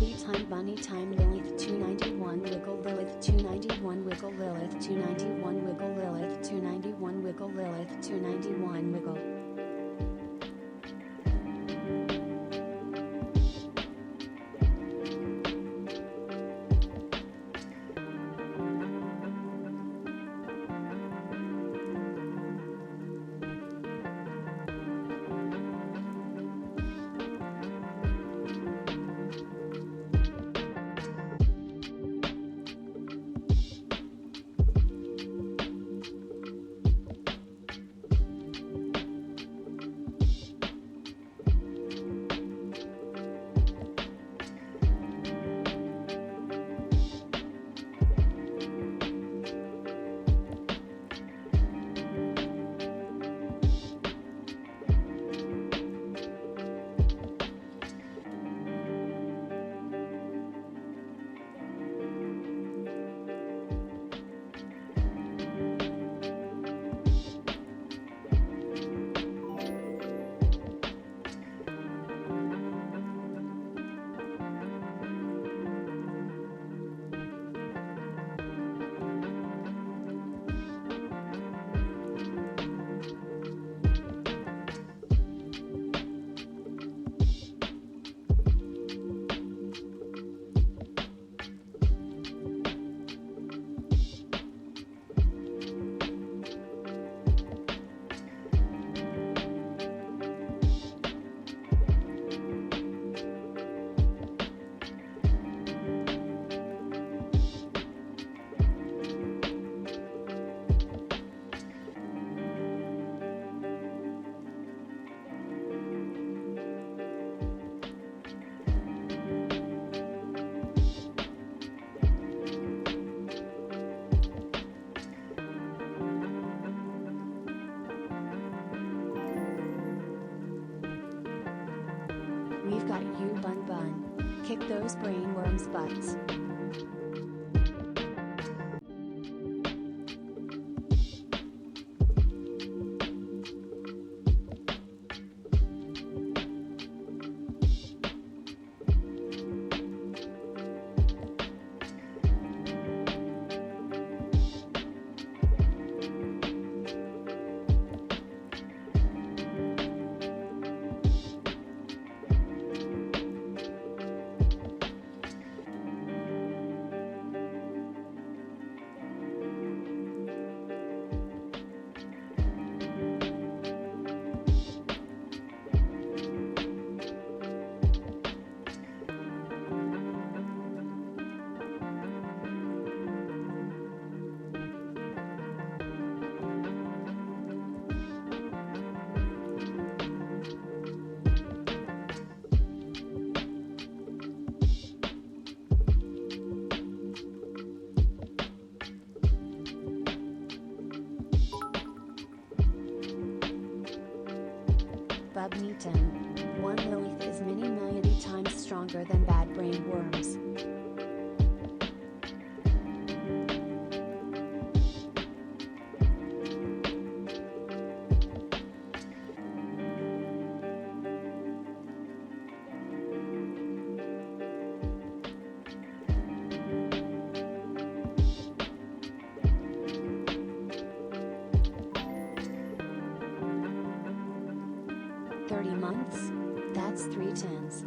Bubby time Bunny time Lilith 291 Wiggle Lilith 291 Wiggle Lilith 291 Wiggle Lilith 291 Wiggle Lilith 291 Wiggle. We've got you Bun Bun. Kick those brainworms' butts. Bubniton. One Lilith is many million times stronger than bad brain worms. Months? That's 3 tens.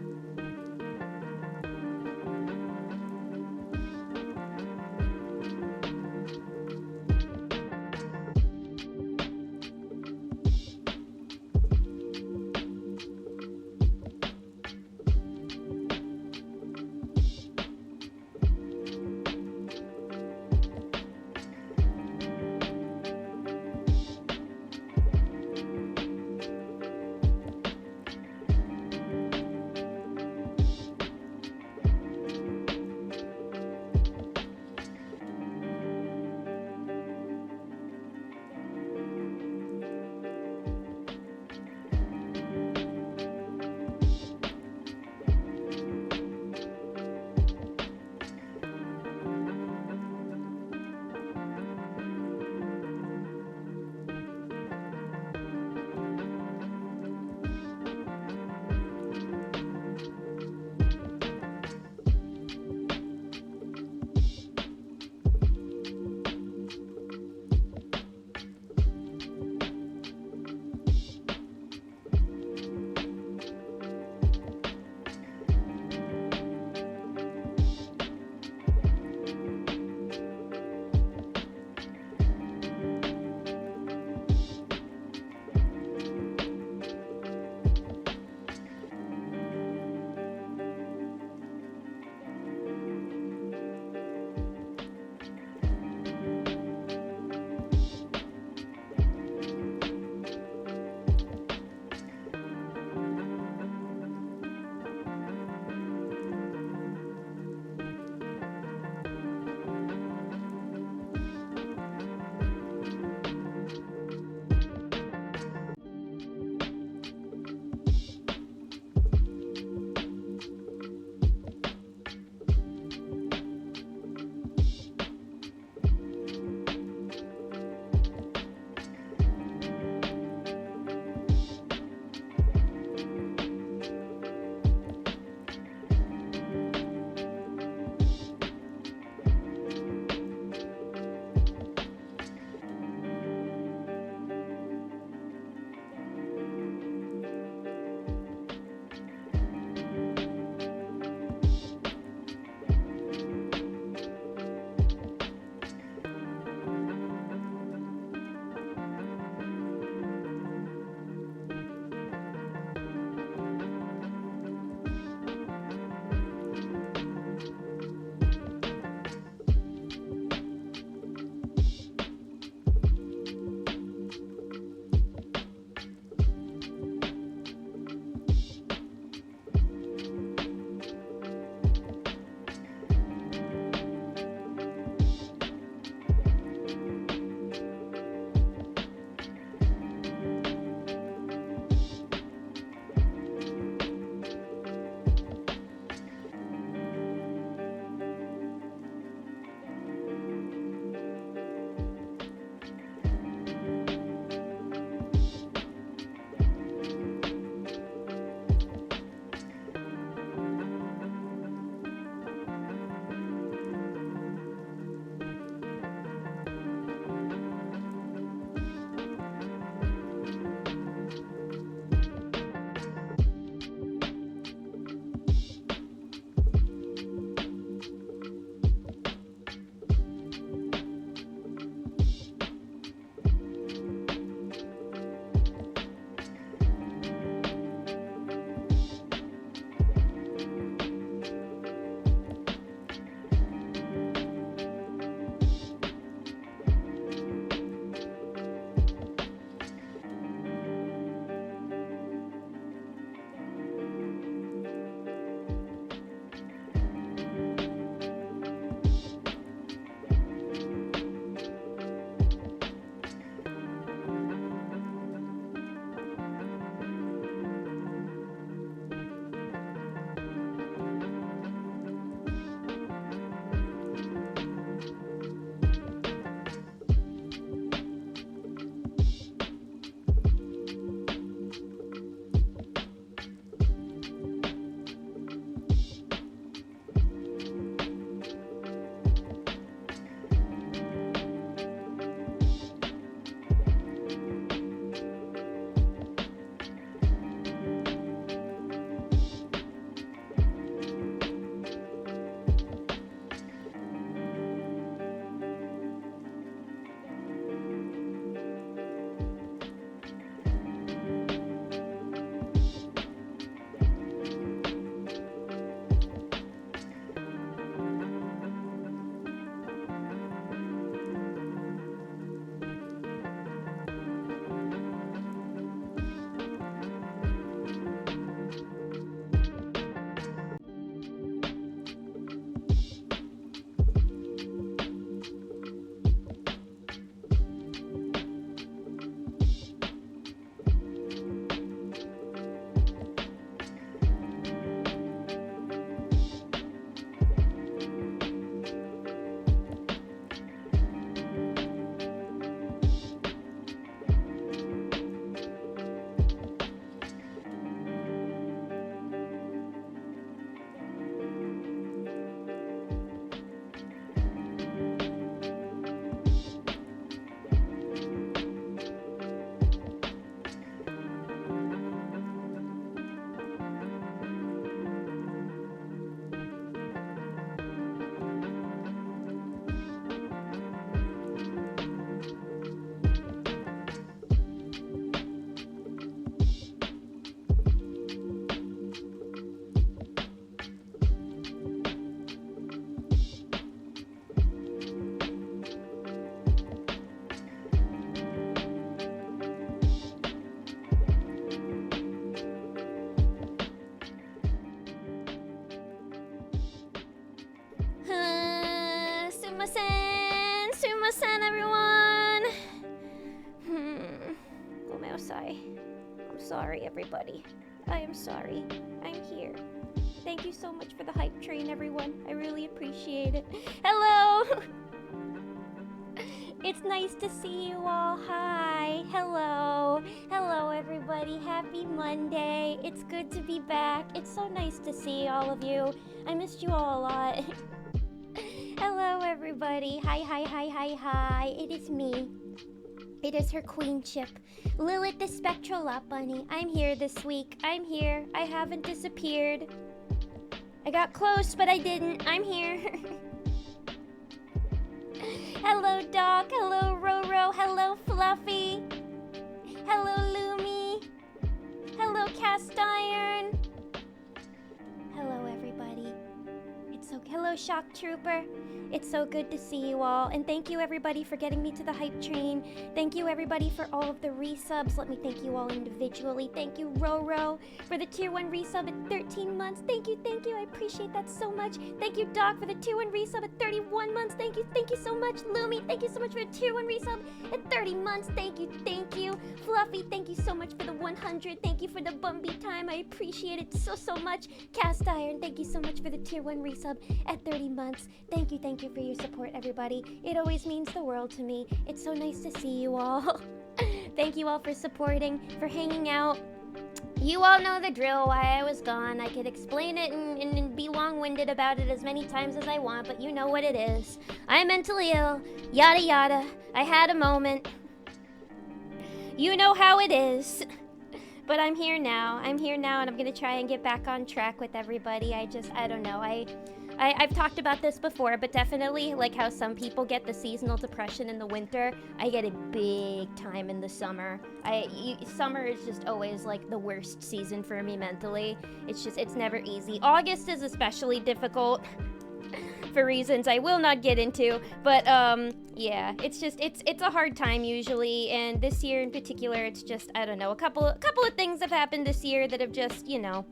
San, everyone! Gomeosai. I'm sorry, everybody. I am sorry. I'm here. Thank you so much for the hype train, everyone. I really appreciate it. Hello! It's nice to see you all. Hi. Hello. Hello, everybody. Happy Monday. It's good to be back. It's so nice to see all of you. I missed you all a lot. Hello, everybody. Hi, hi, hi, hi, hi. It is me. It is her queenship, Lilith the Spectral Lot Bunny. I'm here this week. I'm here. I haven't disappeared. I got close, but I didn't. I'm here. Hello, Doc. Hello, Roro. Hello, Fluffy. Hello, Lumi. Hello, Cast Iron. Hello, everybody. It's so... Hello, Shock Trooper. It's so good to see you all. And thank you, everybody, for getting me to the hype train. Thank you, everybody, for all of the resubs. Let me thank you all individually. Thank you, Roro, for the tier 1 resub at 13 months. Thank you, thank you. I appreciate that so much. Thank you, Doc, for the tier 1 resub at 31 months. Thank you so much. Lumi, thank you so much for the tier 1 resub at 30 months. Thank you, thank you. Fluffy, thank you so much for the 100. Thank you for the Bumby time. I appreciate it so much. Cast Iron, thank you so much for the tier 1 resub at 30 months. Thank you for your support, everybody. It always means the world to me. It's so nice to see you all. Thank you all for supporting, for hanging out. You all know the drill, why I was gone. I could explain it and be long-winded about it as many times as I want, but you know what it is. I'm mentally ill, yada yada. I had a moment. You know how it is. But I'm here now. I'm here now, and I'm gonna try and get back on track with everybody. I don't know. I've talked about this before, but definitely, like how some people get the seasonal depression in the winter, I get it big time in the summer. Summer is just always like the worst season for me mentally. It's never easy. August is especially difficult for reasons I will not get into, but yeah, it's a hard time usually, and this year in particular, it's just, I don't know, a couple of things have happened this year that have just, you know,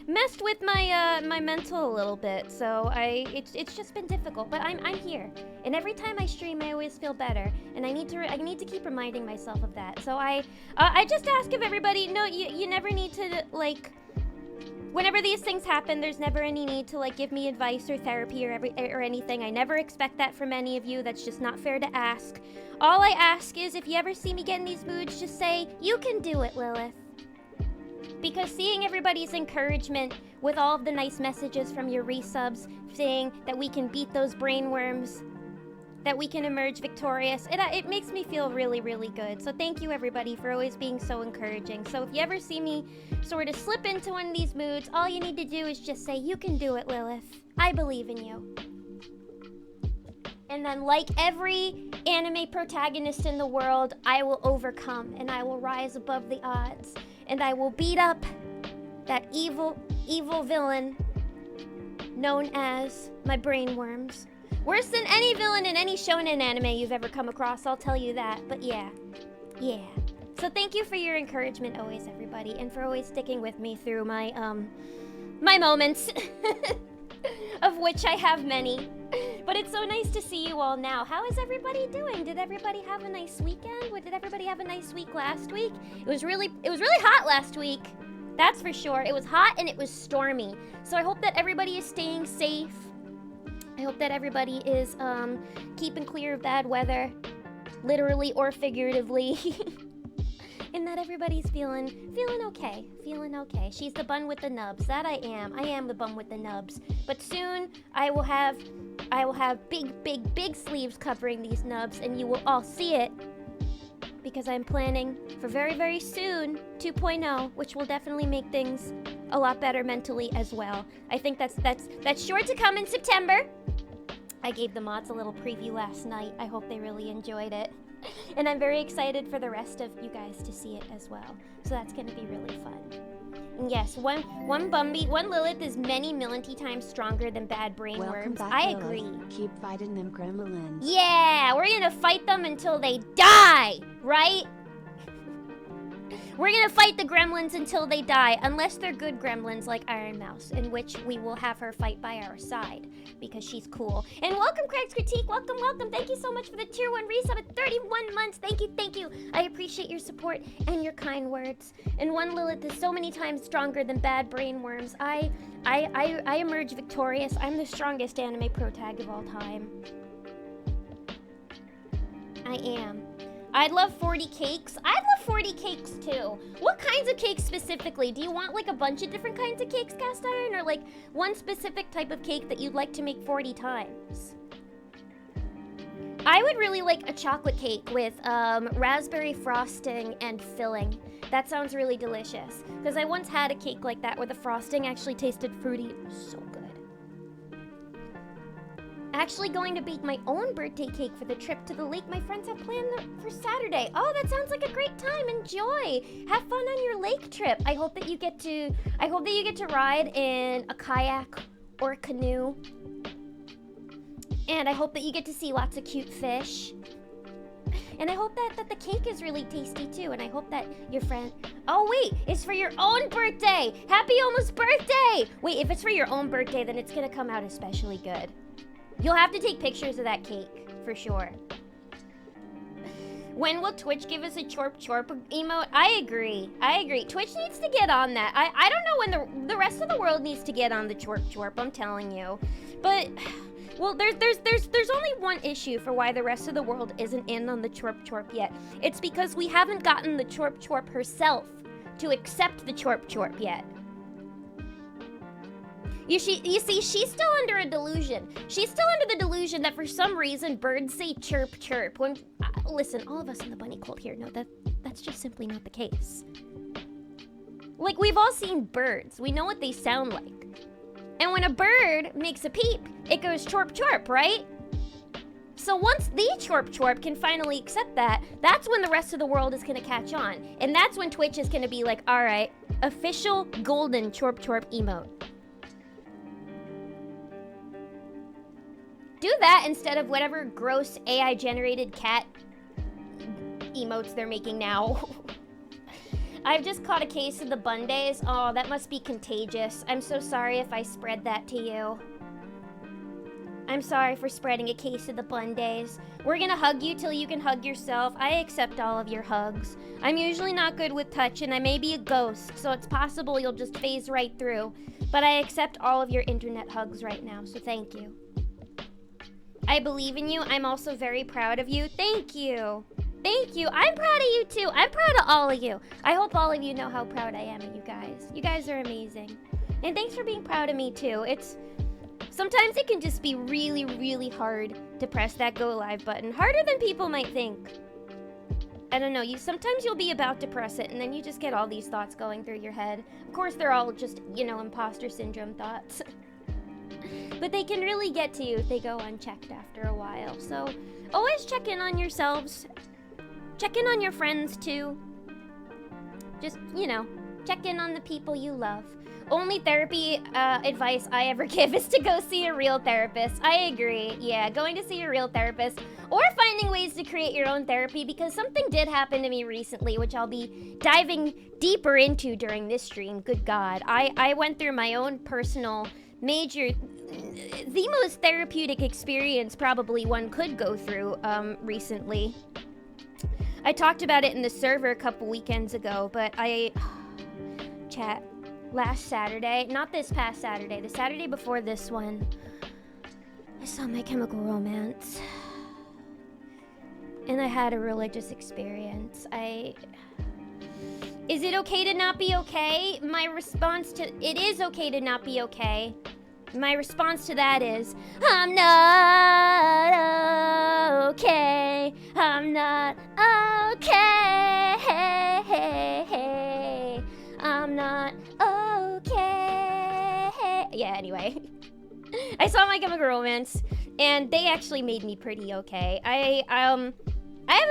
messed with my my mental a little bit. So it's just been difficult, but I'm here. And every time I stream, I always feel better, and I need to keep reminding myself of that. So I just ask of everybody, no, you never need to, like, whenever these things happen, there's never any need to, like, give me advice or therapy or anything. I never expect that from any of you. That's just not fair to ask. All I ask is, if you ever see me get in these moods, just say, you can do it, Lilith. Because seeing everybody's encouragement with all of the nice messages from your resubs saying that we can beat those brainworms, that we can emerge victorious, it makes me feel really, really good. So thank you, everybody, for always being so encouraging. So if you ever see me sort of slip into one of these moods, all you need to do is just say, you can do it, Lilith. I believe in you. And then, like every anime protagonist in the world, I will overcome, and I will rise above the odds, and I will beat up that evil villain known as my brainworms. Worse than any villain in any shonen anime you've ever come across, I'll tell you that. But yeah. So thank you for your encouragement always, everybody, and for always sticking with me through my my moments, of which I have many. But it's so nice to see you all now. How is everybody doing? Did everybody have a nice weekend? Did everybody have a nice week last week? It was really hot last week. That's for sure. It was hot and it was stormy. So I hope that everybody is staying safe. I hope that everybody is keeping clear of bad weather, literally or figuratively. And that everybody's feeling okay. She's the bun with the nubs. That I am. I am the bun with the nubs. But soon I will have big sleeves covering these nubs, and you will all see it, because I'm planning for very, very soon 2.0, which will definitely make things a lot better mentally as well. I think that's sure to come in September. I gave the mods a little preview last night. I hope they really enjoyed it. And I'm very excited for the rest of you guys to see it as well. So that's going to be really fun. And yes, one Lilith is many million times stronger than bad brainworms. I agree. Lilith. Keep fighting them gremlins. Yeah, we're going to fight them until they die, right? We're gonna fight the gremlins until they die, unless they're good gremlins like Iron Mouse, in which we will have her fight by our side, because she's cool. And welcome, Craig's Critique. Welcome, welcome. Thank you so much for the tier 1 resub at 31 months. Thank you, thank you. I appreciate your support and your kind words. And one Lilith is so many times stronger than bad brain worms. I emerge victorious. I'm the strongest anime protag of all time. I am. I'd love 40 cakes. I'd love 40 cakes too. What kinds of cakes specifically? Do you want like a bunch of different kinds of cakes, Cast Iron? Or like one specific type of cake that you'd like to make 40 times? I would really like a chocolate cake with raspberry frosting and filling. That sounds really delicious. Because I once had a cake like that where the frosting actually tasted fruity. It was so good. Actually going to bake my own birthday cake for the trip to the lake my friends have planned for Saturday. Oh, that sounds like a great time. Enjoy. Have fun on your lake trip. I hope that you get to ride in a kayak or a canoe. And I hope that you get to see lots of cute fish. And I hope that the cake is really tasty too. And I hope that your friend... Oh wait, it's for your own birthday. Happy almost birthday. Wait, if it's for your own birthday, then it's gonna come out especially good. You'll have to take pictures of that cake, for sure. When will Twitch give us a chorp chorp emote? I agree. Twitch needs to get on that. I don't know when the rest of the world needs to get on the chorp chorp, I'm telling you. But, well, there's only one issue for why the rest of the world isn't in on the chorp chorp yet. It's because we haven't gotten the chorp chorp herself to accept the chorp chorp yet. You see, she's still under a delusion. She's still under the delusion that for some reason birds say chirp chirp. When listen, all of us in the bunny cult here know that that's just simply not the case. Like, we've all seen birds. We know what they sound like. And when a bird makes a peep, it goes chorp chorp, right? So once the chorp chorp can finally accept that, that's when the rest of the world is gonna catch on. And that's when Twitch is gonna be like, all right, official golden chorp chorp emote. Do that instead of whatever gross AI-generated cat emotes they're making now. I've just caught a case of the Bundays. Oh, that must be contagious. I'm so sorry if I spread that to you. I'm sorry for spreading a case of the Bundays. We're gonna hug you till you can hug yourself. I accept all of your hugs. I'm usually not good with touch, and I may be a ghost, so it's possible you'll just phase right through. But I accept all of your internet hugs right now, so thank you. I believe in you. I'm also very proud of you. Thank you. Thank you. I'm proud of you too. I'm proud of all of you. I hope all of you know how proud I am of you guys. You guys are amazing. And thanks for being proud of me too. Sometimes it can just be really, really hard to press that go live button. Harder than people might think. I don't know. Sometimes you'll be about to press it and then you just get all these thoughts going through your head. Of course, they're all just, imposter syndrome thoughts. But they can really get to you if they go unchecked after a while. So always check in on yourselves. Check in on your friends too. Just, check in on the people you love. Only therapy advice I ever give is to go see a real therapist. I agree. Yeah, going to see a real therapist. Or finding ways to create your own therapy, because something did happen to me recently, which I'll be diving deeper into during this stream. Good God. I went through my own personal the most therapeutic experience probably one could go through recently. I talked about it in the server a couple weekends ago, but chat, last Saturday, not this past Saturday, the Saturday before this one, I saw My Chemical Romance. And I had a religious experience. Is it okay to not be okay? My response to it is okay to not be okay. My response to that is, I'm not okay. I'm not okay. I'm not okay. Yeah, anyway. I saw My Chemical Romance, and they actually made me pretty okay. I have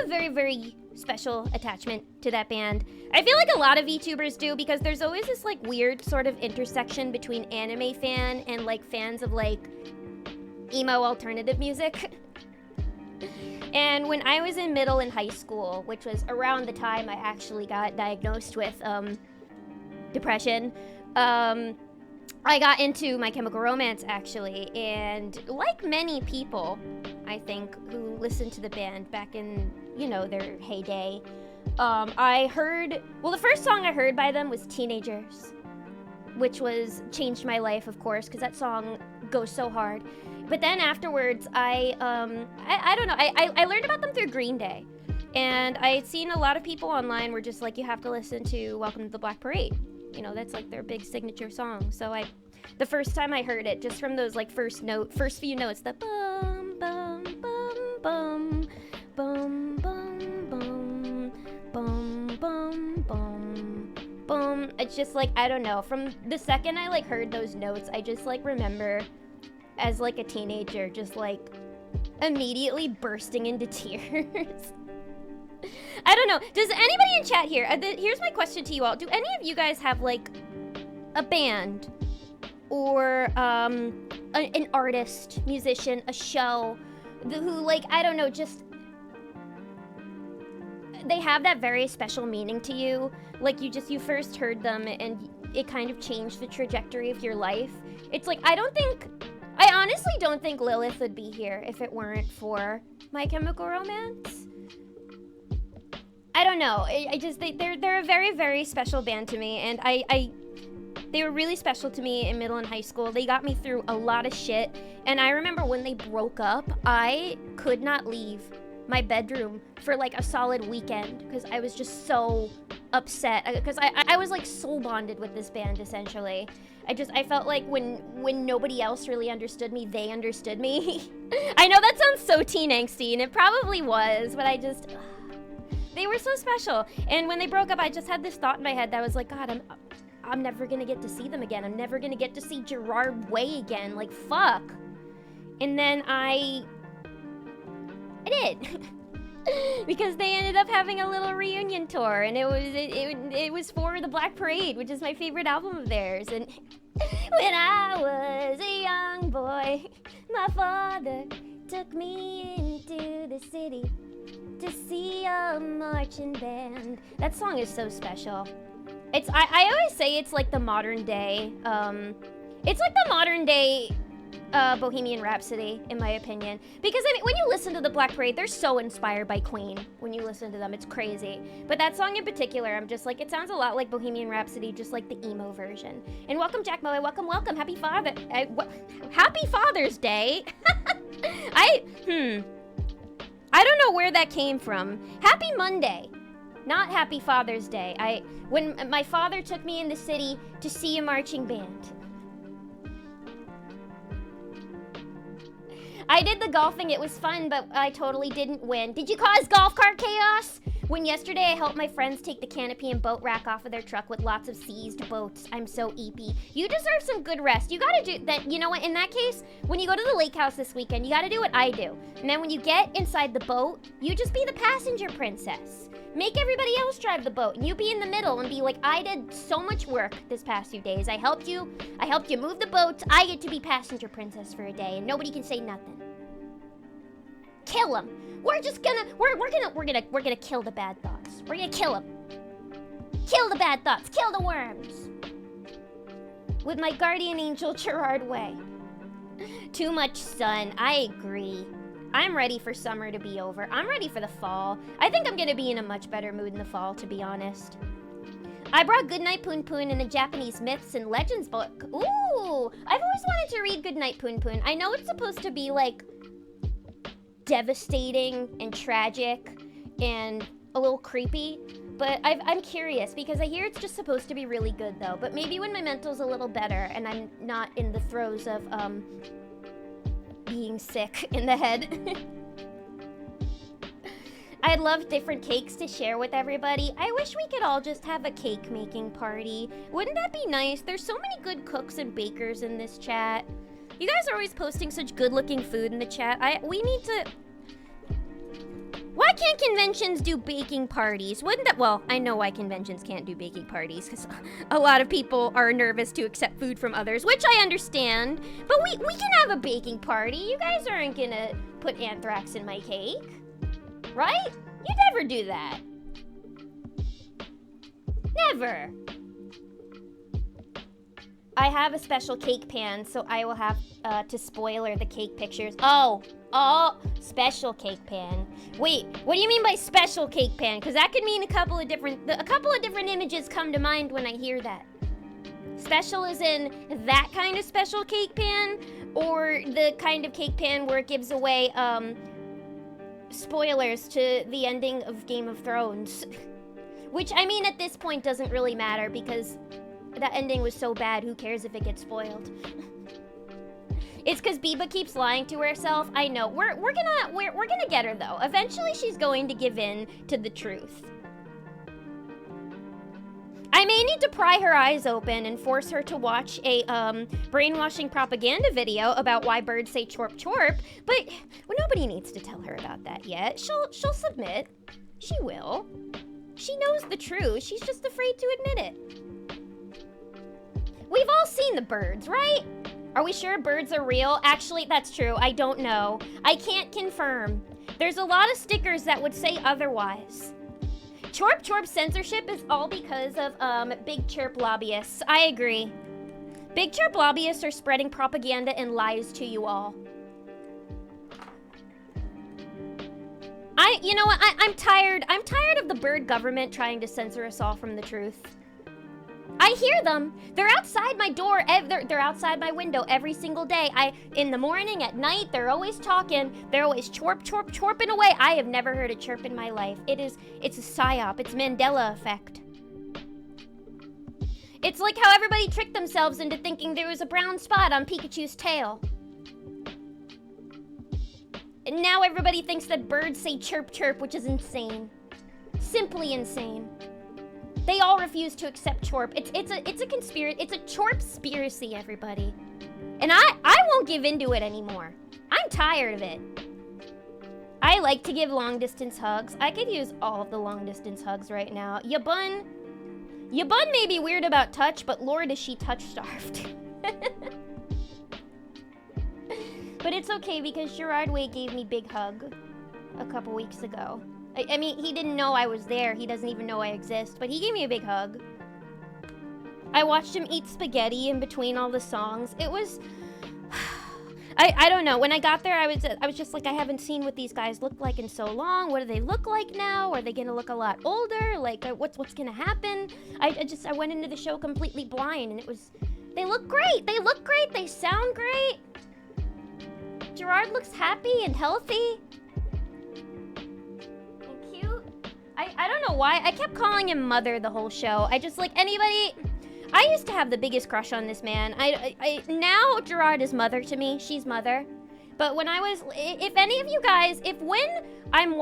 a very, very special attachment to that band. I feel like a lot of VTubers do, because there's always this like weird sort of intersection between anime fan and like fans of like emo alternative music. And when I was in middle and high school, which was around the time I actually got diagnosed with depression, I got into My Chemical Romance, actually, and like many people, I think, who listened to the band back in, their heyday, the first song I heard by them was Teenagers, which changed my life, of course, because that song goes so hard. But then afterwards, I don't know, I learned about them through Green Day, and I had seen a lot of people online were just like, you have to listen to Welcome to the Black Parade. That's like their big signature song. So the first time I heard it, just from those like first few notes, the bum bum bum bum bum bum bum bum bum bum bum. It's just like, I don't know. From the second I like heard those notes, I just like remember as like a teenager, just like immediately bursting into tears. I don't know. Does anybody in chat here? Here's my question to you all. Do any of you guys have like a band or an artist, musician, a show who like, I don't know, just they have that very special meaning to you? Like you first heard them and it kind of changed the trajectory of your life. It's like, I honestly don't think Lilith would be here if it weren't for My Chemical Romance. I don't know. They're a very, very special band to me, and they were really special to me in middle and high school. They got me through a lot of shit, and I remember when they broke up, I could not leave my bedroom for like a solid weekend because I was just so upset because I was like soul bonded with this band essentially. I felt like when nobody else really understood me, they understood me. I know that sounds so teen angsty, and it probably was, but they were so special. And when they broke up, I just had this thought in my head that was like, God, I'm never gonna get to see them again. I'm never gonna get to see Gerard Way again. Like, fuck. And then I did. Because they ended up having a little reunion tour, and it was for the Black Parade, which is my favorite album of theirs. And when I was a young boy, my father took me into the city to see a marching band. That song is so special. I always say it's like the modern day, Bohemian Rhapsody, in my opinion. Because, I mean, when you listen to the Black Parade, they're so inspired by Queen. When you listen to them, it's crazy. But that song in particular, I'm just like, it sounds a lot like Bohemian Rhapsody, just like the emo version. And welcome, Jack Moe. Welcome. Happy Father's Day. I don't know where that came from. Happy Monday. Not Happy Father's Day. When my father took me in the city to see a marching band. I did the golfing, it was fun, but I totally didn't win. Did you cause golf cart chaos? When yesterday I helped my friends take the canopy and boat rack off of their truck with lots of seized boats. I'm so eepy. You deserve some good rest. You gotta do that. You know what, in that case, when you go to the lake house this weekend, you gotta do what I do. And then when you get inside the boat, you just be the passenger princess. Make everybody else drive the boat, and you be in the middle and be like, I did so much work this past few days. I helped you move the boats. I get to be passenger princess for a day, and nobody can say nothing. Kill them. We're gonna kill the bad thoughts. We're gonna kill them. Kill the bad thoughts. Kill the worms. With my guardian angel, Gerard Way. Too much sun. I agree. I'm ready for summer to be over. I'm ready for the fall. I think I'm gonna be in a much better mood in the fall, to be honest. I brought Goodnight Poon Poon in the Japanese Myths and Legends book. Ooh! I've always wanted to read Goodnight Poon Poon. I know it's supposed to be, like, devastating and tragic and a little creepy, but I'm curious because I hear it's just supposed to be really good, though. But maybe when my mental's a little better and I'm not in the throes of, being sick in the head. I'd love different cakes to share with everybody. I wish we could all just have a cake making party. Wouldn't that be nice? There's so many good cooks and bakers in this chat. You guys are always posting such good looking food in the chat. We need to... Why can't conventions do baking parties? Wouldn't that, well, I know why conventions can't do baking parties, because a lot of people are nervous to accept food from others, which I understand, but we can have a baking party. You guys aren't gonna put anthrax in my cake, right? You'd never do that. Never. I have a special cake pan, so I will have to spoiler the cake pictures. Oh, special cake pan. Wait, what do you mean by special cake pan? Because that could mean a couple of different images come to mind when I hear that. Special is in that kind of special cake pan, or the kind of cake pan where it gives away spoilers to the ending of Game of Thrones. Which, I mean, at this point doesn't really matter because that ending was so bad, who cares if it gets spoiled? It's because Biba keeps lying to herself. I know. We're gonna get her though. Eventually she's going to give in to the truth. I may need to pry her eyes open and force her to watch a brainwashing propaganda video about why birds say chorp chorp, but nobody needs to tell her about that yet. She'll submit. She will. She knows the truth. She's just afraid to admit it. We've all seen the birds, right? Are we sure birds are real? Actually, that's true. I don't know. I can't confirm. There's a lot of stickers that would say otherwise. Chorp chorp censorship is all because of big chirp lobbyists. I agree. Big chirp lobbyists are spreading propaganda and lies to you all. You know what? I'm tired. I'm tired of the bird government trying to censor us all from the truth. I hear them. They're outside my door. They're outside my window every single day. In the morning, at night, they're always talking. They're always chorping away. I have never heard a chirp in my life. It's a psyop. It's Mandela effect. It's like how everybody tricked themselves into thinking there was a brown spot on Pikachu's tail. And now everybody thinks that birds say chirp chirp, which is insane. Simply insane. They all refuse to accept chorp. It's a conspiracy. It's a chorp-spiracy, everybody. And I won't give into it anymore. I'm tired of it. I like to give long-distance hugs. I could use all of the long-distance hugs right now. Yabun may be weird about touch, but Lord is she touch-starved. But it's okay because Gerard Way gave me big hug a couple weeks ago. I mean, he didn't know I was there. He doesn't even know I exist, but he gave me a big hug. I watched him eat spaghetti in between all the songs. It was... I don't know. When I got there, I was just like, I haven't seen what these guys look like in so long. What do they look like now? Are they gonna look a lot older? Like, what's gonna happen? I went into the show completely blind, and it was... They look great. They look great. They sound great. Gerard looks happy and healthy. I don't know why. I kept calling him Mother the whole show. I just, like, anybody... I used to have the biggest crush on this man. Now Gerard is Mother to me. She's Mother. But when I was... If any of you guys... when I'm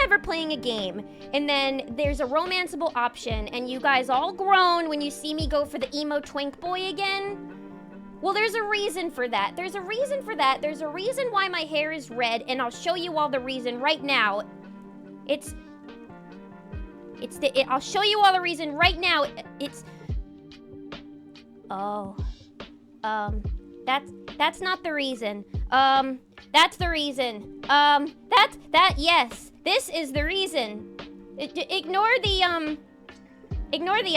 ever playing a game, and then there's a romanceable option, and you guys all groan when you see me go for the emo twink boy again... Well, there's a reason for that. There's a reason for that. There's a reason why my hair is red, and I'll show you all the reason right now. I'll show you all the reason right now. That's not the reason. That's the reason. Yes. This is the reason. Ignore the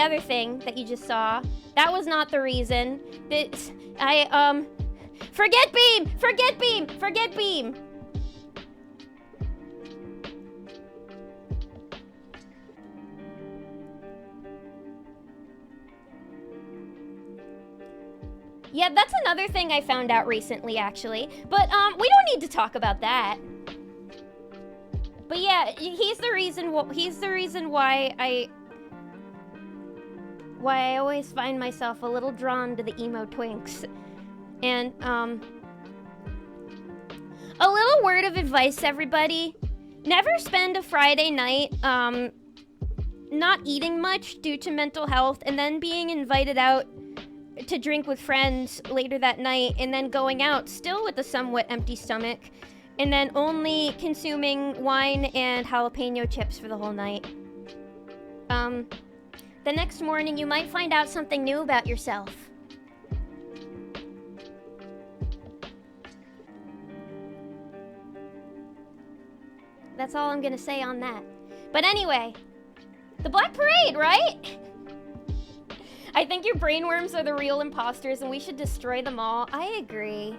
other thing that you just saw. That was not the reason. Forget beam. Yeah, that's another thing I found out recently, actually. But, we don't need to talk about that. But yeah, he's the reason why I always find myself a little drawn to the emo twinks. And, a little word of advice, everybody. Never spend a Friday night, not eating much due to mental health, and then being invited out to drink with friends later that night, and then going out still with a somewhat empty stomach, And then only consuming wine and jalapeno chips for the whole night. The next morning you might find out something new about yourself. That's all I'm gonna say on that. But anyway, the Black Parade, right? I think your brainworms are the real imposters and we should destroy them all. I agree.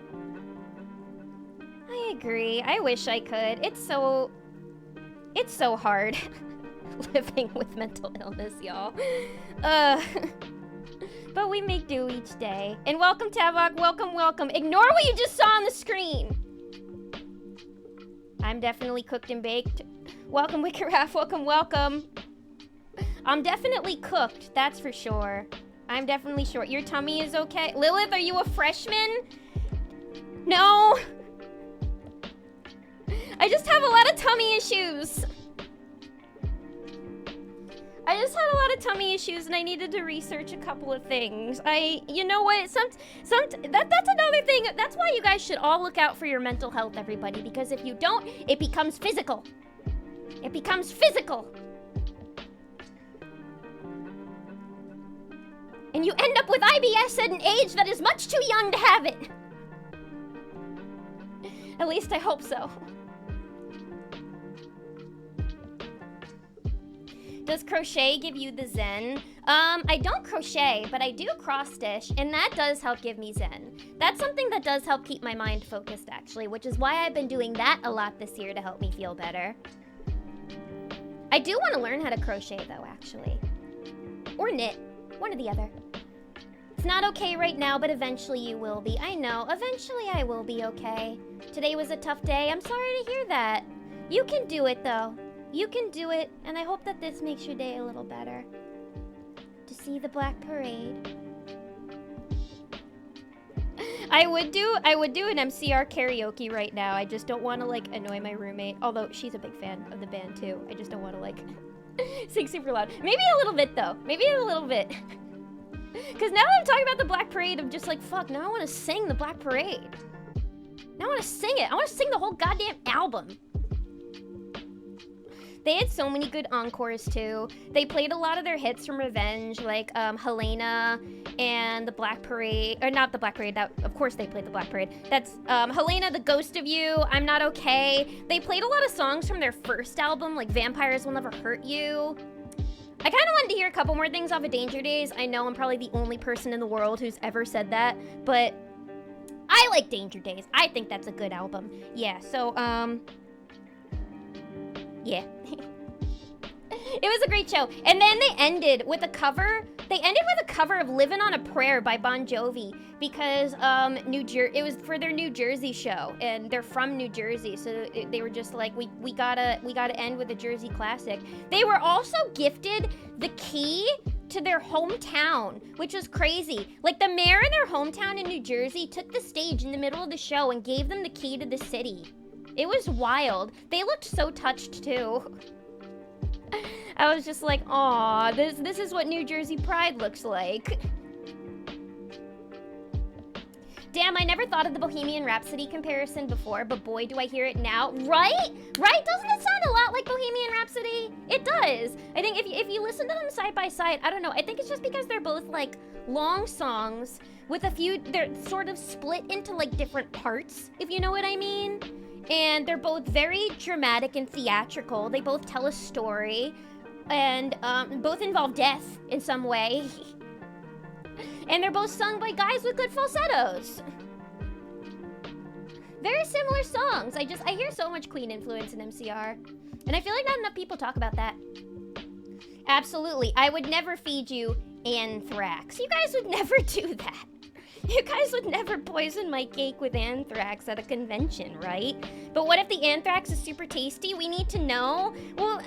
I agree. I wish I could. It's so hard living with mental illness, y'all. But we make do each day. And welcome, Tavok. Welcome, welcome. Ignore what you just saw on the screen. I'm definitely cooked and baked. Welcome, Wickeraf. Welcome, welcome. I'm definitely cooked, that's for sure. I'm definitely sure. Your tummy is okay? Lilith, are you a freshman? No. I just have a lot of tummy issues. I just had a lot of tummy issues and I needed to research a couple of things. You know what, that's another thing. That's why you guys should all look out for your mental health, everybody, because if you don't, it becomes physical. It becomes physical. And you end up with IBS at an age that is much too young to have it. At least I hope so. Does crochet give you the zen? I don't crochet, but I do cross stitch, and that does help give me zen. That's something that does help keep my mind focused, actually, which is why I've been doing that a lot this year to help me feel better. I do want to learn how to crochet, though, actually. Or knit. One or the other. It's not okay right now, but eventually you will be. I know. Eventually I will be okay. Today was a tough day. I'm sorry to hear that. You can do it, though. You can do it, and I hope that this makes your day a little better. To see the Black Parade. I would do an MCR karaoke right now. I just don't want to, like, annoy my roommate. Although, she's a big fan of the band, too. I just don't want to, like, sing super loud. Maybe a little bit, though. Maybe a little bit. Because now that I'm talking about the Black Parade, I'm just like, fuck, now I want to sing the Black Parade. Now I want to sing it. I want to sing the whole goddamn album. They had so many good encores, too. They played a lot of their hits from Revenge, like Helena and the Black Parade. Or not the Black Parade, of course they played the Black Parade. That's Helena, The Ghost of You, I'm Not Okay. They played a lot of songs from their first album, like Vampires Will Never Hurt You. I kind of wanted to hear a couple more things off of Danger Days. I know I'm probably the only person in the world who's ever said that, but I like Danger Days. I think that's a good album. Yeah, so, yeah. It was a great show. And then they ended with a cover. They ended with a cover of Livin' on a Prayer by Bon Jovi because it was for their New Jersey show, and they're from New Jersey, so they were just like, we gotta end with a Jersey classic. They were also gifted the key to their hometown, which was crazy. Like, the mayor in their hometown in New Jersey took the stage in the middle of the show and gave them the key to the city. It was wild. They looked so touched, too. I was just like, aw, this is what New Jersey pride looks like. Damn, I never thought of the Bohemian Rhapsody comparison before, but boy, do I hear it now. Right? Right? Doesn't it sound a lot like Bohemian Rhapsody? It does. I think if you listen to them side by side, I don't know, I think it's just because they're both, like, long songs with they're sort of split into, like, different parts, if you know what I mean. And they're both very dramatic and theatrical. They both tell a story, and both involve death in some way. And they're both sung by guys with good falsettos. Very similar songs. I hear so much Queen influence in MCR. And I feel like not enough people talk about that. Absolutely. I would never feed you anthrax. You guys would never do that. You guys would never poison my cake with anthrax at a convention, right? But what if the anthrax is super tasty? We need to know. Well,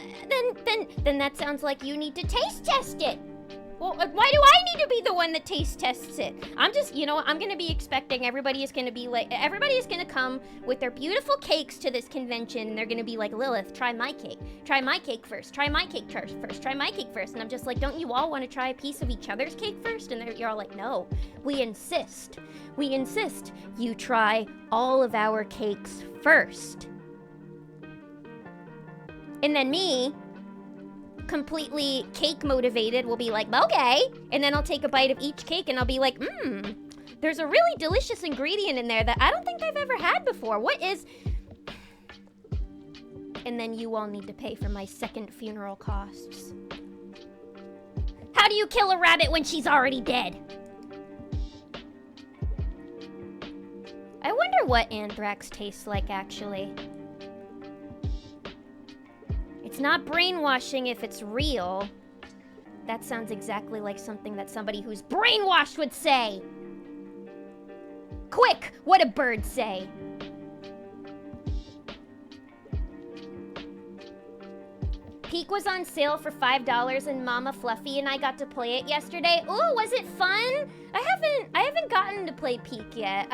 then that sounds like you need to taste test it. Well, why do I need to be the one that taste tests it? I'm just, I'm gonna be expecting everybody is gonna come with their beautiful cakes to this convention, and they're gonna be like, Lilith, try my cake. Try my cake first. Try my cake first. Try my cake first. And I'm just like, don't you all want to try a piece of each other's cake first? And you're all like, no, we insist. We insist you try all of our cakes first. And then me, completely cake motivated, will be like, okay, and then I'll take a bite of each cake and I'll be like, there's a really delicious ingredient in there that I don't think I've ever had before. What is... And then you all need to pay for my second funeral costs. How do you kill a rabbit when she's already dead? I wonder what anthrax tastes like, actually. It's not brainwashing if it's real. That sounds exactly like something that somebody who's brainwashed would say. Quick, what a bird say. Peak was on sale for $5 and Mama Fluffy and I got to play it yesterday. Ooh, was it fun? I haven't gotten to play Peak yet.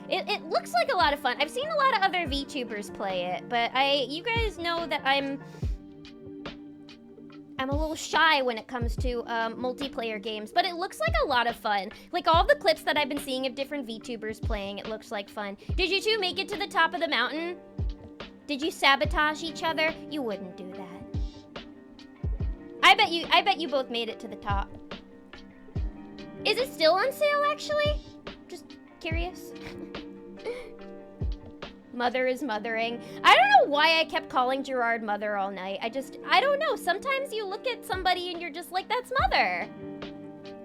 It looks like a lot of fun. I've seen a lot of other VTubers play it, but you guys know that I'm a little shy when it comes to multiplayer games, but it looks like a lot of fun. Like all the clips that I've been seeing of different VTubers playing, it looks like fun. Did you two make it to the top of the mountain? Did you sabotage each other? You wouldn't do that. I bet you both made it to the top. Is it still on sale, actually? Just curious. Mother is mothering. I don't know why I kept calling Gerard Mother all night. I don't know. Sometimes you look at somebody and you're just like, that's Mother.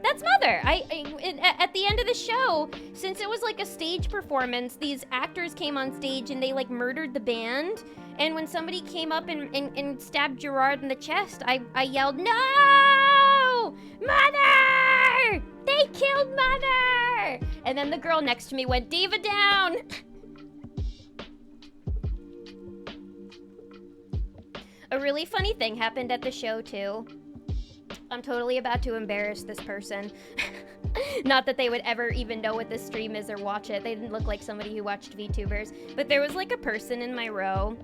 That's Mother. At the end of the show, since it was like a stage performance, these actors came on stage and they like murdered the band. And when somebody came up and stabbed Gerard in the chest, I yelled, no! Mother! They killed Mother! And then the girl next to me went, Diva down! A really funny thing happened at the show, too. I'm totally about to embarrass this person. Not that they would ever even know what this stream is or watch it. They didn't look like somebody who watched VTubers. But there was like a person in my row.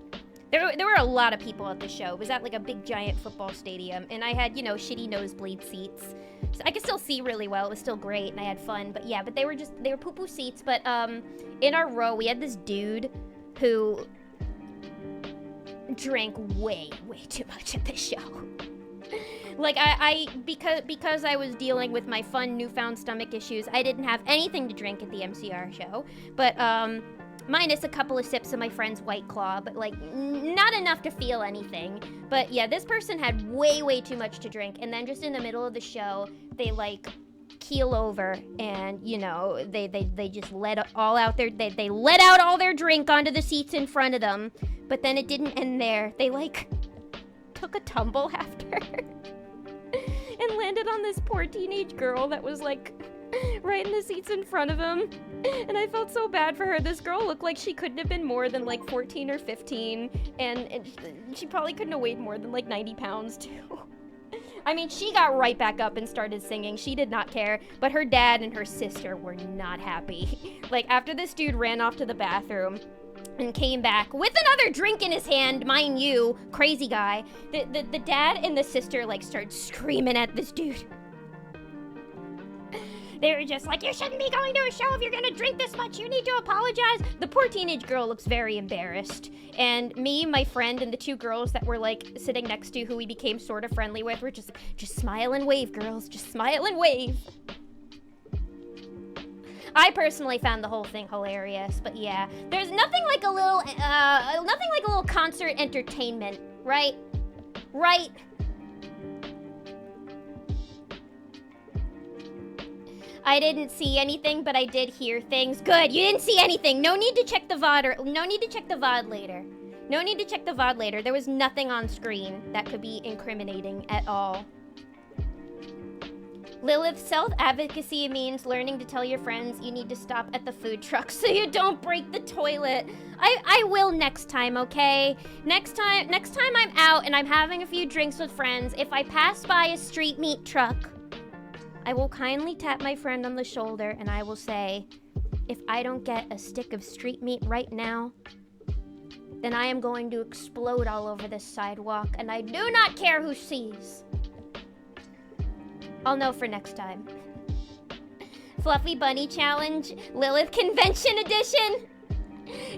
There were a lot of people at the show. It was at like a big giant football stadium. And I had, shitty nosebleed seats. So I could still see really well. It was still great and I had fun. But yeah, they were poo-poo seats. But in our row, we had this dude who drank way too much at the show. Like because I was dealing with my fun newfound stomach issues, I didn't have anything to drink at the MCR show. But minus a couple of sips of my friend's White Claw, but like not enough to feel anything. But yeah, this person had way too much to drink, and then just in the middle of the show, they like keel over and they just let all out they let out all their drink onto the seats in front of them. But then it didn't end there. They like took a tumble after and landed on this poor teenage girl that was like right in the seats in front of him. And I felt so bad for her. This girl looked like she couldn't have been more than like 14 or 15, and she probably couldn't have weighed more than like 90 pounds too. I mean, she got right back up and started singing. She did not care, but her dad and her sister were not happy. Like, after this dude ran off to the bathroom and came back with another drink in his hand, mind you, crazy guy, the dad and the sister, like, started screaming at this dude. They were just like, you shouldn't be going to a show if you're gonna drink this much. You need to apologize. The poor teenage girl looks very embarrassed. And me, my friend, and the two girls that were like sitting next to who we became sort of friendly with were just smile and wave, girls. Just smile and wave. I personally found the whole thing hilarious, but yeah. There's nothing like a little concert entertainment, right? Right? I didn't see anything, but I did hear things. Good, you didn't see anything. No need to check the VOD no need to check the VOD later. No need to check the VOD later. There was nothing on screen that could be incriminating at all. Lilith, self-advocacy means learning to tell your friends you need to stop at the food truck so you don't break the toilet. I will next time, okay? Next time I'm out and I'm having a few drinks with friends, if I pass by a street meat truck, I will kindly tap my friend on the shoulder and I will say, if I don't get a stick of street meat right now, then I am going to explode all over this sidewalk, and I do not care who sees. I'll know for next time. Fluffy Bunny Challenge, Lilith Convention Edition.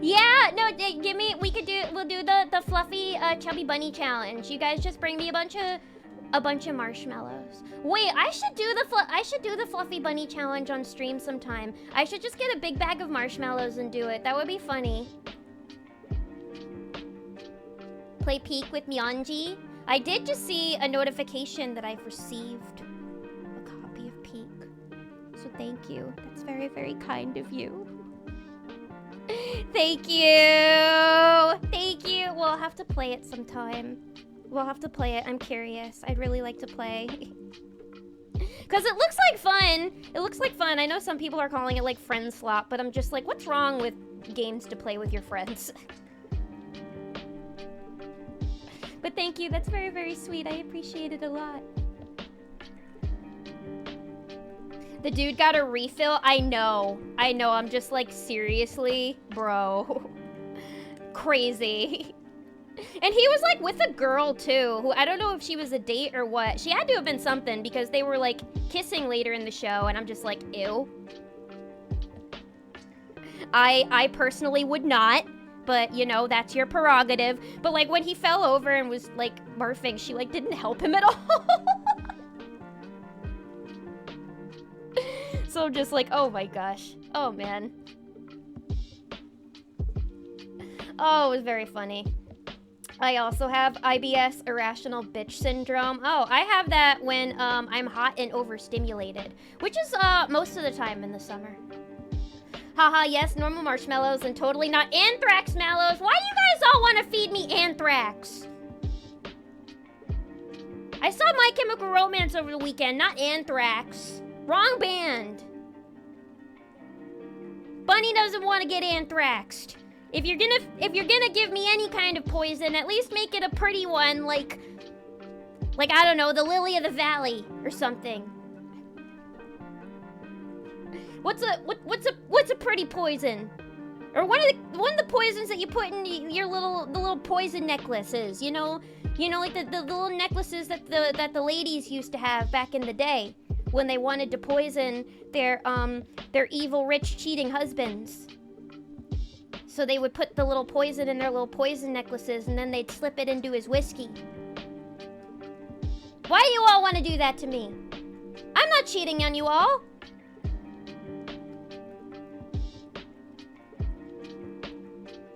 Yeah, no, we'll do the Fluffy Chubby Bunny Challenge. You guys just bring me a bunch of marshmallows. Wait, I should do the Fluffy Bunny Challenge on stream sometime. I should just get a big bag of marshmallows and do it. That would be funny. Play Peek with Mionji. I did just see a notification that I've received a copy of Peek. So thank you. That's very, very kind of you. Thank you! Thank you! We'll have to play it sometime. We'll have to play it. I'm curious. I'd really like to play. Because it looks like fun. It looks like fun. I know some people are calling it like friend slop, but I'm just like, what's wrong with games to play with your friends? But thank you. That's very, very sweet. I appreciate it a lot. The dude got a refill? I know. I'm just like, seriously? Bro. Crazy. And he was like with a girl too, who I don't know if she was a date or what. She had to have been something because they were like kissing later in the show, and I'm just like, ew. I personally would not, but you know, that's your prerogative. But like when he fell over and was like barfing, she like didn't help him at all. So I'm just like, oh my gosh. Oh man. Oh, it was very funny. I also have IBS, irrational bitch syndrome. Oh, I have that when I'm hot and overstimulated, which is most of the time in the summer. Haha, yes, normal marshmallows and totally not anthrax mallows. Why do you guys all want to feed me anthrax? I saw My Chemical Romance over the weekend, not anthrax. Wrong band. Bunny doesn't want to get anthraxed. If you're gonna give me any kind of poison, at least make it a pretty one, like I don't know, the lily of the valley or something. What's a pretty poison? Or one of the poisons that you put in your little poison necklaces, you know, like the little necklaces that the ladies used to have back in the day when they wanted to poison their evil rich cheating husbands. So they would put the little poison in their little poison necklaces, and then they'd slip it into his whiskey. Why do you all want to do that to me? I'm not cheating on you all.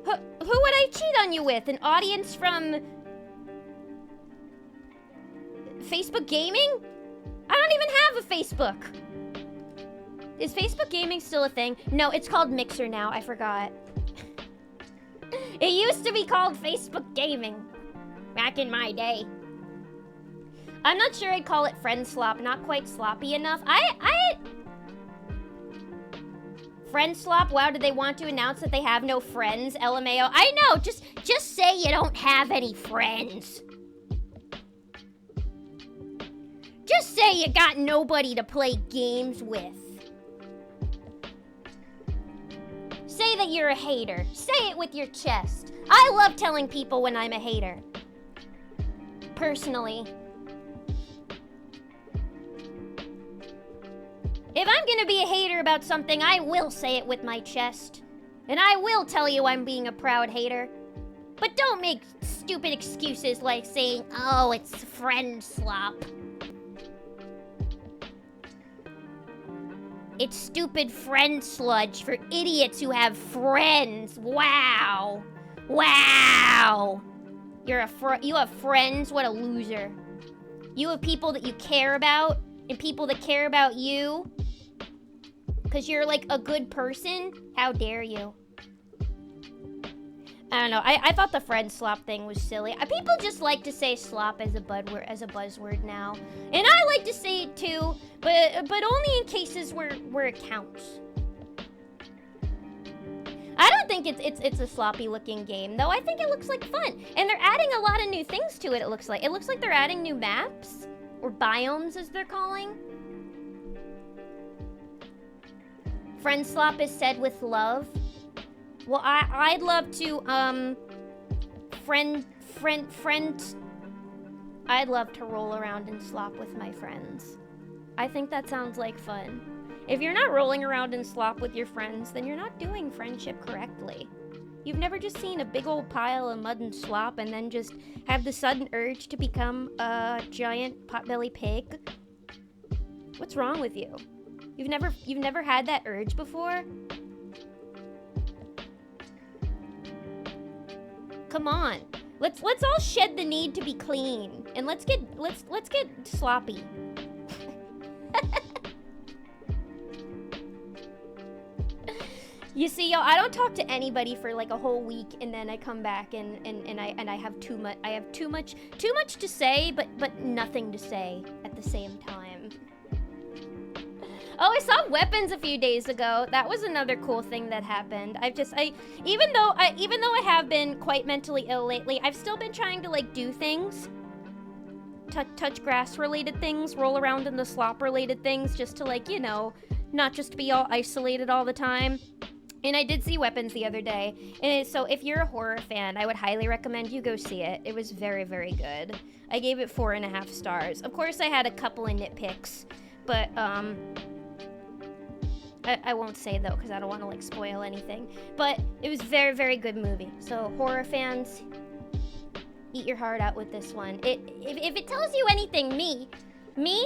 Who would I cheat on you with? An audience from Facebook Gaming? I don't even have a Facebook. Is Facebook Gaming still a thing? No, it's called Mixer now. I forgot. It used to be called Facebook Gaming back in my day. I'm not sure I'd call it friend slop. Not quite sloppy enough. Friend slop? Wow, do they want to announce that they have no friends? LMAO. I know. Just say you don't have any friends. Just say you got nobody to play games with. Say that you're a hater. Say it with your chest. I love telling people when I'm a hater. Personally. If I'm gonna be a hater about something, I will say it with my chest. And I will tell you I'm being a proud hater. But don't make stupid excuses like saying, oh, it's friend slop. It's stupid friend sludge for idiots who have friends. Wow. Wow. You have friends? What a loser. You have people that you care about and people that care about you because you're like a good person? How dare you? I don't know. I thought the friend slop thing was silly. People just like to say slop as a buzzword now. And I like to say it too, but only in cases where it counts. I don't think it's a sloppy looking game though. I think it looks like fun. And they're adding a lot of new things to it, it looks like. It looks like they're adding new maps or biomes as they're calling. Friend slop is said with love. Well, I'd love to, I'd love to roll around and slop with my friends. I think that sounds like fun. If you're not rolling around and slop with your friends, then you're not doing friendship correctly. You've never just seen a big old pile of mud and slop and then just have the sudden urge to become a giant potbelly pig? What's wrong with you? You've never had that urge before? Come on. Let's all shed the need to be clean and let's get sloppy. You see, y'all, I don't talk to anybody for like a whole week, and then I come back and I have too much to say, but nothing to say at the same time. Oh, I saw Weapons a few days ago. That was another cool thing that happened. Even though I have been quite mentally ill lately, I've still been trying to like do things. Touch grass related things, roll around in the slop related things, just to like, you know, not just be all isolated all the time. And I did see Weapons the other day, and so if you're a horror fan, I would highly recommend you go see it. It was very, very good. I gave it 4.5 stars. Of course, I had a couple of nitpicks, but I won't say though, because I don't want to like spoil anything. But it was very, very good movie. So horror fans, eat your heart out with this one. If it tells you anything, me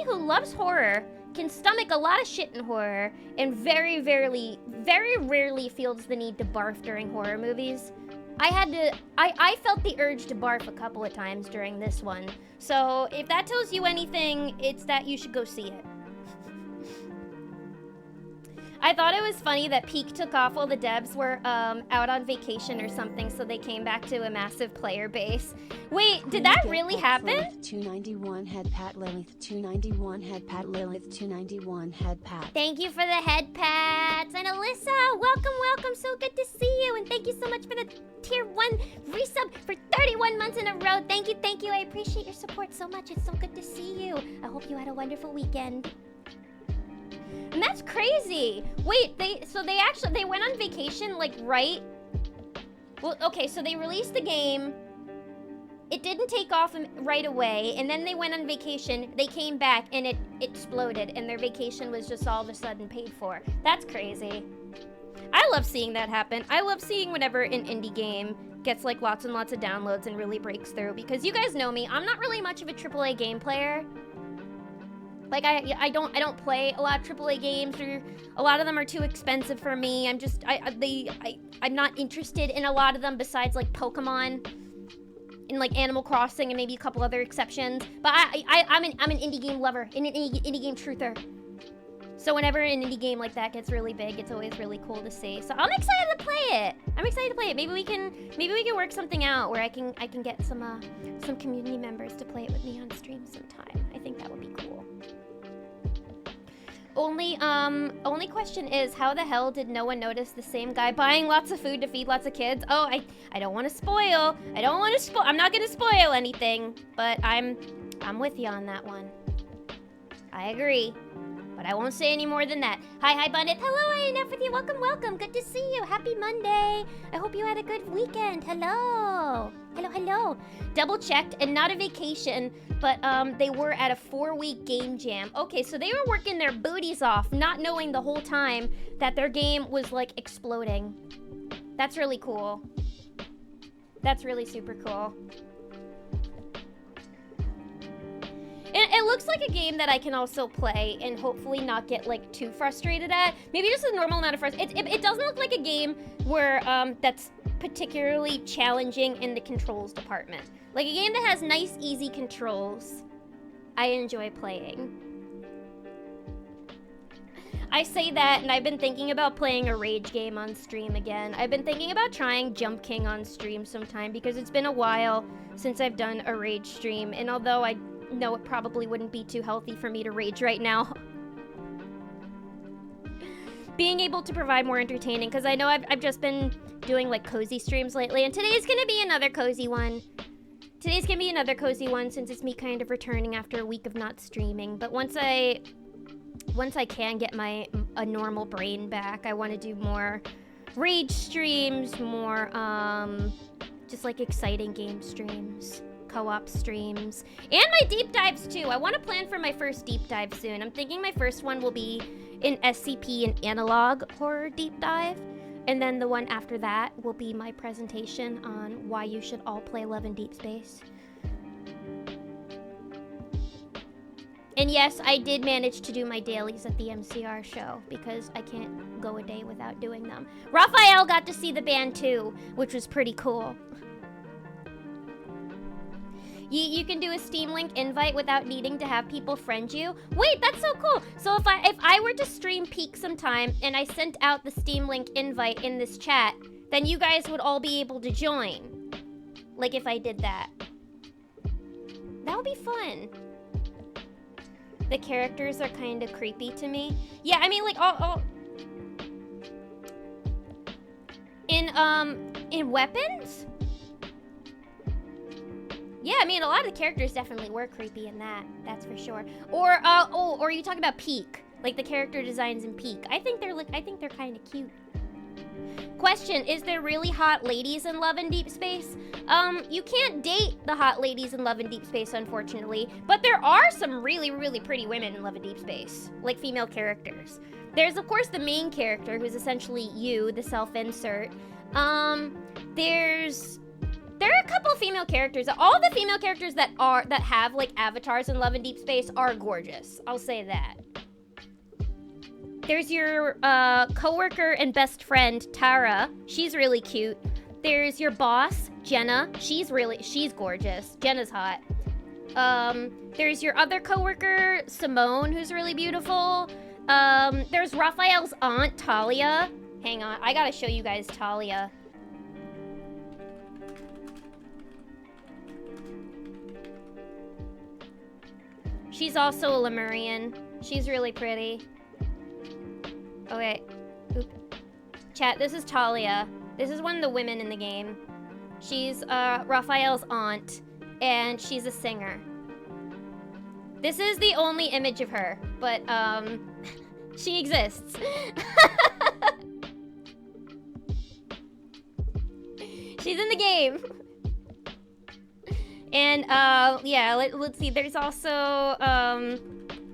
who loves horror, can stomach a lot of shit in horror and very rarely feels the need to barf during horror movies. I felt the urge to barf a couple of times during this one. So if that tells you anything, it's that you should go see it. I thought it was funny that Peak took off while the devs were out on vacation or something, so they came back to a massive player base. Wait, did that really happen? 291 head Pat Lilith, 291 head Pat Lilith, 291 head Pat. Thank you for the head pats. And Alyssa, welcome, so good to see you. And thank you so much for the tier 1 resub for 31 months in a row. Thank you. I appreciate your support so much. It's so good to see you. I hope you had a wonderful weekend. And that's crazy. Wait, they went on vacation like right. Well, okay, so they released the game. It didn't take off right away, and then they went on vacation. They came back and it exploded, and their vacation was just all of a sudden paid for. That's crazy. I love seeing that happen. I love seeing whenever an indie game gets like lots and lots of downloads and really breaks through, because you guys know me. I'm not really much of a AAA game player. Like I don't play a lot of AAA games, or a lot of them are too expensive for me. I'm not interested in a lot of them besides like Pokemon and like Animal Crossing and maybe a couple other exceptions. But I'm an indie game lover, an indie game truther. So whenever an indie game like that gets really big, it's always really cool to see. So I'm excited to play it. Maybe we can work something out where I can get some community members to play it with me on stream sometime. I think that would be cool. Only question is, how the hell did no one notice the same guy buying lots of food to feed lots of kids? Oh, I don't want to spoil. I'm not gonna spoil anything, but I'm with you on that one. I agree, but I won't say any more than that. Hi, Bundit. Hello, I ain't with you. Welcome. Good to see you. Happy Monday. I hope you had a good weekend. Hello. Double checked, and not a vacation, but they were at a 4-week game jam. Okay, so they were working their booties off, not knowing the whole time that their game was like exploding. That's really cool. That's really super cool. It looks like a game that I can also play and hopefully not get like too frustrated at. Maybe just a normal amount of frustration. It doesn't look like a game where that's particularly challenging in the controls department. Like a game that has nice, easy controls, I enjoy playing. I say that, and I've been thinking about playing a rage game on stream again. I've been thinking about trying Jump King on stream sometime, because it's been a while since I've done a rage stream, and although I know it probably wouldn't be too healthy for me to rage right now, being able to provide more entertaining, because I know I've just been doing like cozy streams lately, and today's gonna be another cozy one. Since it's me kind of returning after a week of not streaming. But once I can get my a normal brain back. I want to do more rage streams, more just like exciting game streams, co-op streams, and my deep dives too. I want to plan for my first deep dive soon. I'm thinking my first one will be an SCP and analog horror deep dive, and then the one after that will be my presentation on why you should all play Love in Deep Space. And yes, I did manage to do my dailies at the MCR show because I can't go a day without doing them. Raphael got to see the band too, which was pretty cool. You can do a Steam Link invite without needing to have people friend you. Wait, that's so cool. So if I were to stream Peak sometime and I sent out the Steam Link invite in this chat, then you guys would all be able to join. Like if I did that. That would be fun. The characters are kind of creepy to me. Yeah, I mean, like, all in Weapons? Yeah, I mean, a lot of the characters definitely were creepy in that. That's for sure. Or, or are you talking about Peak? Like the character designs in Peak. I think they're kind of cute. Question, is there really hot ladies in Love in Deep Space? You can't date the hot ladies in Love in Deep Space, unfortunately, but there are some really, really pretty women in Love in Deep Space, like female characters. There's, of course, the main character, who's essentially you, the self-insert. There are a couple of female characters. All the female characters that have, like, avatars in Love in Deep Space are gorgeous. I'll say that. There's your coworker and best friend, Tara. She's really cute. There's your boss, Jenna. She's gorgeous. Jenna's hot. There's your other coworker, Simone, who's really beautiful. There's Raphael's aunt, Talia. Hang on, I gotta show you guys Talia. She's also a Lemurian. She's really pretty. Okay. Oop. Chat, this is Talia. This is one of the women in the game. She's Raphael's aunt, and she's a singer. This is the only image of her, but she exists. She's in the game. And yeah, let's see. There's also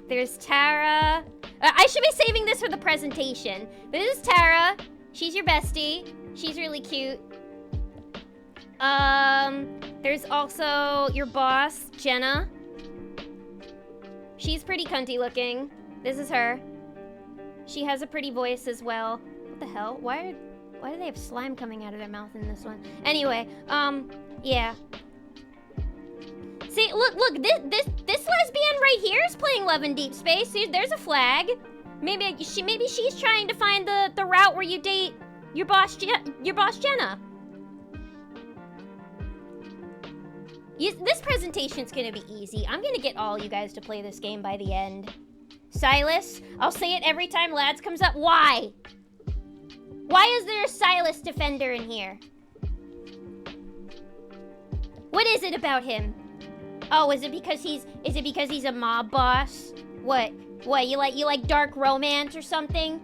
there's Tara. I should be saving this for the presentation. This is Tara. She's your bestie. She's really cute. There's also your boss, Jenna. She's pretty cunty looking. This is her. She has a pretty voice as well. What the hell? Why do they have slime coming out of their mouth in this one? Anyway, yeah. See, look, this lesbian right here is playing Love in Deep Space. See, there's a flag. Maybe she's trying to find the route where you date your boss Jenna. This presentation's gonna be easy. I'm gonna get all you guys to play this game by the end. Silas, I'll say it every time Lads comes up. Why? Why is there a Silas Defender in here? What is it about him? Oh, is it because he's a mob boss? What, you like dark romance or something?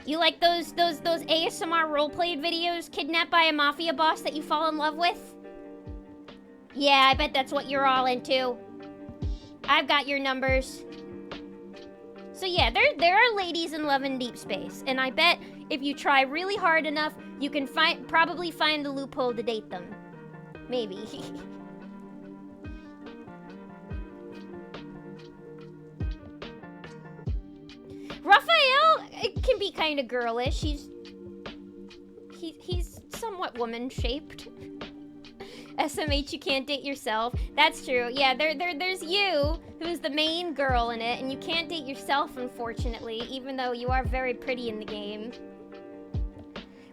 You like those ASMR roleplayed videos, kidnapped by a mafia boss that you fall in love with? Yeah, I bet that's what you're all into. I've got your numbers. So yeah, there are ladies in Love in Deep Space, and I bet if you try really hard enough, you can probably find the loophole to date them. Maybe. Raphael can be kind of girlish. He's somewhat woman-shaped. SMH, you can't date yourself. That's true. Yeah, there's you, who's the main girl in it, and you can't date yourself, unfortunately, even though you are very pretty in the game.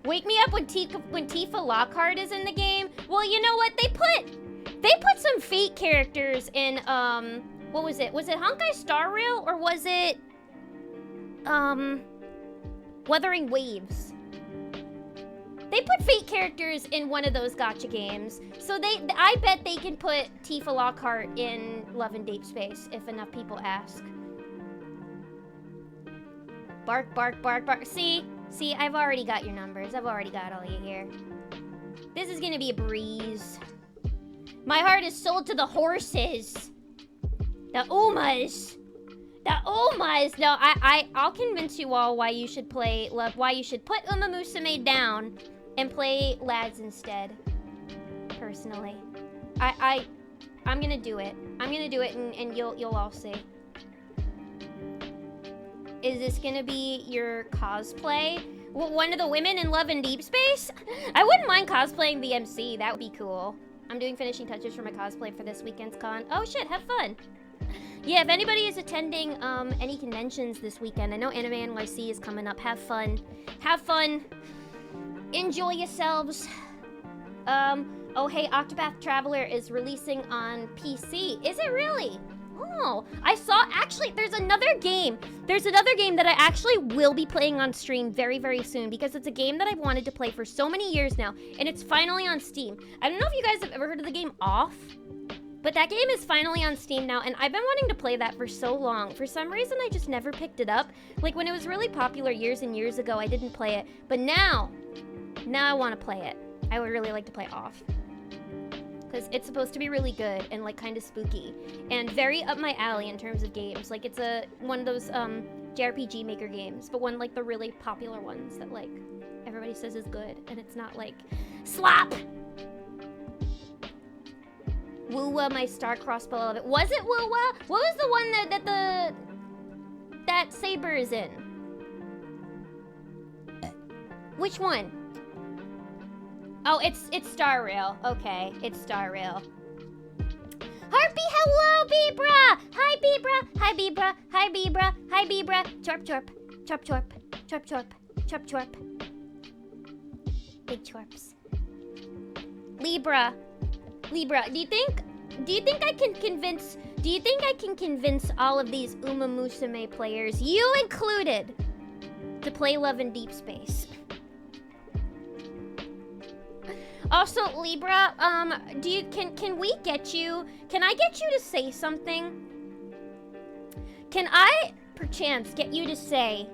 Wake me up when Tifa Lockhart is in the game. Well, you know what? They put some fake characters in, what was it? Was it Honkai Star Rail, or was it, Wuthering Waves? They put Fate characters in one of those gacha games. So I bet they can put Tifa Lockhart in Love and Deep Space if enough people ask. Bark, bark, bark, bark. See, I've already got your numbers. I've already got all you here. This is gonna be a breeze. My heart is sold to the horses. The Umas. The Umas. No, I'll convince you all why you should play why you should put Uma Musume down and play Lads instead. Personally. I'm gonna do it. I'm gonna do it and you'll all see. Is this gonna be your cosplay? One of the women in Love and Deep Space? I wouldn't mind cosplaying the MC. That would be cool. I'm doing finishing touches for my cosplay for this weekend's con. Oh shit, have fun. Yeah, if anybody is attending any conventions this weekend, I know Anime NYC is coming up. Have fun. Have fun. Enjoy yourselves. Oh hey, Octopath Traveler is releasing on PC. Is it really? Oh, I saw, actually, there's another game that I actually will be playing on stream very, very soon because it's a game that I've wanted to play for so many years now, and it's finally on Steam. I don't know if you guys have ever heard of the game Off, but that game is finally on Steam now, and I've been wanting to play that for so long. For some reason, I just never picked it up. Like, when it was really popular years and years ago, I didn't play it, but now I want to play it. I would really like to play Off. Because it's supposed to be really good and like kind of spooky and very up my alley in terms of games. Like it's one of those JRPG maker games, but one like the really popular ones that like everybody says is good, and it's not like slap. Wuwa, my star-crossed beloved. Was it Wuwa? What was the one that Saber is in? Which one? Oh, it's Star Rail. Okay, it's Star Rail. Heartbeat, hello, Bebra! Hi, Bebra! Hi, Bebra! Hi, Bebra! Hi, Bebra! Chorp, chorp. Chorp, chorp. Chorp, chorp. Chorp, chorp. Big chorps. Libra, do you think I can convince all of these Uma Musume players, you included, to play Love and Deep Space? Also, Libra, can I get you to say something? Can I, perchance, get you to say,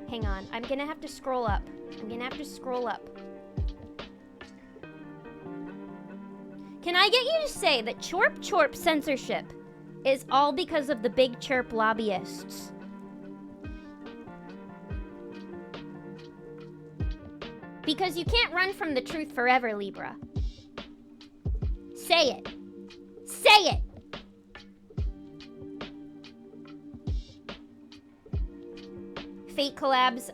hang on, I'm gonna have to scroll up. Can I get you to say that Chorp Chorp censorship is all because of the Big Chirp lobbyists? Because you can't run from the truth forever, Libra. Say it. Say it! Fate collabs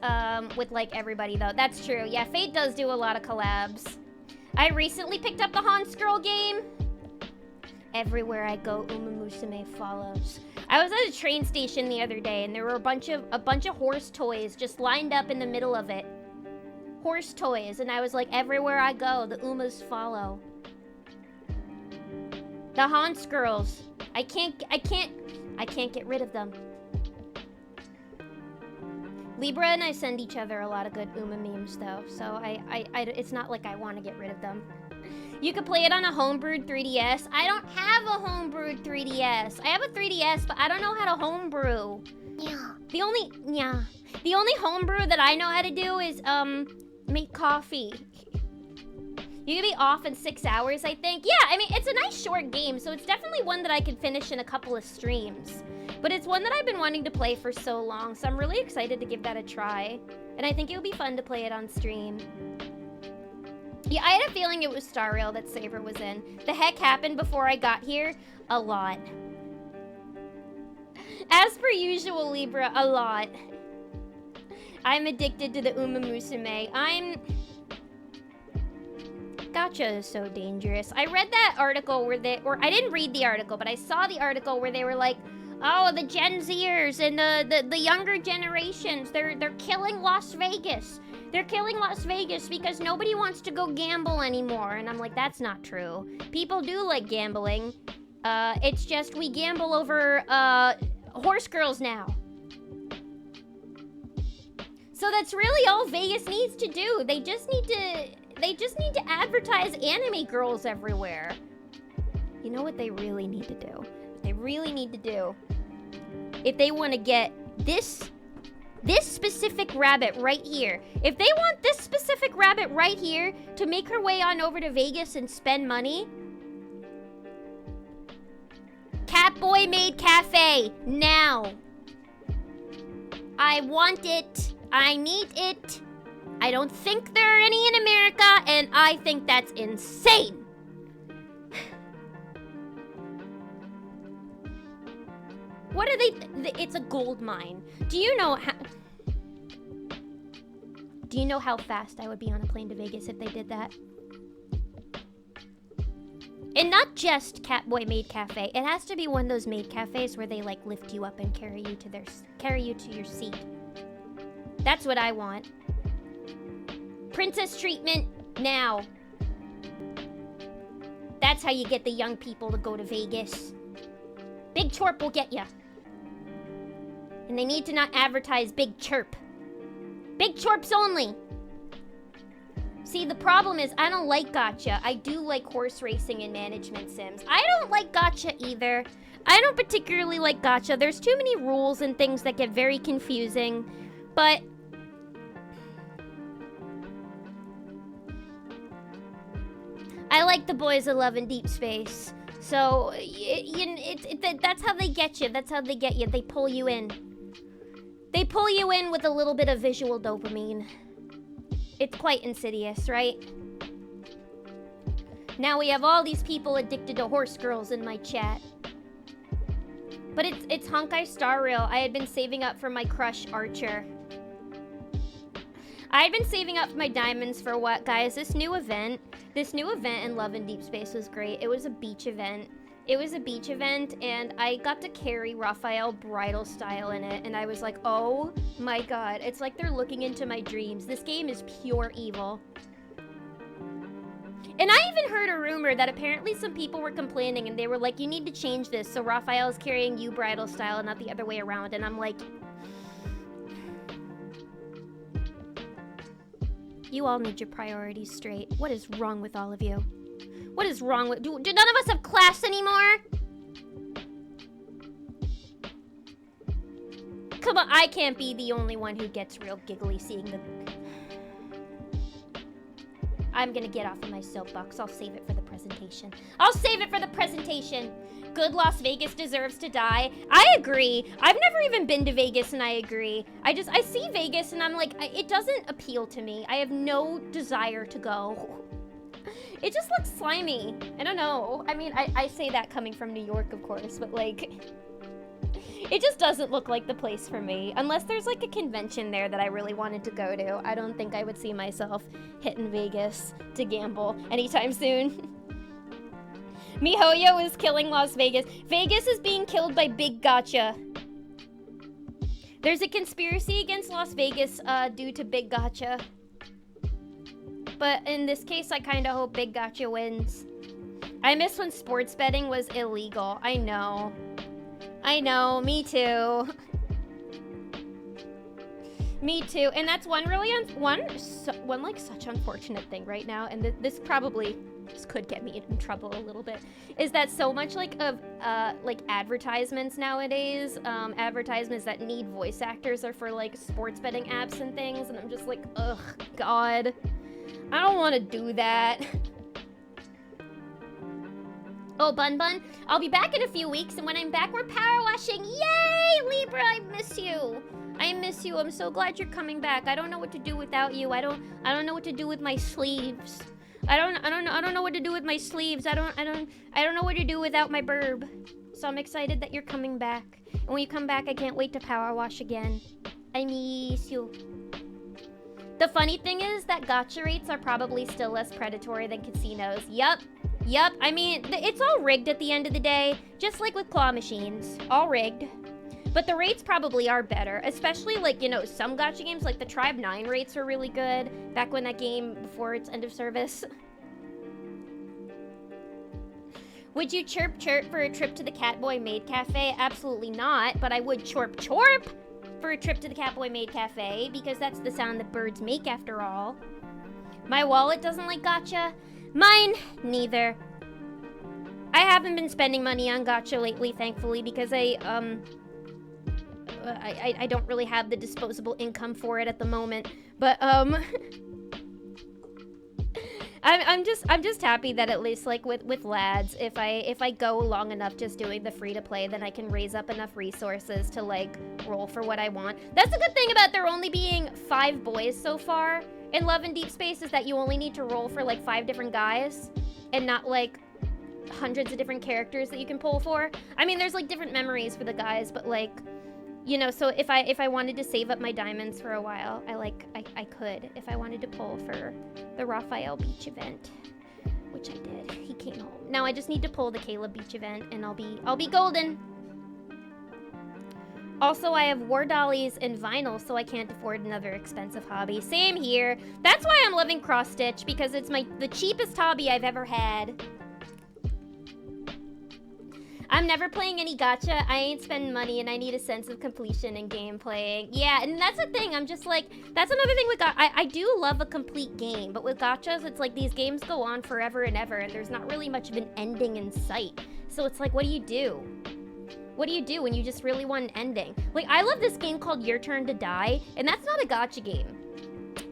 with like everybody though. That's true. Yeah, Fate does do a lot of collabs. I recently picked up the Hans Girl game. Everywhere I go, Uma Musume follows. I was at a train station the other day and there were a bunch of horse toys just lined up in the middle of it. Horse toys, and I was like, everywhere I go, the Umas follow. The Hans girls. I can't get rid of them. Libra and I send each other a lot of good Uma memes though, so it's not like I want to get rid of them. You could play it on a homebrewed 3DS. I don't have a homebrewed 3DS. I have a 3DS, but I don't know how to homebrew. Yeah. The only homebrew that I know how to do is make coffee. You can be off in 6 hours, I think. Yeah, I mean, it's a nice short game, so it's definitely one that I could finish in a couple of streams. But it's one that I've been wanting to play for so long, so I'm really excited to give that a try. And I think it would be fun to play it on stream. Yeah, I had a feeling it was Star Rail that Saber was in. The heck happened before I got here? A lot. As per usual, Libra, a lot. I'm addicted to the Uma Musume. Gacha is so dangerous. I read that article where I didn't read the article, but I saw the article where they were like, oh, the Gen Zers and the younger generations, they're killing Las Vegas. They're killing Las Vegas because nobody wants to go gamble anymore. And I'm like, that's not true. People do like gambling. It's just we gamble over horse girls now. So that's really all Vegas needs to do. They just need to They just need to advertise anime girls everywhere. You know what they really need to do? What they really need to do, if they want to get this specific rabbit right here, if they want this specific rabbit right here to make her way on over to Vegas and spend money, Catboy Maid Cafe, now. I want it. I need it. I don't think there are any in America, and I think that's insane. What are they? It's a gold mine. Do you know how fast I would be on a plane to Vegas if they did that? And not just Catboy Maid Cafe. It has to be one of those maid cafes where they like lift you up and carry you to your seat. That's what I want. Princess treatment now. That's how you get the young people to go to Vegas. Big Chorp will get ya. And they need to not advertise Big Chirp. Big Chorps only. See, the problem is I don't like gacha. I do like horse racing and management sims. I don't like gacha either. I don't particularly like gacha. There's too many rules and things that get very confusing. But I like the boys of Love in Deep Space. So, that's how they get you. That's how they get you. They pull you in. They pull you in with a little bit of visual dopamine. It's quite insidious, right? Now we have all these people addicted to horse girls in my chat. But it's Honkai Star Rail. I had been saving up for my crush Archer. I had been saving up my diamonds for what, guys? This new event in Love in Deep Space was great. It was a beach event. And I got to carry Raphael bridal style in it, and I was like, oh my god, it's like they're looking into my dreams. This game is pure evil. And I even heard a rumor that apparently some people were complaining, and they were like, you need to change this so Raphael's carrying you bridal style and not the other way around, and I'm like, you all need your priorities straight. What is wrong with all of you? What is wrong with... Do none of us have class anymore? Come on, I can't be the only one who gets real giggly seeing the... I'm gonna get off of my soapbox. I'll save it for the presentation. Good Las Vegas deserves to die. I agree. I've never even been to Vegas, and I agree. I see Vegas, and I'm like, it doesn't appeal to me. I have no desire to go. It just looks slimy. I don't know. I mean, I say that coming from New York, of course, but like, it just doesn't look like the place for me. Unless there's like a convention there that I really wanted to go to. I don't think I would see myself hitting Vegas to gamble anytime soon. MiHoYo is killing Las Vegas. Vegas is being killed by Big Gacha. There's a conspiracy against Las Vegas due to Big Gacha. But in this case, I kind of hope Big Gacha wins. I miss when sports betting was illegal. I know, me too. Me too. And that's one really one like such unfortunate thing right now, and this could get me in trouble a little bit, is that so much like of like advertisements nowadays, advertisements that need voice actors are for like sports betting apps and things, and I'm just like, ugh, God, I don't want to do that. Oh, Bun Bun, I'll be back in a few weeks, and when I'm back, we're power washing. Yay, Libra, I miss you. I'm so glad you're coming back. I don't know what to do without you. I don't know what to do with my sleeves. I don't know what to do with my sleeves. I don't know what to do without my burb. So I'm excited that you're coming back. And when you come back, I can't wait to power wash again. I miss you. The funny thing is that gacha rates are probably still less predatory than casinos. Yup. I mean, it's all rigged at the end of the day, just like with claw machines. All rigged. But the rates probably are better, especially like, you know, some gacha games, like the Tribe 9 rates were really good back when that game, before its end of service. Would you chirp for a trip to the Catboy Maid Cafe? Absolutely not, but I would chorp for a trip to the Catboy Maid Cafe, because that's the sound that birds make after all. My wallet doesn't like gacha. Mine, neither. I haven't been spending money on gacha lately, thankfully, because I don't really have the disposable income for it at the moment. But I'm just happy that at least like with lads, if I go long enough just doing the free to play, then I can raise up enough resources to like roll for what I want. That's a good thing about there only being 5 boys so far in Love and Deep Space, is that you only need to roll for like 5 different guys and not like hundreds of different characters that you can pull for. I mean, there's like different memories for the guys, but like, you know, so if I wanted to save up my diamonds for a while, I could. If I wanted to pull for the Raphael Beach event, which I did. He came home. Now I just need to pull the Caleb Beach event and I'll be golden. Also, I have war dollies and vinyl, so I can't afford another expensive hobby. Same here. That's why I'm loving cross stitch, because it's the cheapest hobby I've ever had. I'm never playing any gacha. I ain't spending money, and I need a sense of completion in game playing. Yeah, and that's the thing. I'm just like, that's another thing with gacha. I do love a complete game, but with gachas, it's like these games go on forever and ever, and there's not really much of an ending in sight. So it's like, what do you do? What do you do when you just really want an ending? Like, I love this game called Your Turn to Die, and that's not a gacha game.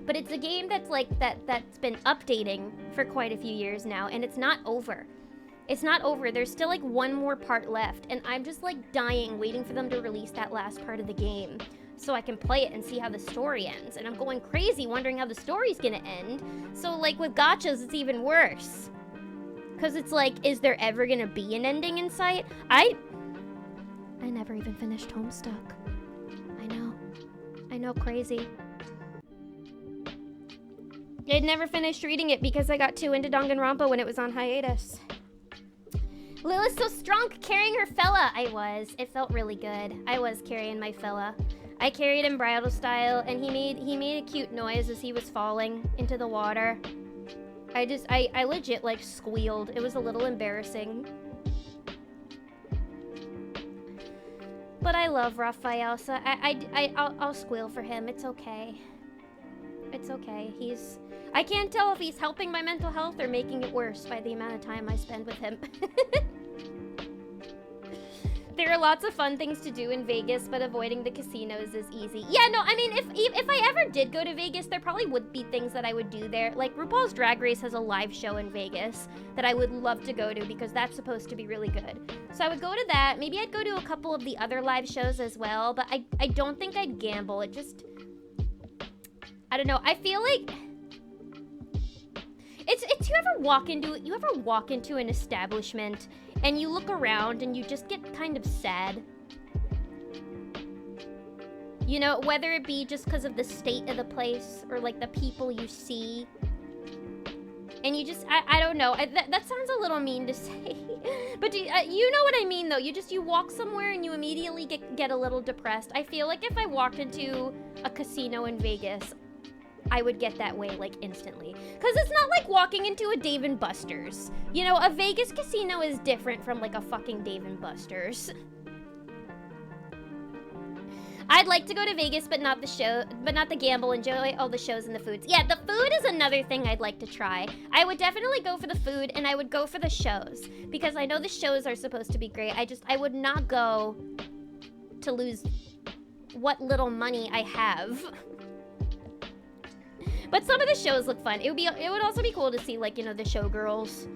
But it's a game that's like, that's been updating for quite a few years now, and it's not over. It's not over. There's still like one more part left, and I'm just like dying waiting for them to release that last part of the game so I can play it and see how the story ends. And I'm going crazy wondering how the story's gonna end. So like with gachas, it's even worse. Cause it's like, is there ever gonna be an ending in sight? I never even finished Homestuck. I know, crazy. I'd never finished reading it because I got too into Danganronpa when it was on hiatus. Lilith's so strong carrying her fella. I was. It felt really good. I was carrying my fella. I carried him bridal style, and he made a cute noise as he was falling into the water. I legit like squealed. It was a little embarrassing. But I love Raphael, so I'll squeal for him. It's okay. It's okay. I can't tell if he's helping my mental health or making it worse by the amount of time I spend with him. There are lots of fun things to do in Vegas, but avoiding the casinos is easy. Yeah, no, I mean, if I ever did go to Vegas, there probably would be things that I would do there. Like, RuPaul's Drag Race has a live show in Vegas that I would love to go to because that's supposed to be really good. So I would go to that. Maybe I'd go to a couple of the other live shows as well, but I don't think I'd gamble. It just... I don't know. I feel like... It's you ever walk into an establishment and you look around and you just get kind of sad? You know, whether it be just because of the state of the place or like the people you see. And you just, I don't know. That sounds a little mean to say. But you know what I mean though. You walk somewhere and you immediately get a little depressed. I feel like if I walked into a casino in Vegas, I would get that way, like, instantly. Because it's not like walking into a Dave & Buster's. You know, a Vegas casino is different from, like, a fucking Dave & Buster's. I'd like to go to Vegas, but not the gamble. Enjoy all the shows and the foods. Yeah, the food is another thing I'd like to try. I would definitely go for the food, and I would go for the shows. Because I know the shows are supposed to be great. I would not go to lose what little money I have. But some of the shows look fun. It would also be cool to see, like, you know, the showgirls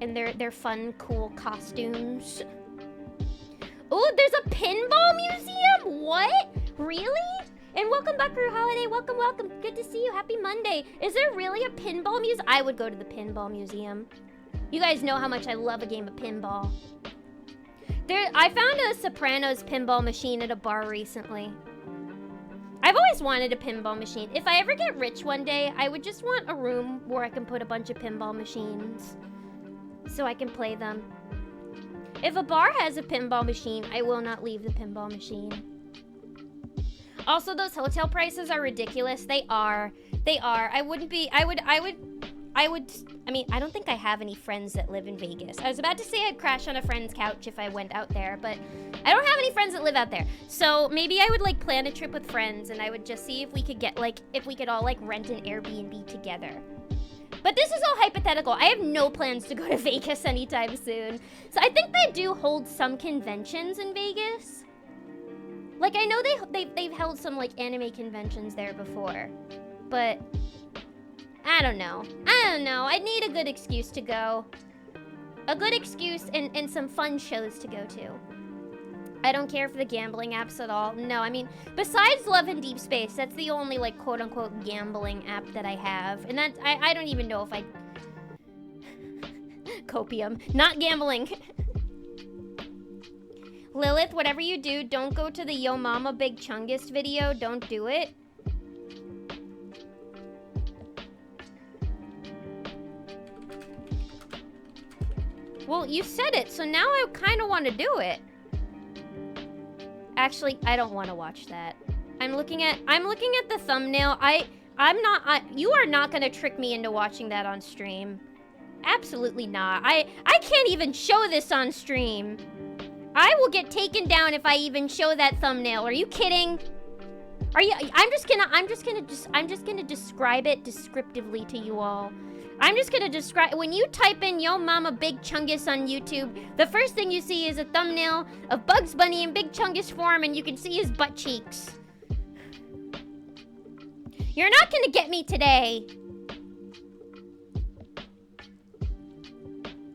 and their fun, cool costumes. Oh, there's a pinball museum? What? Really? And welcome back, Crew Holiday. Welcome, welcome. Good to see you. Happy Monday. Is there really a pinball museum? I would go to the pinball museum. You guys know how much I love a game of pinball. I found a Sopranos pinball machine at a bar recently. I've always wanted a pinball machine. If I ever get rich one day, I would just want a room where I can put a bunch of pinball machines so I can play them. If a bar has a pinball machine, I will not leave the pinball machine. Also, those hotel prices are ridiculous. They are. I I mean, I don't think I have any friends that live in Vegas. I was about to say I'd crash on a friend's couch if I went out there, but I don't have any friends that live out there. So maybe I would like plan a trip with friends and I would just see if we could get like, if we could all like rent an Airbnb together. But this is all hypothetical. I have no plans to go to Vegas anytime soon. So I think they do hold some conventions in Vegas. Like I know they've held some like anime conventions there before, but I don't know. I need a good excuse to go. A good excuse and some fun shows to go to. I don't care for the gambling apps at all. No, I mean, besides Love and Deep Space, that's the only, like, quote-unquote gambling app that I have. And that, I don't even know if I... Copium. Not gambling. Lilith, whatever you do, don't go to the Yo Mama Big Chungus video. Don't do it. Well, you said it, so now I kind of want to do it. Actually, I don't want to watch that. I'm looking at the thumbnail. You are not gonna trick me into watching that on stream. Absolutely not. I can't even show this on stream. I will get taken down if I even show that thumbnail. Are you kidding? I'm just gonna describe it descriptively to you all. I'm just gonna describe, when you type in Yo Mama Big Chungus on YouTube, the first thing you see is a thumbnail of Bugs Bunny in Big Chungus form, and you can see his butt cheeks. You're not gonna get me today.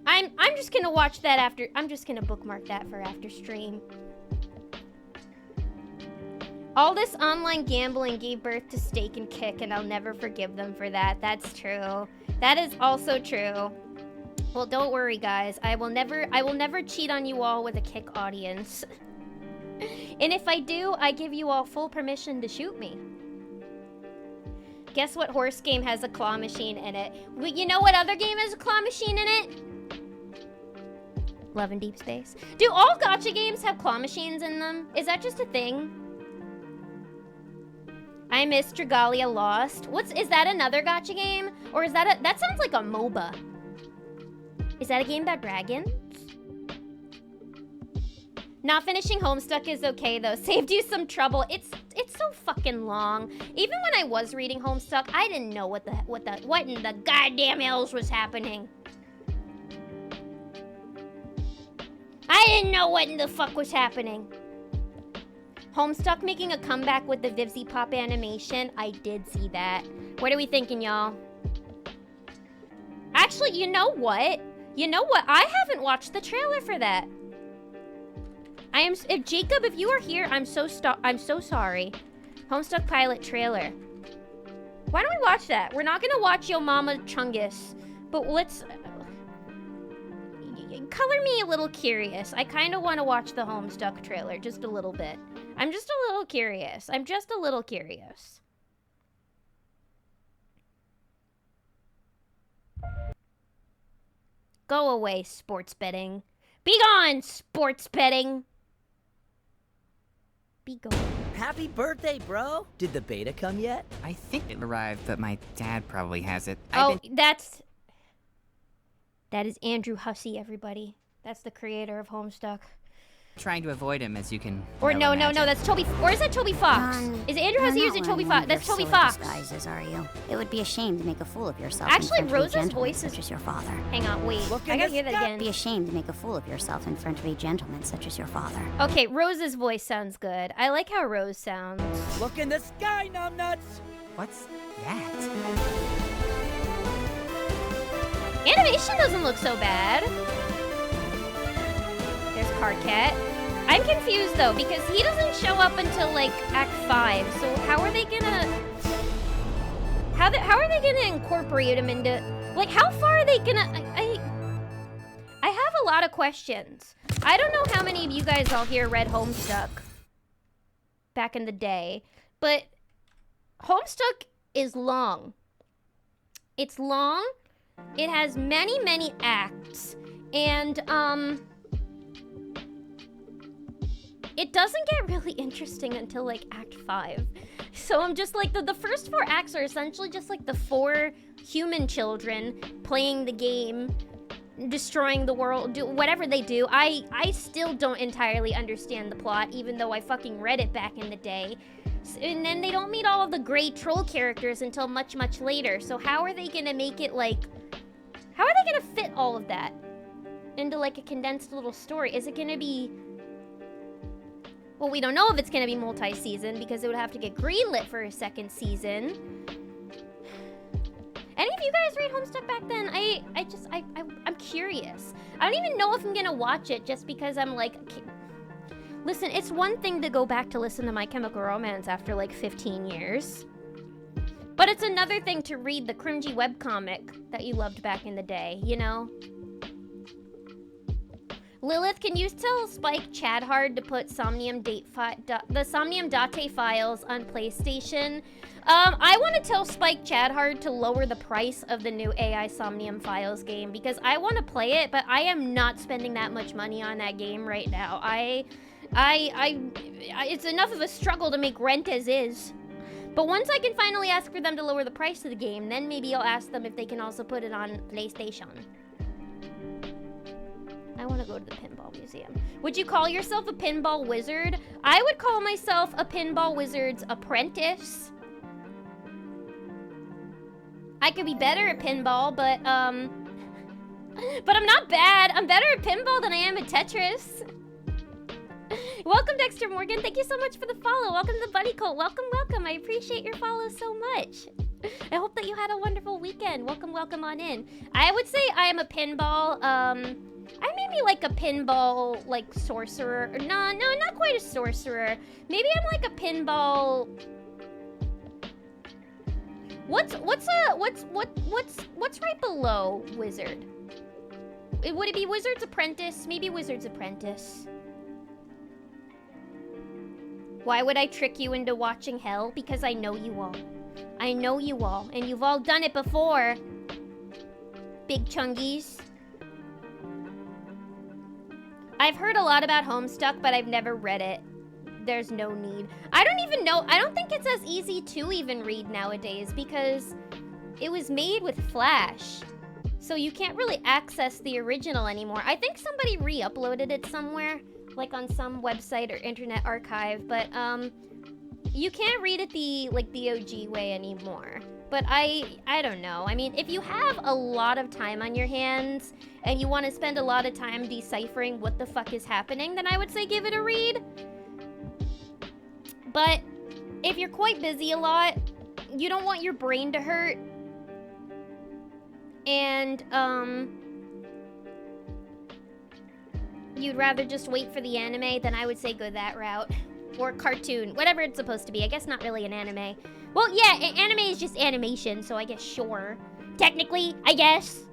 I'm just gonna watch that after, I'm just gonna bookmark that for after stream. All this online gambling gave birth to Steak and Kick, and I'll never forgive them for that. That's true. That is also true. Well, don't worry, guys. I will never cheat on you all with a Kick audience. And if I do, I give you all full permission to shoot me. Guess what horse game has a claw machine in it? Well, you know what other game has a claw machine in it? Love and Deep Space. Do all gacha games have claw machines in them? Is that just a thing? I miss Dragalia Lost. Is that another gacha game? Or is that that sounds like a MOBA. Is that a game about dragons? Not finishing Homestuck is okay though. Saved you some trouble. It's so fucking long. Even when I was reading Homestuck, I didn't know what in the goddamn hells was happening. I didn't know what in the fuck was happening. Homestuck making a comeback with the Vivzy Pop animation. I did see that. What are we thinking, y'all? Actually, you know what? I haven't watched the trailer for that. If Jacob, if you are here, I'm so sorry. Homestuck pilot trailer. Why don't we watch that? We're not gonna watch Yo Mama Chungus, but let's color me a little curious. I kind of want to watch the Homestuck trailer just a little bit. I'm just a little curious. Go away, sports betting. Be gone, sports betting. Be gone. Happy birthday, bro. Did the beta come yet? I think it arrived, but my dad probably has it. That is Andrew Hussey, everybody. That's the creator of Homestuck. Trying to avoid him, as you can. Or no, that's Toby. Or is that Toby Fox? Is it Andrew Hussey or is it Toby Fox? That's Toby Fox. Disguises, are you? It would be a shame to make a fool of yourself. Actually, Rosa's voice is such as your father. Hang on, wait. I gotta hear that again. Be ashamed to make a fool of yourself in front of a gentleman such as your father. Okay, Rosa's voice sounds good. I like how Rose sounds. Look in the sky, numbnuts. What's that? Animation doesn't look so bad. There's Cardcat. I'm confused though because he doesn't show up until like Act 5. So how are they gonna incorporate him into, like, how far are they gonna? I have a lot of questions. I don't know how many of you guys all here read Homestuck back in the day, but Homestuck is long. It's long. It has many, many acts, and it doesn't get really interesting until like Act 5. So I'm just like, the first 4 acts are essentially just like the 4 human children playing the game, destroying the world, do whatever they do. I still don't entirely understand the plot, even though I fucking read it back in the day. And then they don't meet all of the great troll characters until much, much later. So how are they gonna make it like... How are they gonna fit all of that into like a condensed little story? Is it gonna be... Well, we don't know if it's gonna be multi-season because it would have to get greenlit for a 2nd season. Any of you guys read Homestuck back then? I'm curious. I don't even know if I'm gonna watch it just because I'm like... Listen, it's one thing to go back to listen to My Chemical Romance after like 15 years. But it's another thing to read the cringy webcomic that you loved back in the day, you know? Lilith, can you tell Spike Chadhard to put the Somnium Date files on PlayStation? I want to tell Spike Chadhard to lower the price of the new AI Somnium Files game because I want to play it, but I am not spending that much money on that game right now. It's enough of a struggle to make rent as is. But once I can finally ask for them to lower the price of the game, then maybe I'll ask them if they can also put it on PlayStation. I want to go to the pinball museum. Would you call yourself a pinball wizard? I would call myself a pinball wizard's apprentice. I could be better at pinball, but I'm not bad. I'm better at pinball than I am at Tetris. Welcome, Dexter Morgan. Thank you so much for the follow. Welcome to the Buddy Cult. Welcome, welcome. I appreciate your follow so much. I hope that you had a wonderful weekend. Welcome, welcome on in. I would say I am a pinball, I may be like a pinball, like, sorcerer. No, not quite a sorcerer. Maybe I'm like a pinball... What's right below wizard? Would it be Wizard's Apprentice? Maybe Wizard's Apprentice. Why would I trick you into watching Hell? Because I know you all. I know you all, and you've all done it before. Big chungies. I've heard a lot about Homestuck, but I've never read it. There's no need. I don't even know. I don't think it's as easy to even read nowadays because it was made with Flash. So you can't really access the original anymore. I think somebody re-uploaded it somewhere, like on some website or internet archive, but you can't read it the OG way anymore. But I don't know. I mean, if you have a lot of time on your hands and you want to spend a lot of time deciphering what the fuck is happening, then I would say give it a read. But if you're quite busy a lot, you don't want your brain to hurt, and you'd rather just wait for the anime, then I would say go that route. Or cartoon, whatever it's supposed to be. I guess not really an anime. Well, yeah, anime is just animation, so I guess sure. Technically, I guess.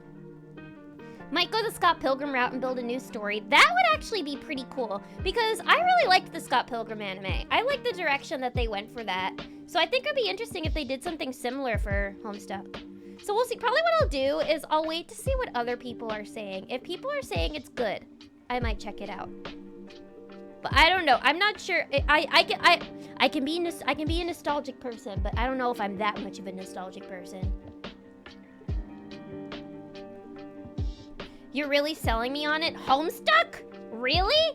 Might go the Scott Pilgrim route and build a new story. That would actually be pretty cool, because I really liked the Scott Pilgrim anime. I like the direction that they went for that. So I think it'd be interesting if they did something similar for Homestuck. So we'll see. Probably what I'll do is I'll wait to see what other people are saying. If people are saying it's good, I might check it out. But I don't know. I'm not sure. I can be a nostalgic person, but I don't know if I'm that much of a nostalgic person. You're really selling me on it? Homestuck? Really?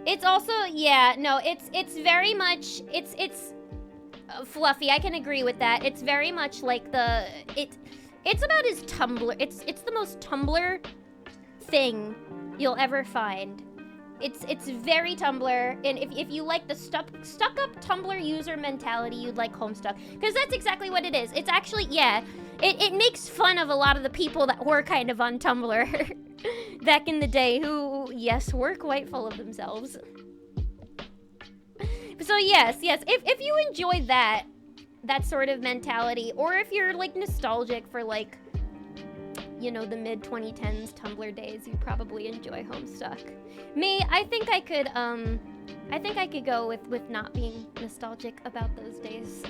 It's also, yeah, no, it's very much, it's fluffy. I can agree with that. It's very much like it's about his Tumblr. It's the most Tumblr thing you'll ever find. It's very Tumblr, and if you like the stuck up Tumblr user mentality, you'd like Homestuck, because that's exactly what it is. It's actually, yeah, it makes fun of a lot of the people that were kind of on Tumblr back in the day, who, yes, were quite full of themselves. So yes, if you enjoy that sort of mentality, or if you're like nostalgic for like, you know, the mid-2010s Tumblr days, you probably enjoy Homestuck. Me, I think I could go with not being nostalgic about those days.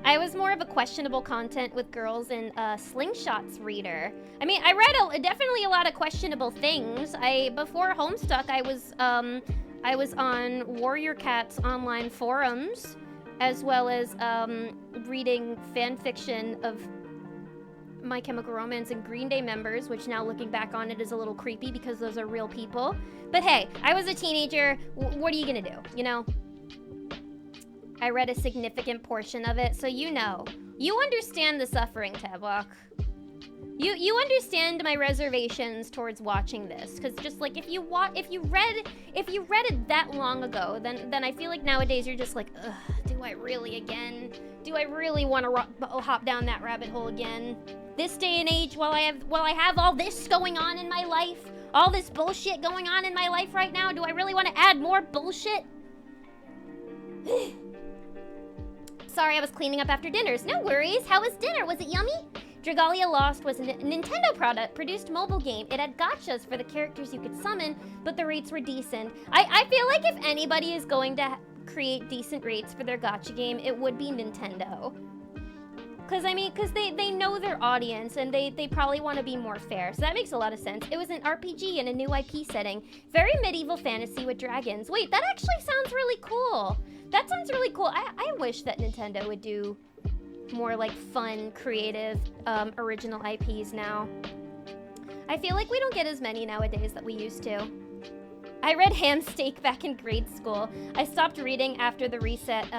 I was more of a questionable content with girls in Slingshots reader. I mean, I read definitely a lot of questionable things. Before Homestuck, I was I was on Warrior Cat's online forums, as well as reading fan fiction of My Chemical Romance and Green Day members, which now looking back on it is a little creepy because those are real people. But hey, I was a teenager. What are you gonna do, you know? I read a significant portion of it, so you know. You understand the suffering, Tablock. You understand my reservations towards watching this, because just like if you read it that long ago, then I feel like nowadays you're just like, ugh, do I really again? Do I really want to hop down that rabbit hole again? This day and age, while I have all this going on in my life, all this bullshit going on in my life right now, do I really want to add more bullshit? Sorry, I was cleaning up after dinners. No worries. How was dinner? Was it yummy? Dragalia Lost was a Nintendo product, produced mobile game. It had gachas for the characters you could summon, but the rates were decent. I feel like if anybody is going to create decent rates for their gacha game, it would be Nintendo. Because they know their audience, and they probably want to be more fair, so that makes a lot of sense. It was an RPG in a new IP setting. Very medieval fantasy with dragons. Wait, that actually sounds really cool. That sounds really cool. I wish that Nintendo would do more like fun, creative, original IPs now. I feel like we don't get as many nowadays that we used to. I read Ham Steak back in grade school. I stopped reading after the reset,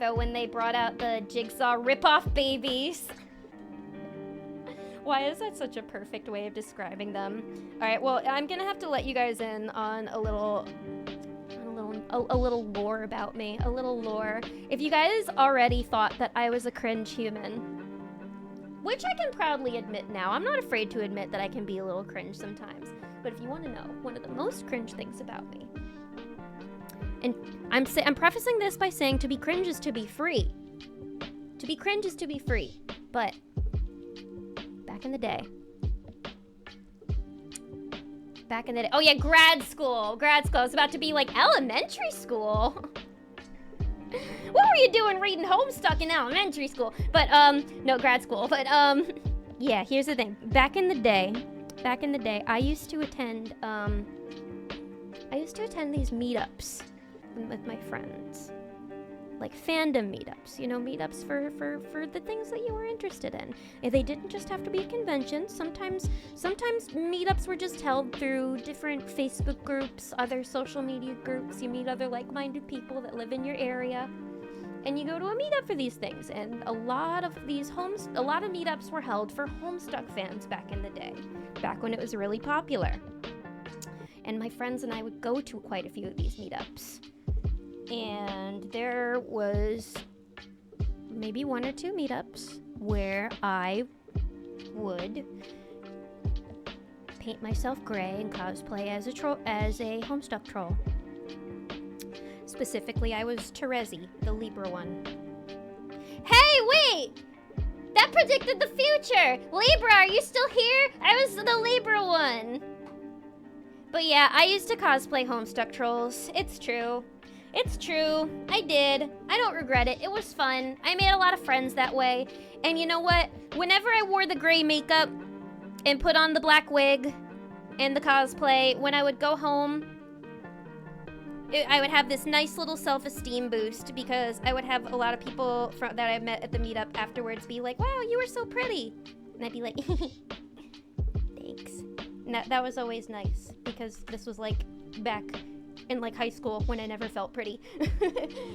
though, when they brought out the Jigsaw rip-off babies. Why is that such a perfect way of describing them? All right, well, I'm gonna have to let you guys in on a little lore about me, a little lore. If you guys already thought that I was a cringe human, which I can proudly admit now, I'm not afraid to admit that I can be a little cringe sometimes. But if you want to know one of the most cringe things about me, and I'm prefacing this by saying to be cringe is to be free. To be cringe is to be free. But back in the day. Oh yeah, grad school. I was about to be like elementary school. What were you doing reading Homestuck in elementary school? But no, grad school. But yeah, here's the thing. Back in the day, I used to attend these meetups with my friends. Like fandom meetups, you know, meetups for the things that you were interested in. And they didn't just have to be conventions. Sometimes meetups were just held through different Facebook groups, other social media groups. You meet other like-minded people that live in your area, and you go to a meetup for these things. And a lot of meetups were held for Homestuck fans back in the day, back when it was really popular. And my friends and I would go to quite a few of these meetups. And there was maybe one or two meetups where I would paint myself gray and cosplay as a Homestuck troll. Specifically, I was Terezi, the Libra one. Hey, wait! That predicted the future! Libra, are you still here? I was the Libra one. But yeah, I used to cosplay Homestuck trolls. It's true. I did. I don't regret it. It was fun. I made a lot of friends that way. And you know what? Whenever I wore the gray makeup and put on the black wig and the cosplay, when I would go home, I would have this nice little self-esteem boost because I would have a lot of people that I met at the meetup afterwards be like, wow, you were so pretty. And I'd be like, thanks. And that was always nice because this was like back in like high school when I never felt pretty.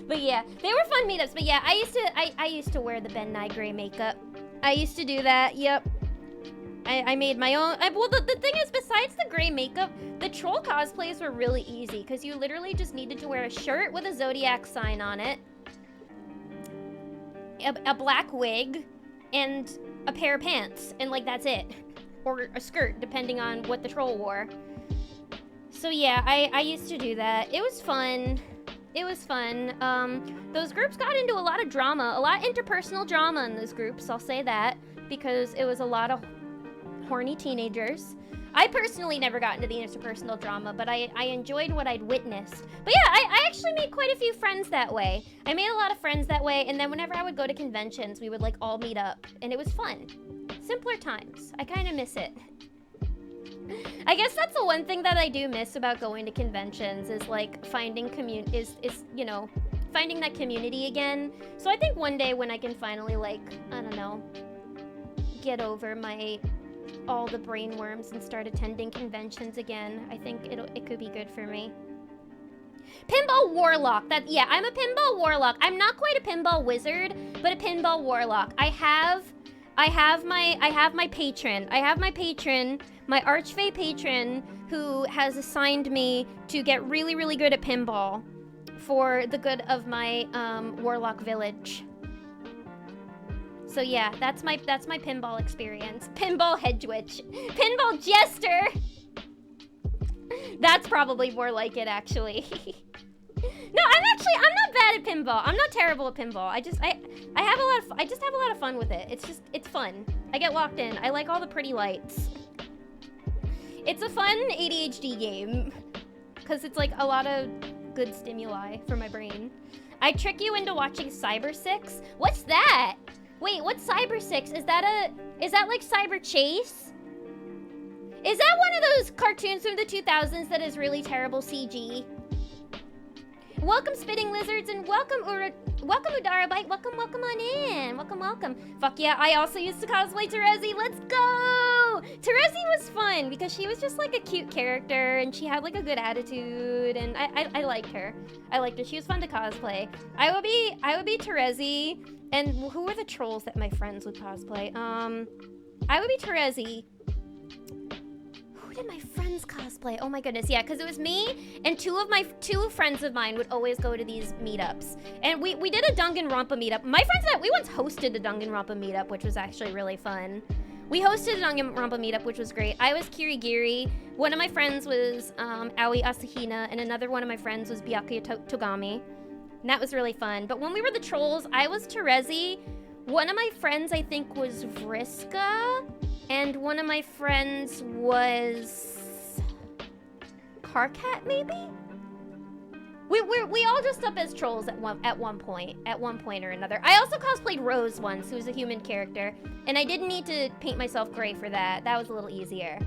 But yeah, they were fun meetups. But yeah, I used to wear the Ben Nye gray makeup. I used to do that. Yep. I made my own. Well, the thing is, besides the gray makeup, the troll cosplays were really easy because you literally just needed to wear a shirt with a zodiac sign on it, a black wig, and a pair of pants, and like that's it, or a skirt depending on what the troll wore. So yeah, I used to do that. It was fun. Those groups got into a lot of drama, a lot of interpersonal drama in those groups, I'll say that, because it was a lot of horny teenagers. I personally never got into the interpersonal drama, but I enjoyed what I'd witnessed. But yeah, I actually made quite a few friends that way. I made a lot of friends that way, and then whenever I would go to conventions, we would like all meet up, and it was fun. Simpler times. I kind of miss it. I guess that's the one thing that I do miss about going to conventions is like finding you know, finding that community again. So I think one day when I can finally like, I don't know, get over all the brain worms and start attending conventions again, I think it could be good for me. Pinball Warlock. Yeah, I'm a pinball warlock. I'm not quite a pinball wizard, but a pinball warlock. I have my patron. My Archfey patron, who has assigned me to get really, really good at pinball for the good of my warlock village. So yeah, that's my pinball experience. Pinball Hedgewitch. Pinball Jester. That's probably more like it, actually. No, I'm not bad at pinball. I'm not terrible at pinball. I just have a lot of fun with it. It's fun. I get locked in. I like all the pretty lights. It's a fun ADHD game because it's like a lot of good stimuli for my brain. I trick you into watching Cyber 6. What's that? Wait, what's Cyber 6? Is that like Cyber Chase? Is that one of those cartoons from the 2000s that is really terrible CG? Welcome, Spitting Lizards, and welcome Udarabyte. Welcome on in. Welcome. Fuck yeah, I also used to cosplay Terezi. Let's go! Terezi was fun because she was just like a cute character and she had like a good attitude, and I liked her. She was fun to cosplay. I would be Terezi, and who were the trolls that my friends would cosplay? I would be Terezi. Who did my friends cosplay? Oh my goodness, yeah, because it was me and two friends of mine would always go to these meetups. And we did a Danganronpa meetup. My friends and I, we once hosted a Danganronpa meetup, which was actually really fun. We hosted a Danganronpa meetup, which was great. I was Kirigiri. One of my friends was Aoi Asahina, and another one of my friends was Byakuya Togami. And that was really fun. But when we were the trolls, I was Terezi. One of my friends, I think, was Vriska. And one of my friends was Carcat, maybe? We all dressed up as trolls at one point or another. I also cosplayed Rose once, who was a human character, and I didn't need to paint myself gray for that. That was a little easier.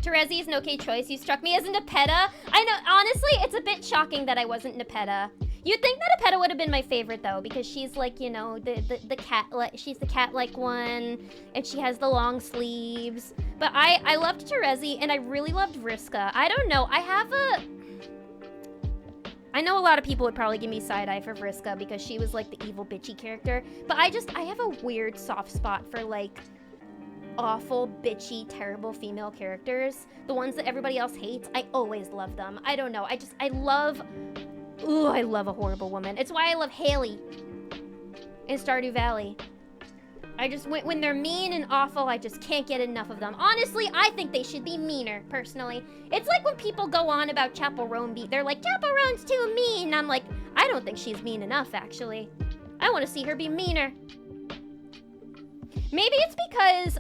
Terezi is an okay choice. You struck me as a Nepeta. I know, honestly, it's a bit shocking that I wasn't Nepeta. You'd think that Nepeta would have been my favorite though, because she's like, you know, the cat, she's the cat-like one, and she has the long sleeves. But I loved Terezi, and I really loved Vriska. I don't know, I know a lot of people would probably give me side-eye for Vriska because she was like the evil bitchy character, but I have a weird soft spot for like awful, bitchy, terrible female characters. The ones that everybody else hates, I always love them. I don't know, I love a horrible woman. It's why I love Haley in Stardew Valley. When they're mean and awful, I just can't get enough of them. Honestly, I think they should be meaner, personally. It's like when people go on about Chapel Roan they're like, Chapel Roan's too mean. And I'm like, I don't think she's mean enough, actually. I want to see her be meaner. Maybe it's because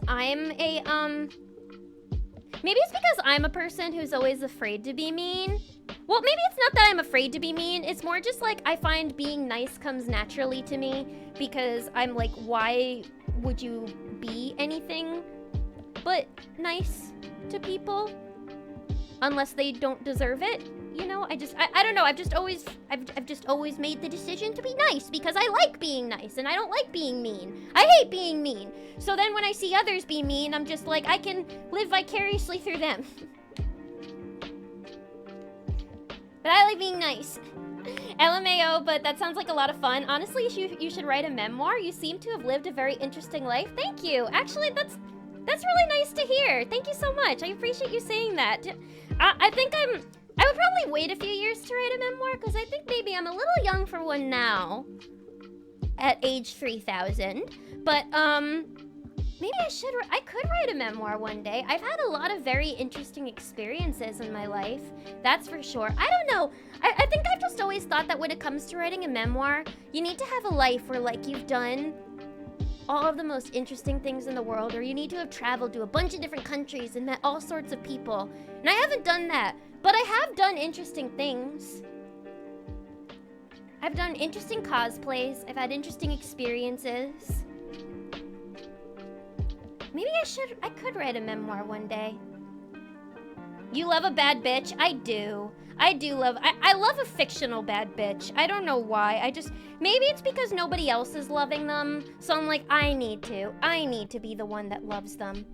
I'm a person who's always afraid to be mean. Well, maybe it's not that I'm afraid to be mean. It's more just like I find being nice comes naturally to me because I'm like, why would you be anything but nice to people unless they don't deserve it? You know, I don't know. I've just always made the decision to be nice because I like being nice and I don't like being mean. I hate being mean. So then when I see others be mean, I'm just like, I can live vicariously through them. But I like being nice. LMAO, but that sounds like a lot of fun. Honestly, you should write a memoir. You seem to have lived a very interesting life. Thank you. Actually, that's really nice to hear. Thank you so much. I appreciate you saying that. I would probably wait a few years to write a memoir because I think maybe I'm a little young for one now at age 3000. But maybe I could write a memoir one day. I've had a lot of very interesting experiences in my life, that's for sure. I don't know. I think I've just always thought that when it comes to writing a memoir, you need to have a life where like you've done all of the most interesting things in the world, or you need to have traveled to a bunch of different countries and met all sorts of people. And I haven't done that, but I have done interesting things. I've done interesting cosplays. I've had interesting experiences. Maybe I could write a memoir one day. You love a bad bitch? I do. I love a fictional bad bitch. I don't know why. Maybe it's because nobody else is loving them. So I'm like, I need to be the one that loves them.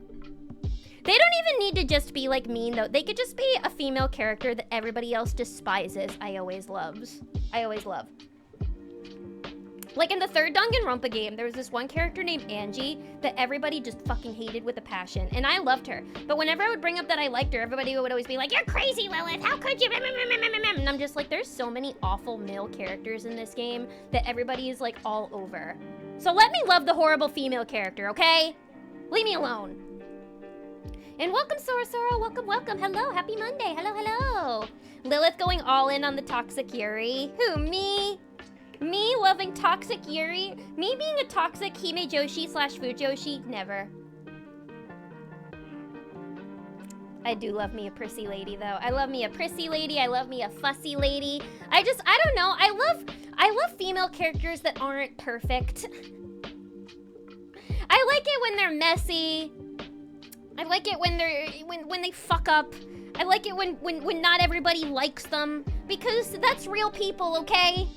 They don't even need to just be like mean though. They could just be a female character that everybody else despises. I always love. Like in the third Danganronpa game, there was this one character named Angie that everybody just fucking hated with a passion, and I loved her. But whenever I would bring up that I liked her, everybody would always be like, "You're crazy, Lilith, how could you?" And I'm just like, there's so many awful male characters in this game that everybody is like all over. So let me love the horrible female character, okay? Leave me alone. And welcome, Sora, welcome. Hello, happy Monday, hello. Lilith going all in on the toxic Yuri. Who, me? Me loving toxic Yuri? Me being a toxic Hime Joshi / Fujoshi? Never. I do love me a prissy lady though. I love me a prissy lady. I love me a fussy lady. I don't know. I love female characters that aren't perfect. I like it when they're messy. I like it when they fuck up. I like it when not everybody likes them, because that's real people, okay?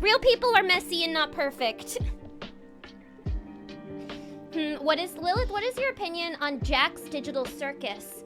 Real people are messy and not perfect. Lilith, what is your opinion on Jack's Digital Circus?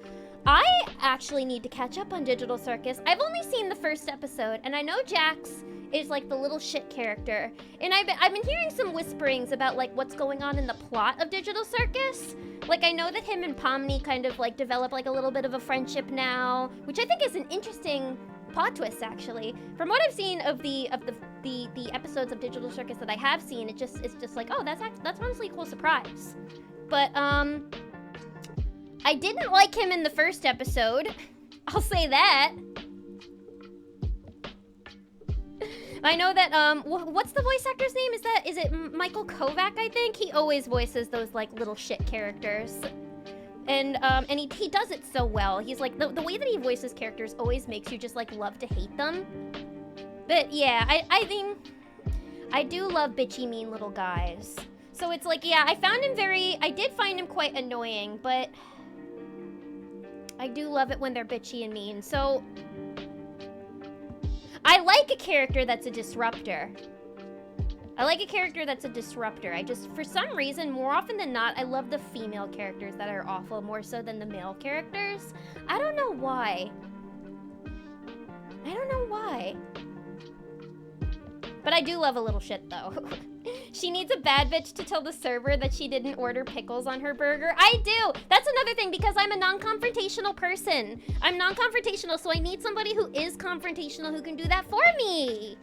I actually need to catch up on Digital Circus. I've only seen the first episode, and I know Jax is like the little shit character. And I've been hearing some whisperings about like what's going on in the plot of Digital Circus. Like I know that him and Pomni kind of like develop like a little bit of a friendship now, which I think is an interesting plot twist actually. From what I've seen of the episodes of Digital Circus that I have seen, it's just like, oh, that's honestly a cool surprise. But I didn't like him in the first episode. I'll say that. I know that what's the voice actor's name? Is it Michael Kovac, I think? He always voices those like little shit characters. And he does it so well. He's like the way that he voices characters always makes you just like love to hate them. But yeah, I think I do love bitchy mean little guys. So it's like, yeah, I did find him quite annoying, but I do love it when they're bitchy and mean. So I like a character that's a disruptor. I just, for some reason, more often than not, I love the female characters that are awful more so than the male characters. I don't know why. But I do love a little shit, though. She needs a bad bitch to tell the server that she didn't order pickles on her burger. I do! That's another thing, because I'm a non-confrontational person. I'm non-confrontational, so I need somebody who is confrontational who can do that for me.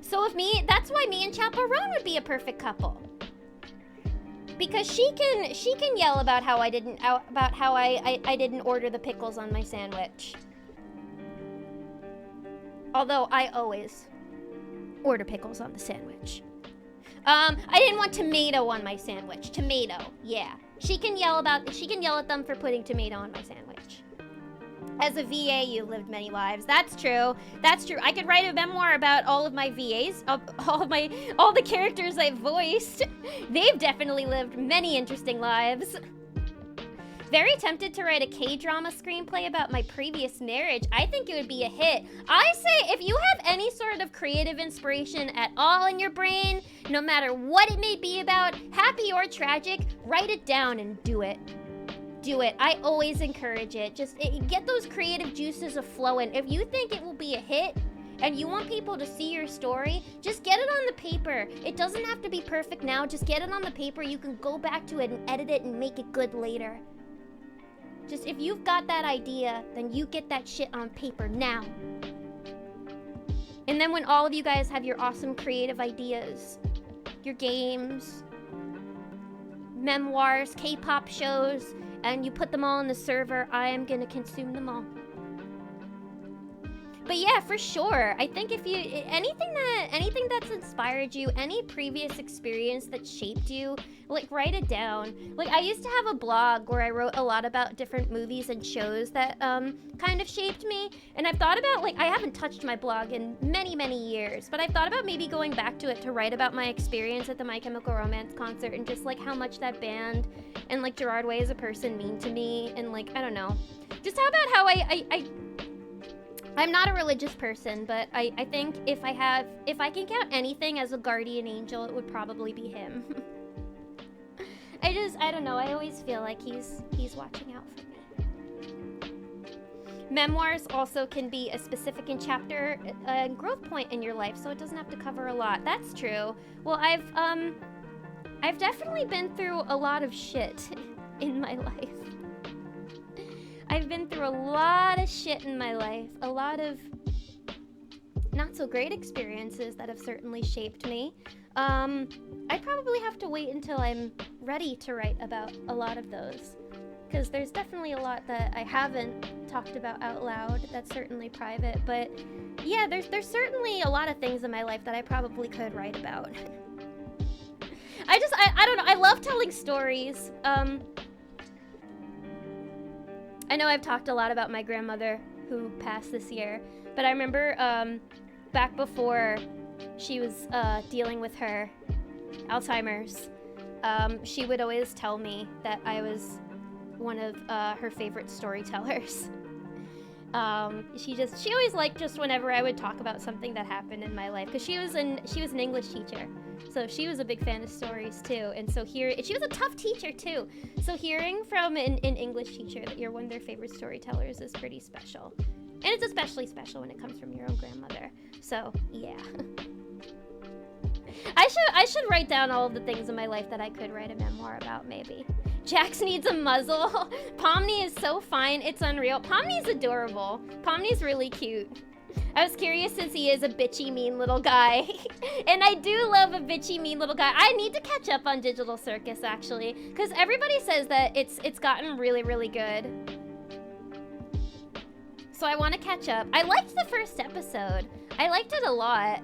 So that's why me and Chaperone would be a perfect couple. Because she can yell about how I didn't order the pickles on my sandwich. Although I always order pickles on the sandwich. I didn't want tomato on my sandwich. Tomato, yeah. She can yell at them for putting tomato on my sandwich. As a VA, you've lived many lives. That's true. I could write a memoir about all of my VAs, all the characters I've voiced. They've definitely lived many interesting lives. Very tempted to write a K-drama screenplay about my previous marriage. I think it would be a hit. I say if you have any sort of creative inspiration at all in your brain, no matter what it may be about, happy or tragic, write it down and do it. Do it. I always encourage it. Just get those creative juices a-flowing. If you think it will be a hit and you want people to see your story, just get it on the paper. It doesn't have to be perfect now. Just get it on the paper. You can go back to it and edit it and make it good later. Just if you've got that idea, then you get that shit on paper now. And then when all of you guys have your awesome creative ideas, your games, memoirs, K-pop shows, and you put them all in the server, I am gonna consume them all. But yeah, for sure. I think if you anything that's inspired you, any previous experience that shaped you, like write it down. Like I used to have a blog where I wrote a lot about different movies and shows that kind of shaped me. And I've thought about, like, I haven't touched my blog in many, many years, but I've thought about maybe going back to it to write about my experience at the My Chemical Romance concert and just like how much that band and like Gerard Way as a person mean to me, and like I don't know. Just how about how I'm not a religious person, but I think if I can count anything as a guardian angel, it would probably be him. I don't know, I always feel like he's watching out for me. Memoirs also can be a specific chapter, a growth point in your life, so it doesn't have to cover a lot. That's true. Well, I've definitely been through a lot of shit in my life. I've been through a lot of shit in my life, a lot of not so great experiences that have certainly shaped me. I probably have to wait until I'm ready to write about a lot of those, because there's definitely a lot that I haven't talked about out loud that's certainly private, but yeah, there's certainly a lot of things in my life that I probably could write about. I don't know, I love telling stories. I know I've talked a lot about my grandmother who passed this year, but I remember back before she was dealing with her Alzheimer's, she would always tell me that I was one of her favorite storytellers. She always liked just whenever I would talk about something that happened in my life, because she was an English teacher, so she was a big fan of stories too. And so she was a tough teacher too. So hearing from an English teacher that you're one of their favorite storytellers is pretty special, and it's especially special when it comes from your own grandmother. So yeah. I should write down all of the things in my life that I could write a memoir about, maybe. Jax needs a muzzle. Pomni is so fine, it's unreal. Pomni's adorable. Pomni's really cute. I was curious since he is a bitchy, mean little guy. And I do love a bitchy, mean little guy. I need to catch up on Digital Circus, actually, because everybody says that it's gotten really, really good. So I want to catch up. I liked the first episode. I liked it a lot.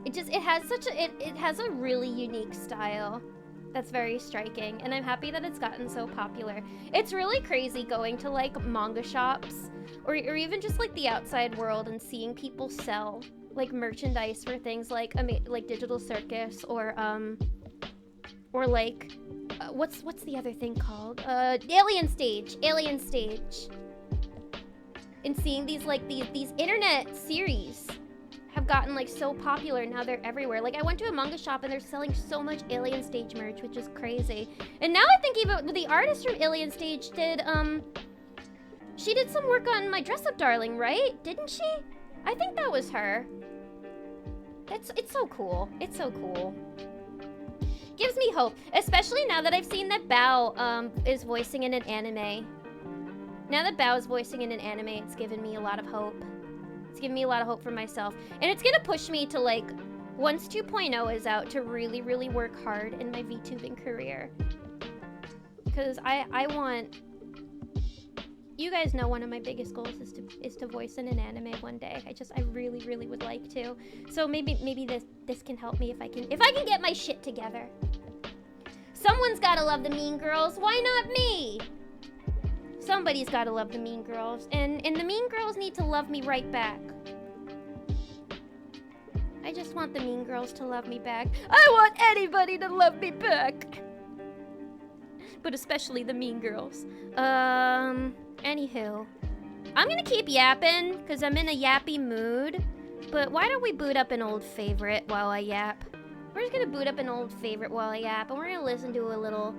It has a really unique style that's very striking, and I'm happy that it's gotten so popular. It's really crazy going to like manga shops or even just like the outside world and seeing people sell like merchandise for things like Digital Circus or like what's the other thing called? Alien Stage, and seeing these internet series have gotten like so popular. Now they're everywhere. Like I went to a manga shop and they're selling so much Alien Stage merch, which is crazy. And now I think even the artist from Alien Stage did she did some work on My Dress Up Darling, right? Didn't she? I think that was her. It's so cool. It's so cool. Gives me hope, especially now that I've seen that Bao is voicing in an anime. Now that Bao is voicing in an anime, it's given me a lot of hope. It's giving me a lot of hope for myself. And it's gonna push me to, like, once 2.0 is out, to really, really work hard in my VTubing career. Because I want... You guys know one of my biggest goals is to voice in an anime one day. I really, really would like to. So maybe this can help me if I can get my shit together. Someone's gotta love the Mean Girls. Why not me? Somebody's gotta love the Mean Girls, and the Mean Girls need to love me right back. I just want the Mean Girls to love me back. I want anybody to love me back. But especially the Mean Girls. Anywho. I'm gonna keep yapping, because I'm in a yappy mood. But why don't we boot up an old favorite while I yap? We're just gonna boot up an old favorite while I yap, and we're gonna listen to a little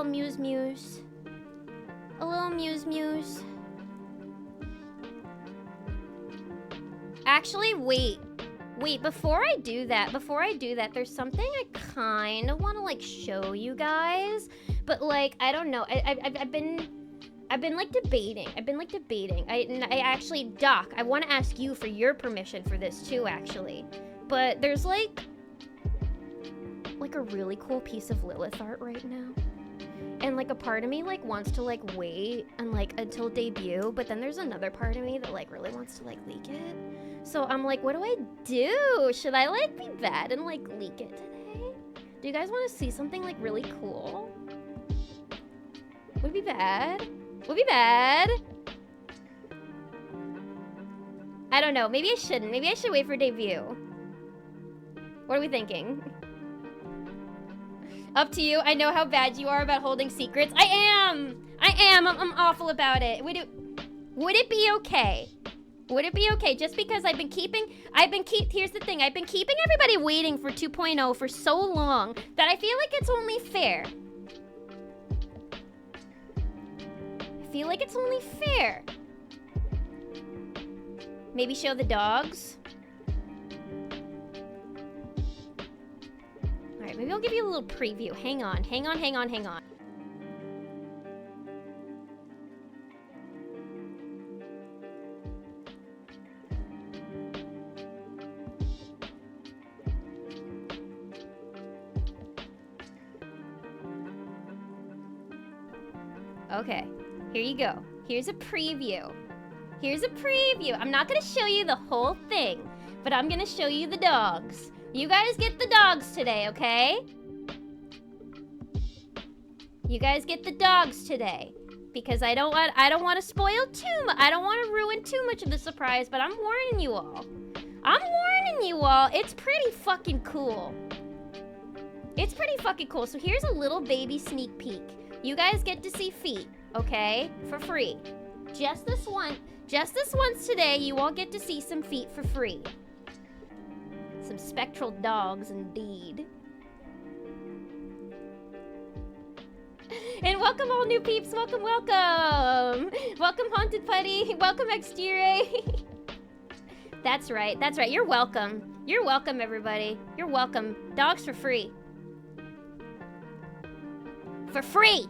Muse Muse. A little Muse Muse. Actually, wait, before I do that, there's something I kind of want to, like, show you guys. But, like, I don't know. I've been like debating. I actually, Doc, I want to ask you for your permission for this too, actually. But there's like a really cool piece of Lilith art right now. And like a part of me like wants to like wait and like until debut, but then there's another part of me that like really wants to like leak it. So I'm like, what do I do? Should I like be bad and like leak it today? Do you guys want to see something like really cool? Would it be bad? Would it be bad? I don't know. Maybe I shouldn't. Maybe I should wait for debut. What are we thinking? Up to you. I know how bad you are about holding secrets. I am. I'm awful about it. Would it be okay? Would it be okay? Just because here's the thing. I've been keeping everybody waiting for 2.0 for so long that I feel like it's only fair. I feel like it's only fair. Maybe show the dogs. All right, maybe I'll give you a little preview. Hang on. Okay, here you go. Here's a preview. I'm not gonna show you the whole thing, but I'm gonna show you the dogs. You guys get the dogs today, okay? You guys get the dogs today. Because I don't want to spoil too much. I don't want to ruin too much of the surprise, but I'm warning you all. It's pretty fucking cool. So here's a little baby sneak peek. You guys get to see feet, okay? For free. Just this once today, you all get to see some feet for free. Some spectral dogs, indeed. And welcome all new peeps, welcome. Welcome Haunted Putty, welcome Exterior. That's right, you're welcome. You're welcome, everybody. You're welcome. Dogs for free. For free!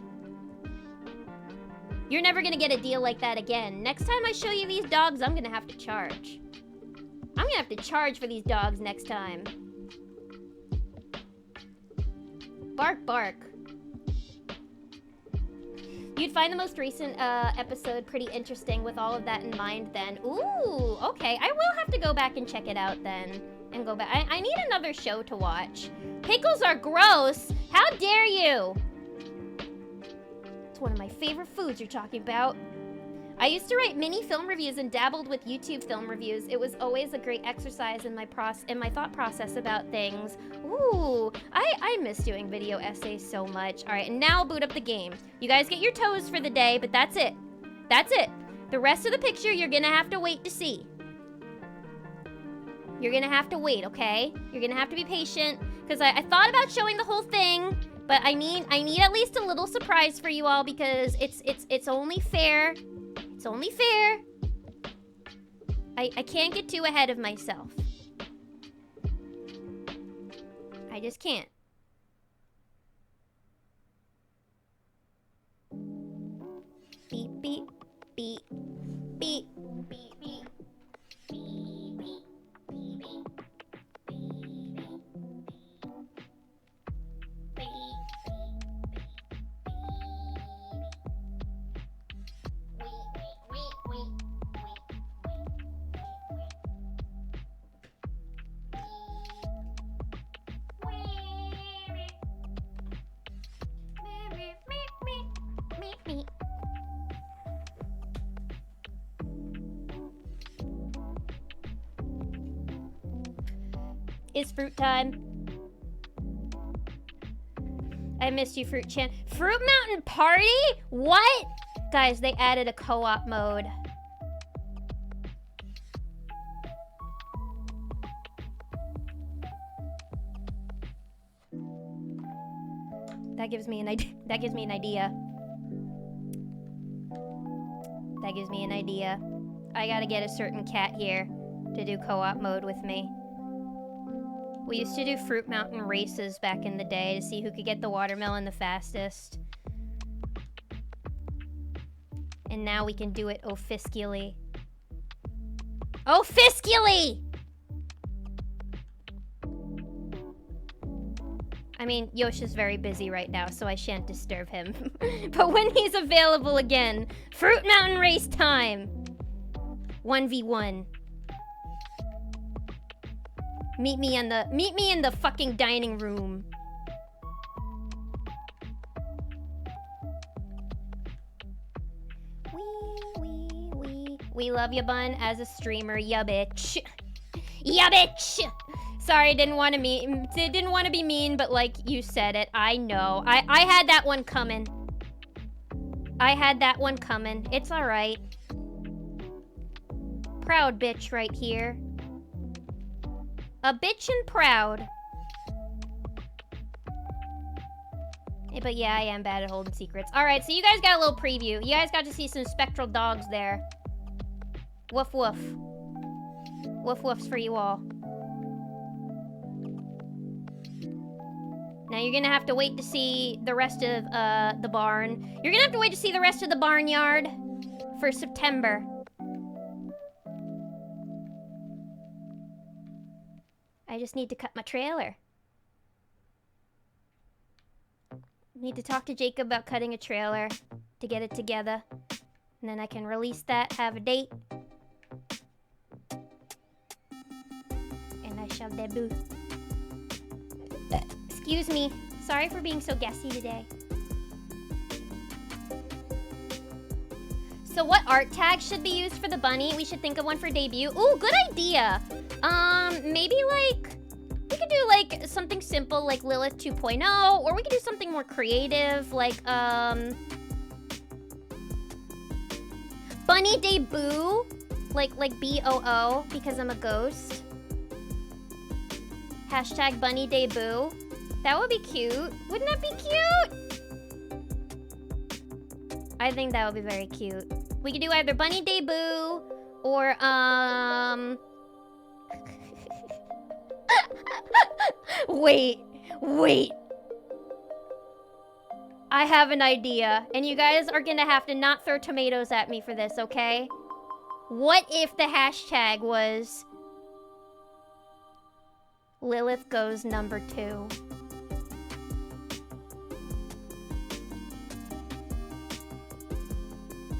You're never gonna get a deal like that again. Next time I show you these dogs, I'm gonna have to charge. I'm gonna have to charge for these dogs next time. Bark, bark. You'd find the most recent episode pretty interesting with all of that in mind then. Ooh, okay. I will have to go back and check it out then. And go back. I need another show to watch. Pickles are gross! How dare you! It's one of my favorite foods you're talking about. I used to write mini film reviews and dabbled with YouTube film reviews. It was always a great exercise in my thought process about things. Ooh, I miss doing video essays so much. All right, and now I'll boot up the game. You guys get your toes for the day, but that's it. That's it. The rest of the picture you're gonna have to wait to see. You're gonna have to wait, okay? You're gonna have to be patient, because I thought about showing the whole thing, but I need at least a little surprise for you all because it's only fair. It's only fair. I can't get too ahead of myself. I just can't. Beep, beep, beep, beep, beep, beep, beep, beep, beep. It's fruit time. I missed you, Fruit Chan. Fruit Mountain Party? What? Guys, they added a co-op mode. That gives me an idea. That gives me an idea. I gotta get a certain cat here to do co-op mode with me. We used to do Fruit Mountain races back in the day to see who could get the watermelon the fastest. And now we can do it officially. Officially! I mean, Yosha's very busy right now, so I shan't disturb him. But when he's available again, Fruit Mountain race time. 1v1. Meet me in the fucking dining room. We love you, Bun, as a streamer, ya bitch. Ya bitch! Sorry, didn't want to be mean, but like you said it, I know. I had that one coming. It's alright. Proud bitch right here. A bitch and proud. But yeah, I am bad at holding secrets. Alright, so you guys got a little preview. You guys got to see some spectral dogs there. Woof woof. Woof woofs for you all. Now you're gonna have to wait to see the rest of the barn. You're gonna have to wait to see the rest of the barnyard for September. I just need to cut my trailer. Need to talk to Jacob about cutting a trailer to get it together. And then I can release that, have a date. And I shall debut. Excuse me. Sorry for being so gassy today. So what art tag should be used for the bunny? We should think of one for debut. Ooh, good idea. Maybe like, we could do like something simple like Lilith 2.0, or we could do something more creative like, Bunny Debut, like BOO, because I'm a ghost. Hashtag Bunny Debut. That would be cute. Wouldn't that be cute? I think that would be very cute. We could do either Bunny Debut or, Wait. I have an idea, and you guys are gonna have to not throw tomatoes at me for this, okay? What if the hashtag was Lilith goes number 2?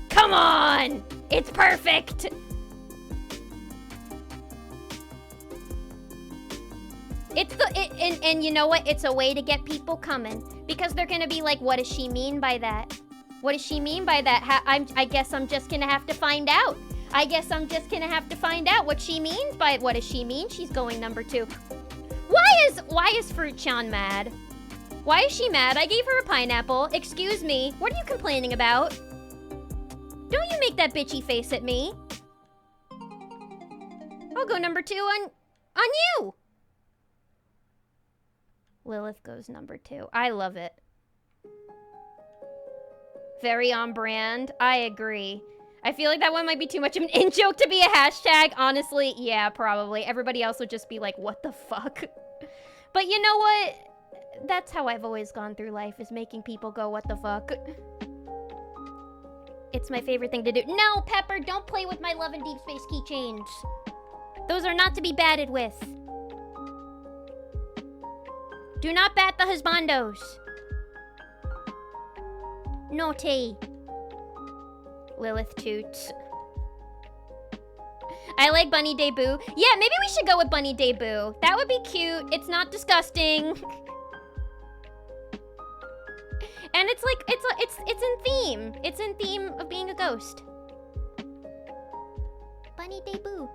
Come on! It's perfect! And you know what? It's a way to get people coming. Because they're gonna be like, what does she mean by that? What does she mean by that? I guess I'm just gonna have to find out. I guess I'm just gonna have to find out what she means by it. What does she mean? She's going number 2. Why is Fruit-chan mad? Why is she mad? I gave her a pineapple. Excuse me. What are you complaining about? Don't you make that bitchy face at me. I'll go number 2 on you. Lilith goes number 2. I love it. Very on brand. I agree. I feel like that one might be too much of an in-joke to be a hashtag. Honestly, yeah, probably. Everybody else would just be like, what the fuck? But you know what? That's how I've always gone through life, is making people go, what the fuck? It's my favorite thing to do. No, Pepper, don't play with my Love and Deep Space keychains. Those are not to be batted with. Do not bat the husbandos. Naughty. Lilith toots. I like Bunny Debut. Yeah, maybe we should go with Bunny Debut. That would be cute. It's not disgusting. And it's like, it's in theme. It's in theme of being a ghost. Bunny Debut.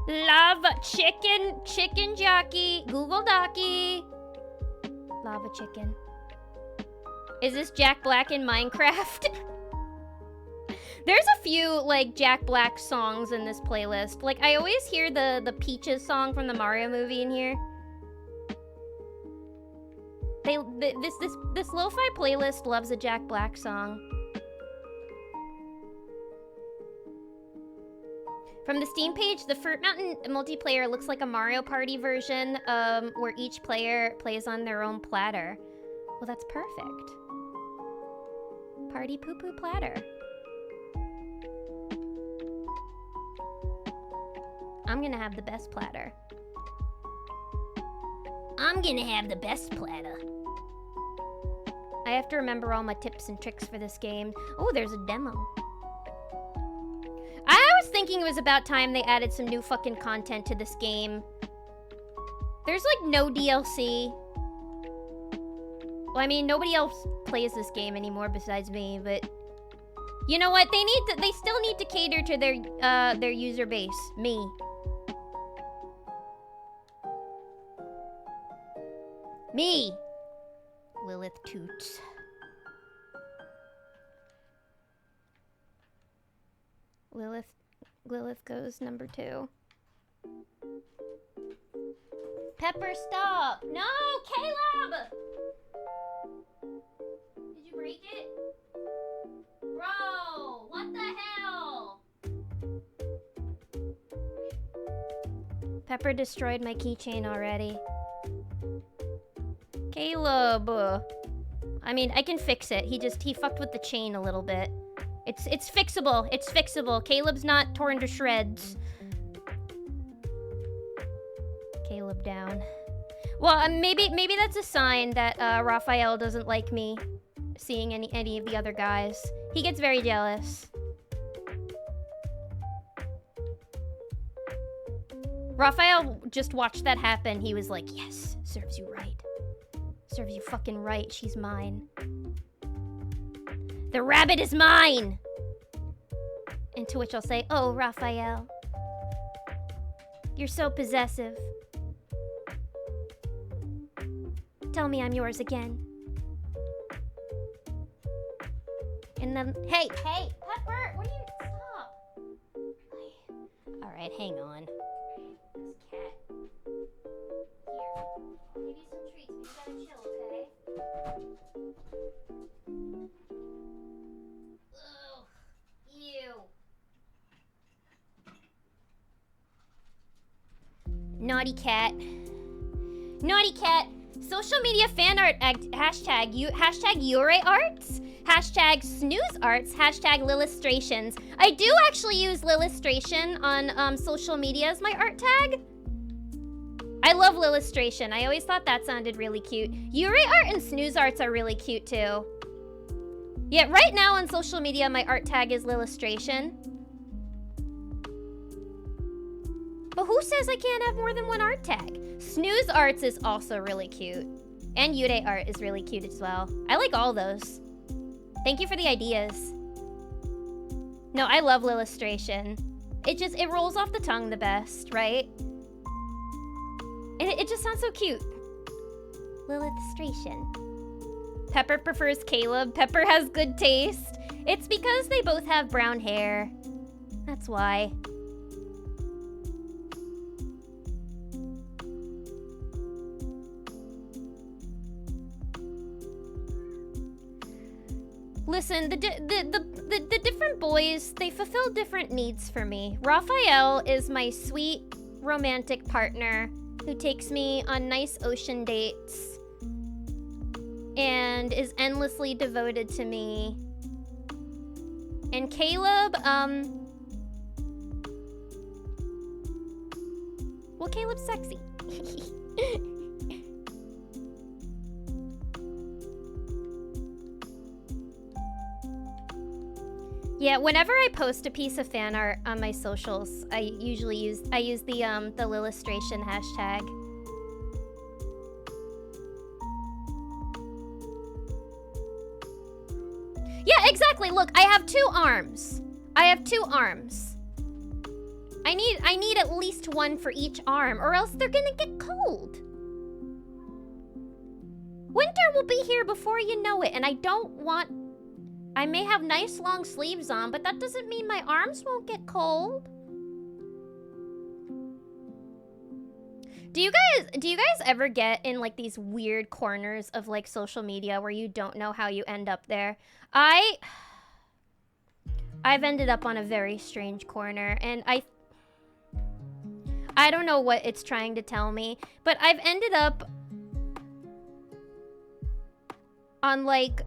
Love chicken jockey, Google Docky. Lava chicken. Is this Jack Black in Minecraft? There's a few, like, Jack Black songs in this playlist. Like, I always hear the Peaches song from the Mario movie in here. This lo-fi playlist loves a Jack Black song. From the Steam page, the Fruit Mountain multiplayer looks like a Mario Party version, where each player plays on their own platter. Well, that's perfect. Party poo-poo platter. I'm gonna have the best platter. I'm gonna have the best platter. I have to remember all my tips and tricks for this game. Oh, there's a demo. I was thinking it was about time they added some new fucking content to this game. There's like no DLC. Well, I mean, nobody else plays this game anymore besides me, but you know what? They still need to cater to their user base. Me. Me. Lilith Toots. Lilith goes number 2. Pepper, stop! No, Caleb! Did you break it? Bro, what the hell? Pepper destroyed my keychain already. Caleb. I mean, I can fix it. He fucked with the chain a little bit. It's fixable. It's fixable. Caleb's not torn to shreds. Caleb down. Well, maybe that's a sign that Raphael doesn't like me seeing any of the other guys. He gets very jealous. Raphael just watched that happen. He was like, yes, serves you right. Serves you fucking right. She's mine. The rabbit is mine! And to which I'll say, oh, Raphael. You're so possessive. Tell me I'm yours again. And then, hey, Pepper, what are you, stop. All right, hang on. This cat. Here, I'll give you some treats, but you gotta chill, okay? Ugh, ew. Naughty cat. Naughty cat. Social media fan art hashtag Yurei Arts, hashtag Snooze Arts, hashtag Lillustrations. I do actually use Lillustration on social media as my art tag. I love Lillustration. I always thought that sounded really cute. Yurei Art and Snooze Arts are really cute too. Yeah, right now on social media, my art tag is Lillustration. But who says I can't have more than one art tag? Snooze Arts is also really cute. And Yurei Art is really cute as well. I like all those. Thank you for the ideas. No, I love Lillustration. It rolls off the tongue the best, right? And it just sounds so cute. Lillustration. Pepper prefers Caleb. Pepper has good taste. It's because they both have brown hair. That's why. Listen, the different boys, they fulfill different needs for me. Raphael is my sweet, romantic partner who takes me on nice ocean dates and is endlessly devoted to me. And Caleb, well, Caleb's sexy. Yeah, whenever I post a piece of fan art on my socials, I usually use the Lillustration hashtag. Yeah, exactly. Look, I have 2 arms. I need at least one for each arm, or else they're gonna get cold. Winter will be here before you know it, and I don't want... I may have nice long sleeves on, but that doesn't mean my arms won't get cold. Do you guys ever get in like these weird corners of like social media where you don't know how you end up there? I've ended up on a very strange corner, and I don't know what it's trying to tell me, but I've ended up on like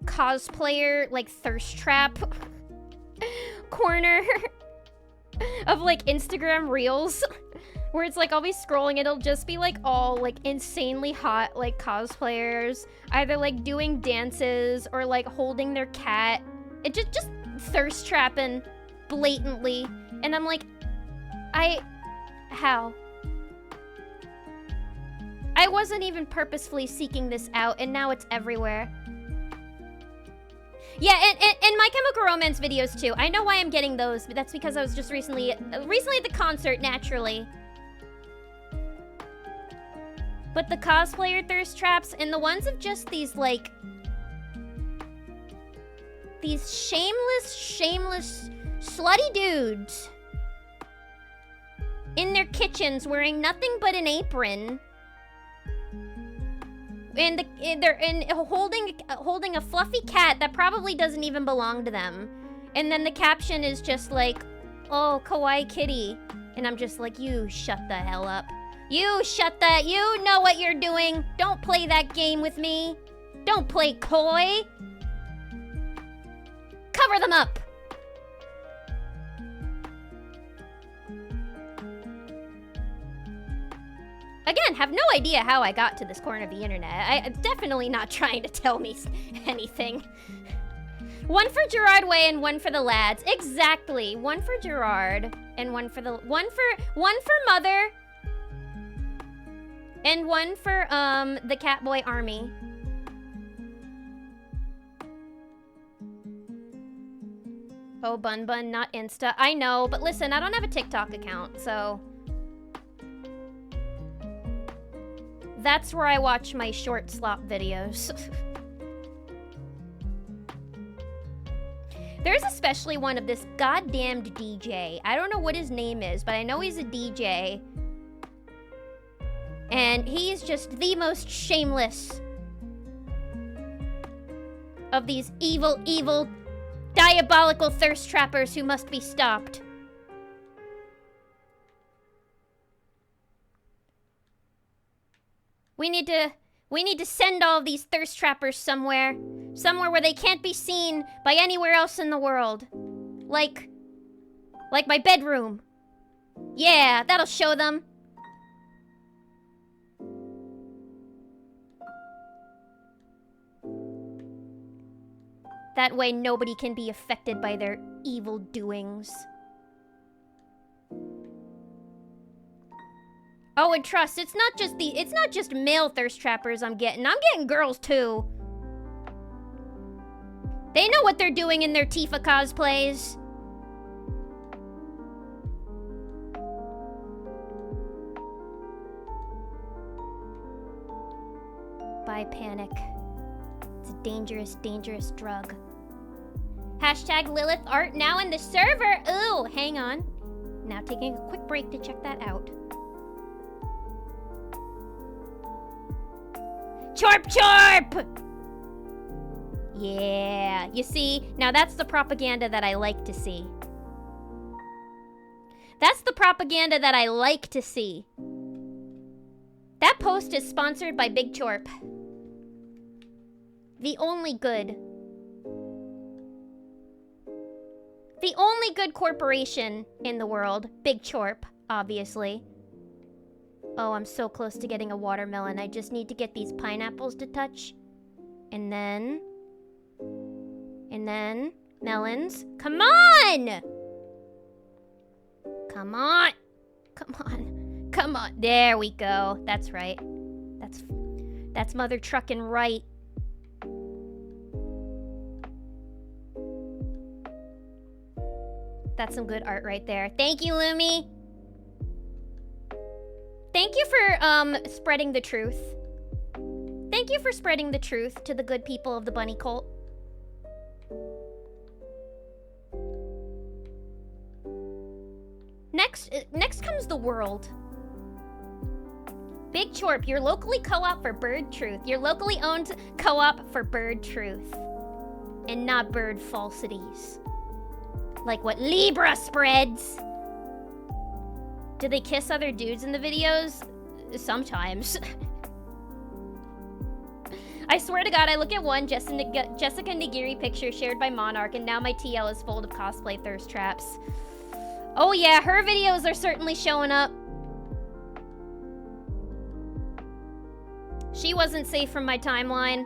cosplayer, like thirst trap corner of like Instagram reels where it's like I'll be scrolling, it'll just be like all like insanely hot like cosplayers, either like doing dances or like holding their cat. It just thirst trapping blatantly. And I'm like, how? I wasn't even purposefully seeking this out, and now it's everywhere. Yeah, and My Chemical Romance videos too. I know why I'm getting those, but that's because I was just recently at the concert, naturally. But the cosplayer thirst traps and the ones of just these, like... these shameless, slutty dudes in their kitchens wearing nothing but an apron. And they're holding a fluffy cat that probably doesn't even belong to them. And then the caption is just like, oh, kawaii kitty. And I'm just like, you shut the hell up. You shut that. You know what you're doing. Don't play that game with me. Don't play coy. Cover them up. Again, have no idea how I got to this corner of the internet. I'm definitely not trying to tell me anything. One for Gerard Way and one for the lads. Exactly. One for Gerard and one for Mother. And one for the Catboy Army. Oh, Bun Bun, not Insta. I know, but listen, I don't have a TikTok account, so that's where I watch my short slop videos. There's especially one of this goddamned DJ. I don't know what his name is, but I know he's a DJ. And he's just the most shameless of these evil, diabolical thirst trappers who must be stopped. We need to send all of these thirst trappers somewhere where they can't be seen by anywhere else in the world. Like my bedroom. Yeah, that'll show them. That way nobody can be affected by their evil doings. Oh, and trust, it's not just male thirst trappers I'm getting girls too. They know what they're doing in their Tifa cosplays. Buy panic. It's a dangerous drug. Hashtag Lilith art now in the server. Ooh, hang on. Now taking a quick break to check that out. Chorp chorp! Yeah, you see, now that's the propaganda that I like to see. That's the propaganda that I like to see. That post is sponsored by Big Chorp. The only good corporation in the world. Big Chorp, obviously. Oh, I'm so close to getting a watermelon. I just need to get these pineapples to touch. And then melons. Come on! Come on! Come on. Come on. There we go. That's right. That's Mother Truckin' right. That's some good art right there. Thank you, Lumi. Thank you for spreading the truth. Thank you for spreading the truth to the good people of the bunny cult. Next comes the world. Big Chorp, your locally co-op for bird truth. Your locally owned co-op for bird truth. And not bird falsities. Like what Libra spreads. Do they kiss other dudes in the videos? Sometimes. I swear to God, I look at one Jessica Nigiri picture shared by Monarch, and now my TL is full of cosplay thirst traps. Oh yeah, her videos are certainly showing up. wasn't safe from my timeline.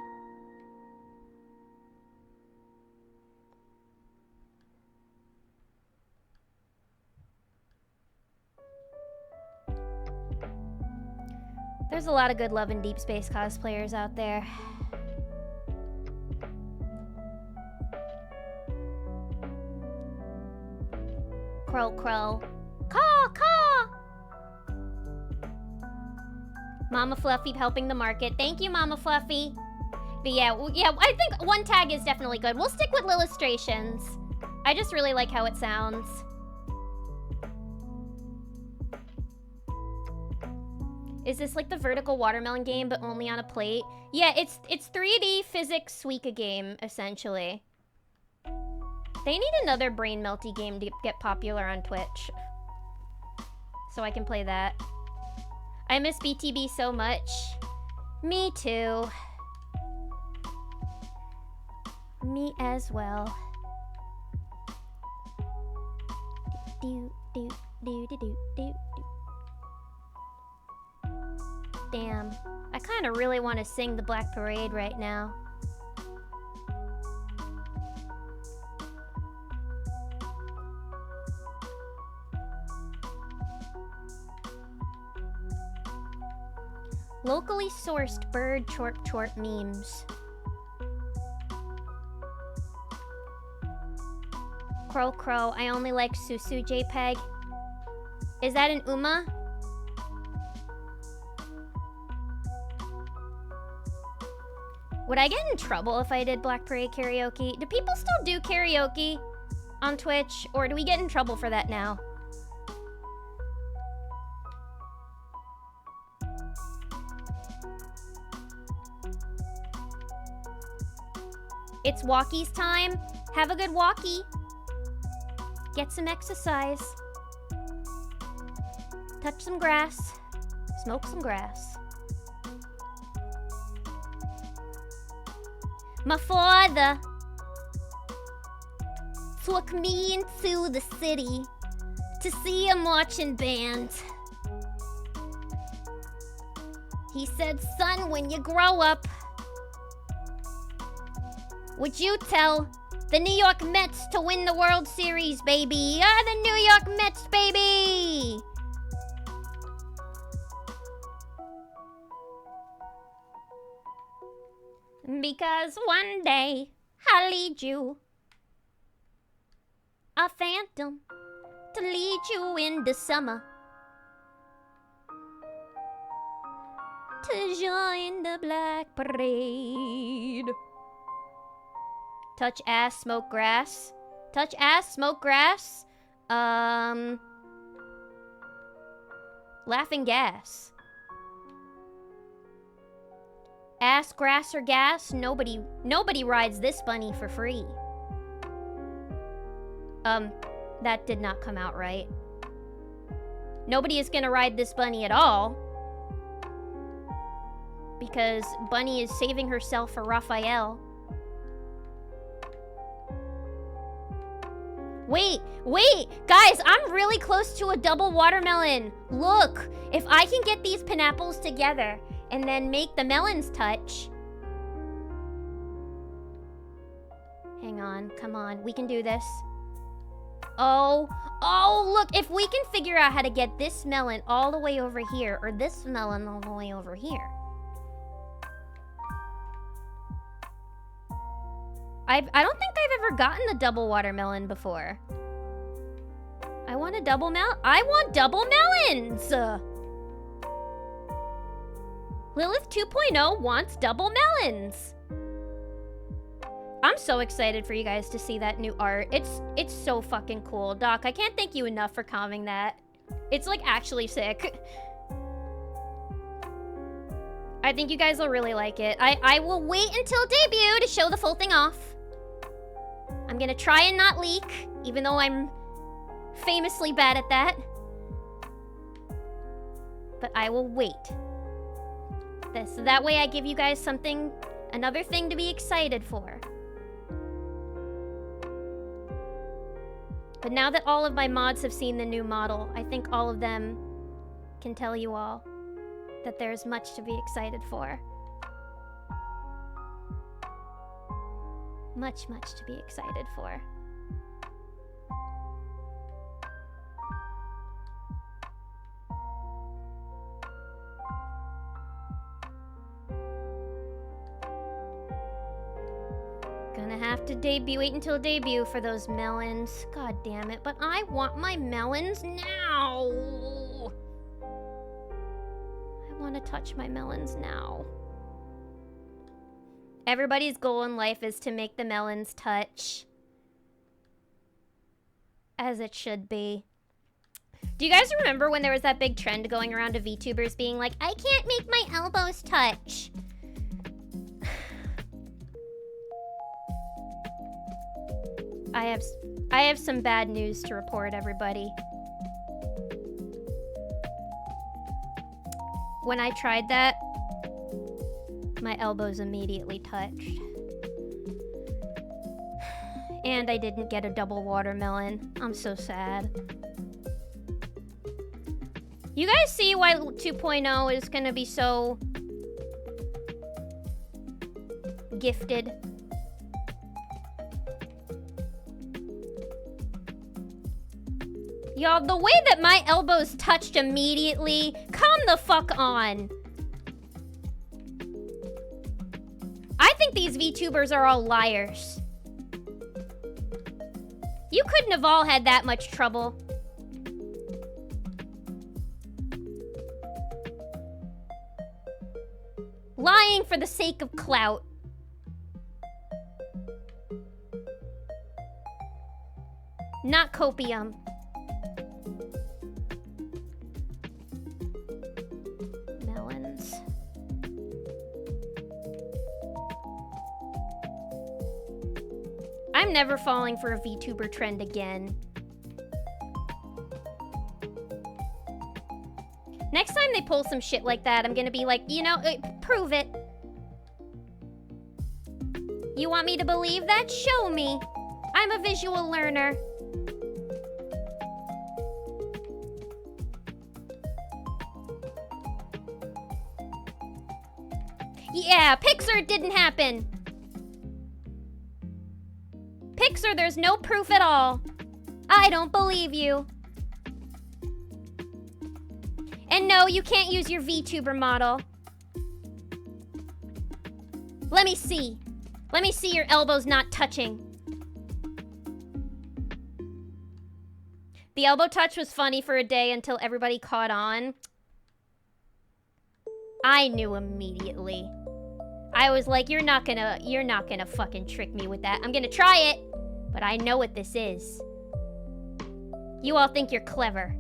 There's a lot of good Love and Deep Space cosplayers out there. Crow, crow. Caw, caw! Mama Fluffy helping the market. Thank you, Mama Fluffy. But yeah, I think one tag is definitely good. We'll stick with Lillustrations. I just really like how it sounds. Is this like the vertical watermelon game, but only on a plate? Yeah, it's 3D physics Suika game, essentially. They need another brain melty game to get popular on Twitch. So I can play that. I miss BTB so much. Me too. Me as well. Do do do do do do. Damn. I kind of really want to sing the Black Parade right now. Locally sourced bird chorp chorp memes. Crow crow, I only like Susu JPEG. Is that an Uma? Would I get in trouble if I did Black Parade karaoke? Do people still do karaoke on Twitch? Or do we get in trouble for that now? It's walkies time. Have a good walkie. Get some exercise. Touch some grass. Smoke some grass. My father took me into the city to see a marching band. He said, son, when you grow up, would you tell the New York Mets to win the World Series, baby? The New York Mets, baby! Because one day I'll lead you, a phantom, to lead you into summer, to join the Black Parade. Touch ass, smoke grass. Touch ass, smoke grass. Laughing gas. Ass, grass, or gas? Nobody rides this bunny for free. That did not come out right. Nobody is gonna ride this bunny at all. Because Bunny is saving herself for Raphael. Wait, guys, I'm really close to a double watermelon. Look, if I can get these pineapples together and then make the melons touch. Hang on, come on, we can do this. Oh, look, if we can figure out how to get this melon all the way over here, or this melon all the way over here. I don't think I've ever gotten the double watermelon before. I want a double I want double melons! Lilith 2.0 wants double melons. I'm so excited for you guys to see that new art. It's so fucking cool. Doc, I can't thank you enough for commenting that. It's like actually sick. I think you guys will really like it. I will wait until debut to show the full thing off. I'm gonna try and not leak, even though I'm famously bad at that. But I will wait. So that way I give you guys something, another thing to be excited for. But now that all of my mods have seen the new model, I think all of them can tell you all that there's much to be excited for. Much, much to be excited for. Gonna have to wait until debut for those melons. God damn it, but I want my melons now. I want to touch my melons now. Everybody's goal in life is to make the melons touch. As it should be. Do you guys remember when there was that big trend going around of VTubers being like, I can't make my elbows touch? I have some bad news to report, everybody. When I tried that, my elbows immediately touched. And I didn't get a double watermelon. I'm so sad. You guys see why 2.0 is gonna be so gifted? Y'all, the way that my elbows touched immediately, come the fuck on. I think these VTubers are all liars. You couldn't have all had that much trouble. Lying for the sake of clout. Not copium. Melons. I'm never falling for a VTuber trend again. Next time they pull some shit like that, I'm gonna be like, you know, prove it. You want me to believe that? Show me. I'm a visual learner. Yeah, Pixar, it didn't happen. Pixar, there's no proof at all. I don't believe you. And no, you can't use your VTuber model. Let me see. Let me see your elbows not touching. The elbow touch was funny for a day until everybody caught on. I knew immediately. I was like, you're not gonna fucking trick me with that. I'm gonna try it, but I know what this is. You all think you're clever.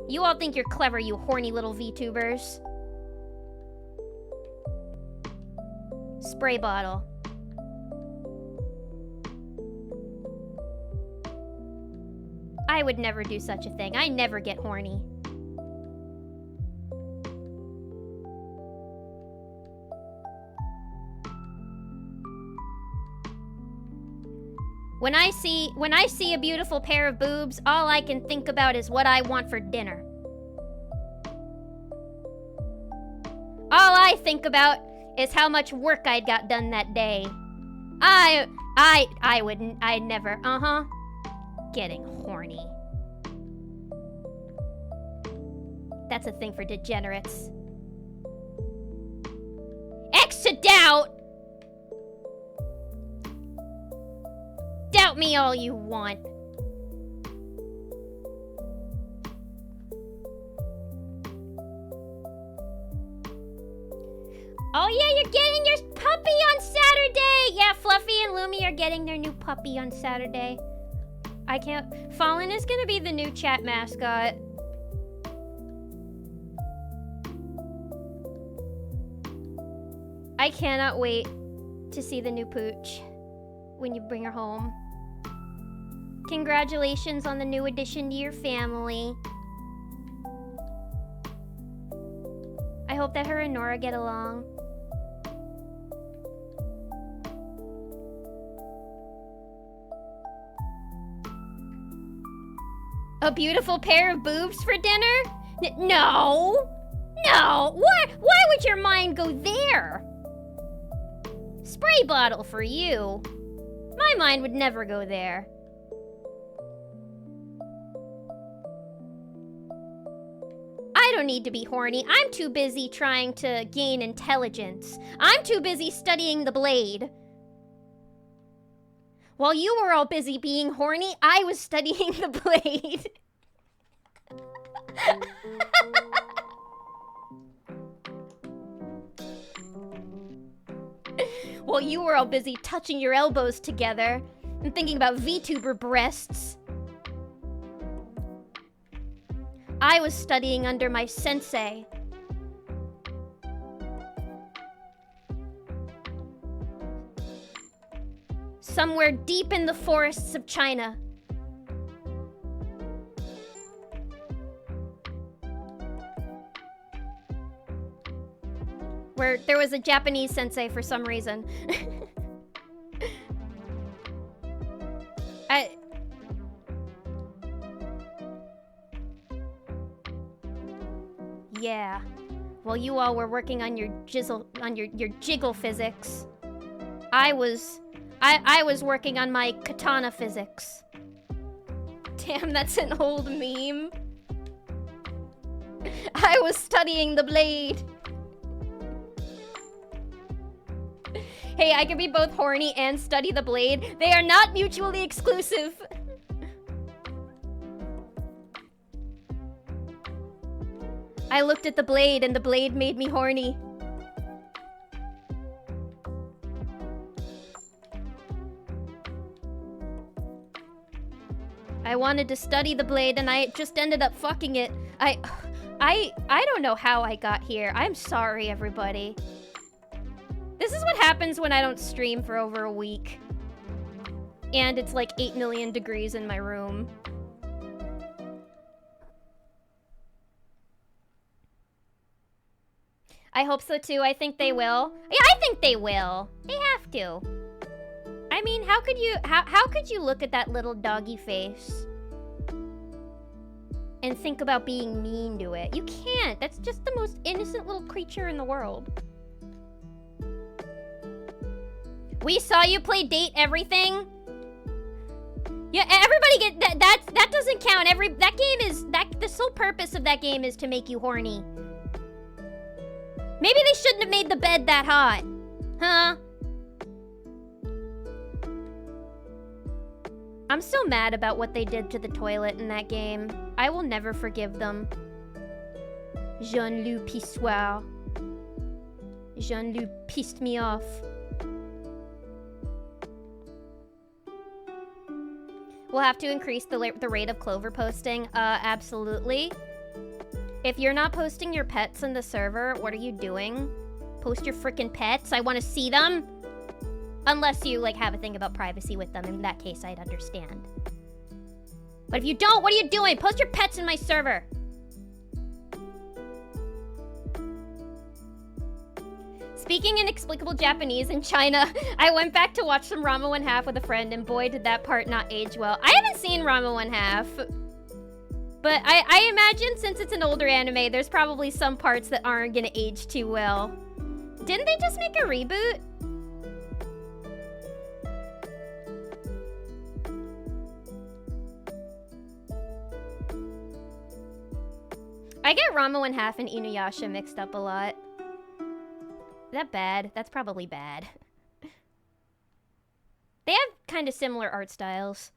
You all think you're clever, you horny little VTubers. Spray bottle. I would never do such a thing. I never get horny. When I see a beautiful pair of boobs, all I can think about is what I want for dinner. All I think about is how much work I'd got done that day. I'd never, getting horny. That's a thing for degenerates. X to doubt! Doubt me all you want. Oh yeah, you're getting your puppy on Saturday! Yeah, Fluffy and Lumi are getting their new puppy on Saturday. I can't... Fallen is gonna be the new chat mascot. I cannot wait to see the new pooch when you bring her home. Congratulations on the new addition to your family. I hope that her and Nora get along. A beautiful pair of boobs for dinner? No! No! Why would your mind go there? Spray bottle for you. My mind would never go there. I don't need to be horny. I'm too busy trying to gain intelligence. I'm too busy studying the blade. While you were all busy being horny, I was studying the blade. While you were all busy touching your elbows together and thinking about VTuber breasts, I was studying under my sensei. Somewhere deep in the forests of China. Where there was a Japanese sensei for some reason. Yeah. While you all were working on your jiggle physics, I was working on my katana physics. Damn, that's an old meme. I was studying the blade. Hey, I can be both horny and study the blade. They are not mutually exclusive. I looked at the blade and the blade made me horny. I wanted to study the blade and I just ended up fucking it. I don't know how I got here. I'm sorry, everybody. This is what happens when I don't stream for over a week. And it's like 8 million degrees in my room. I hope so too. I think they will. Yeah, I think they will. They have to. I mean, how could you look at that little doggy face and think about being mean to it? You can't. That's just the most innocent little creature in the world. We saw you play Date Everything. Yeah, everybody get that doesn't count. That game is the sole purpose of that game is to make you horny. Maybe they shouldn't have made the bed that hot. Huh? I'm still mad about what they did to the toilet in that game. I will never forgive them. Jean-Luc Pissoir. Jean-Luc pissed me off. We'll have to increase the rate of Clover posting. Absolutely. If you're not posting your pets in the server, what are you doing? Post your frickin' pets. I want to see them. Unless you, like, have a thing about privacy with them. In that case, I'd understand. But if you don't, what are you doing? Post your pets in my server. Speaking inexplicable Japanese in China, I went back to watch some Ranma 1/2 with a friend, and boy, did that part not age well. I haven't seen Ranma 1/2. But I imagine since it's an older anime, there's probably some parts that aren't gonna age too well. Didn't they just make a reboot? I get Ranma 1/2 and Inuyasha mixed up a lot. Is that bad? That's probably bad. They have kind of similar art styles.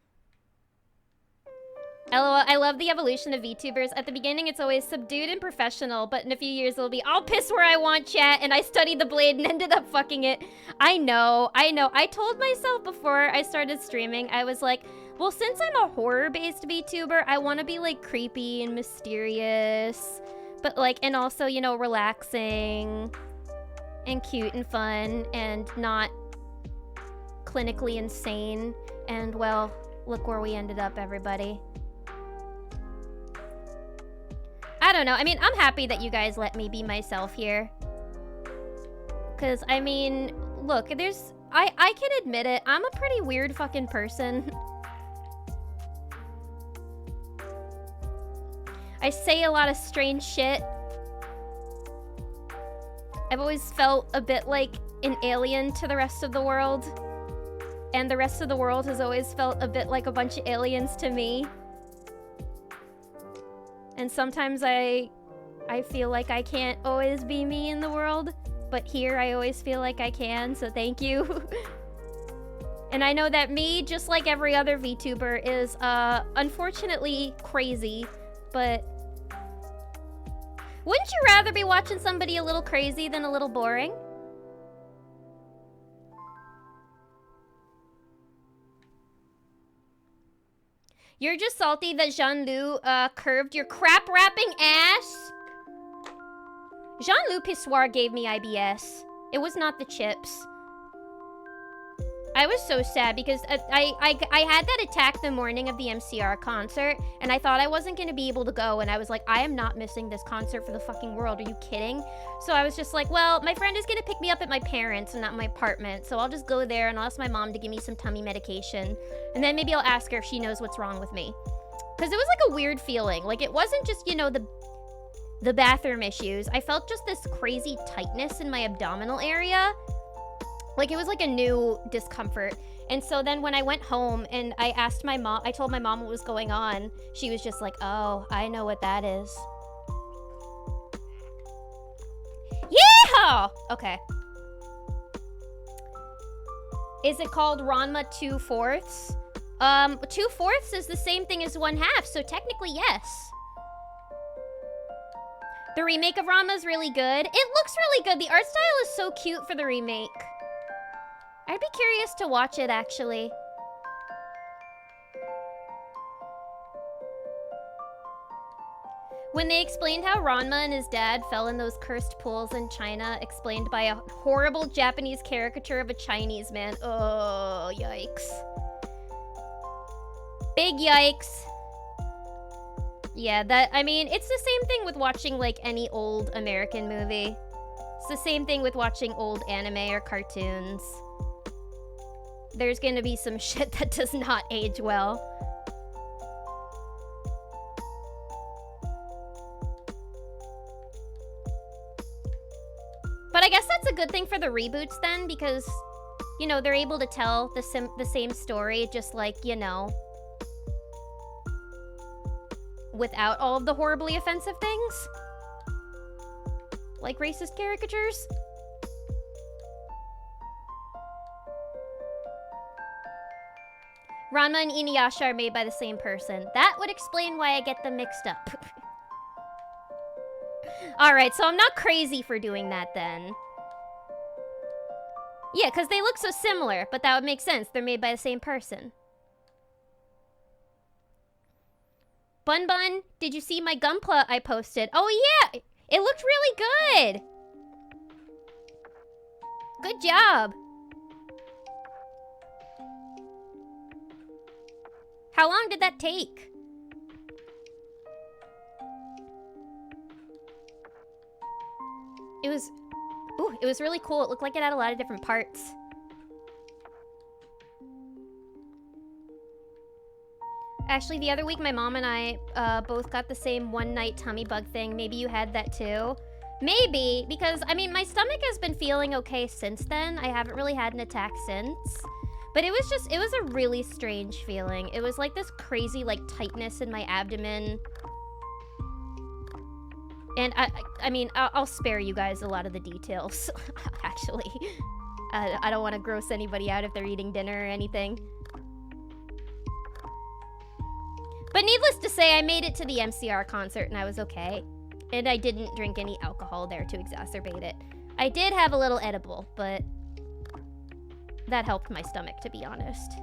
LOL, I love the evolution of VTubers. At the beginning, it's always subdued and professional, but in a few years, it'll be, I'll piss where I want, chat, and I studied the blade and ended up fucking it. I know. I told myself before I started streaming, I was like, well, since I'm a horror-based VTuber, I want to be, like, creepy and mysterious, but, like, and also, you know, relaxing and cute and fun and not clinically insane. And, well, look where we ended up, everybody. I don't know. I mean, I'm happy that you guys let me be myself here. Because, I mean, look, I can admit it. I'm a pretty weird fucking person. I say a lot of strange shit. I've always felt a bit like an alien to the rest of the world. and the rest of the world has always felt a bit like a bunch of aliens to me. And sometimes I feel like I can't always be me in the world, but here I always feel like I can, so thank you. And I know that me, just like every other VTuber, is unfortunately crazy, but wouldn't you rather be watching somebody a little crazy than a little boring? You're just salty that Jean-Lu curved your crap-wrapping ass? Jean-Lu Pissoir gave me IBS. It was not the chips. I was so sad because I had that attack the morning of the MCR concert, and I thought I wasn't going to be able to go, and I was like, I am not missing this concert for the fucking world. Are you kidding? So I was just like, well, my friend is going to pick me up at my parents' and not my apartment, so I'll just go there and I'll ask my mom to give me some tummy medication, and then maybe I'll ask her if she knows what's wrong with me. Because it was like a weird feeling. Like, it wasn't just, you know, the bathroom issues. I felt just this crazy tightness in my abdominal area. Like, it was like a new discomfort. And so then when I went home and I asked my mom, I told my mom what was going on, she was just like, oh, I know what that is. Yeah! Okay. Is it called Ranma 2/4? 2/4 is the same thing as 1/2, so technically yes. The remake of Ranma is really good. It looks really good. The art style is so cute for the remake. I'd be curious to watch it, actually. When they explained how Ranma and his dad fell in those cursed pools in China, explained by a horrible Japanese caricature of a Chinese man. Oh, yikes. Big yikes. Yeah, I mean, it's the same thing with watching, like, any old American movie. It's the same thing with watching old anime or cartoons. There's gonna be some shit that does not age well. But I guess that's a good thing for the reboots then, because, you know, they're able to tell the same story, just like, you know, without all of the horribly offensive things. Like racist caricatures. Ranma and Inuyasha are made by the same person. That would explain why I get them mixed up. Alright, so I'm not crazy for doing that then. Yeah, because they look so similar, but that would make sense. They're made by the same person. Bun Bun, did you see my Gunpla I posted? Oh yeah! It looked really good! Good job! How long did that take? It was really cool. It looked like it had a lot of different parts. Actually, the other week, my mom and I both got the same one-night tummy bug thing. Maybe you had that too. Maybe, because, I mean, my stomach has been feeling okay since then. I haven't really had an attack since. But it was a really strange feeling. It was like this crazy, like, tightness in my abdomen. And I mean, I'll spare you guys a lot of the details, actually. I don't want to gross anybody out if they're eating dinner or anything. But needless to say, I made it to the MCR concert and I was okay. And I didn't drink any alcohol there to exacerbate it. I did have a little edible, but that helped my stomach, to be honest.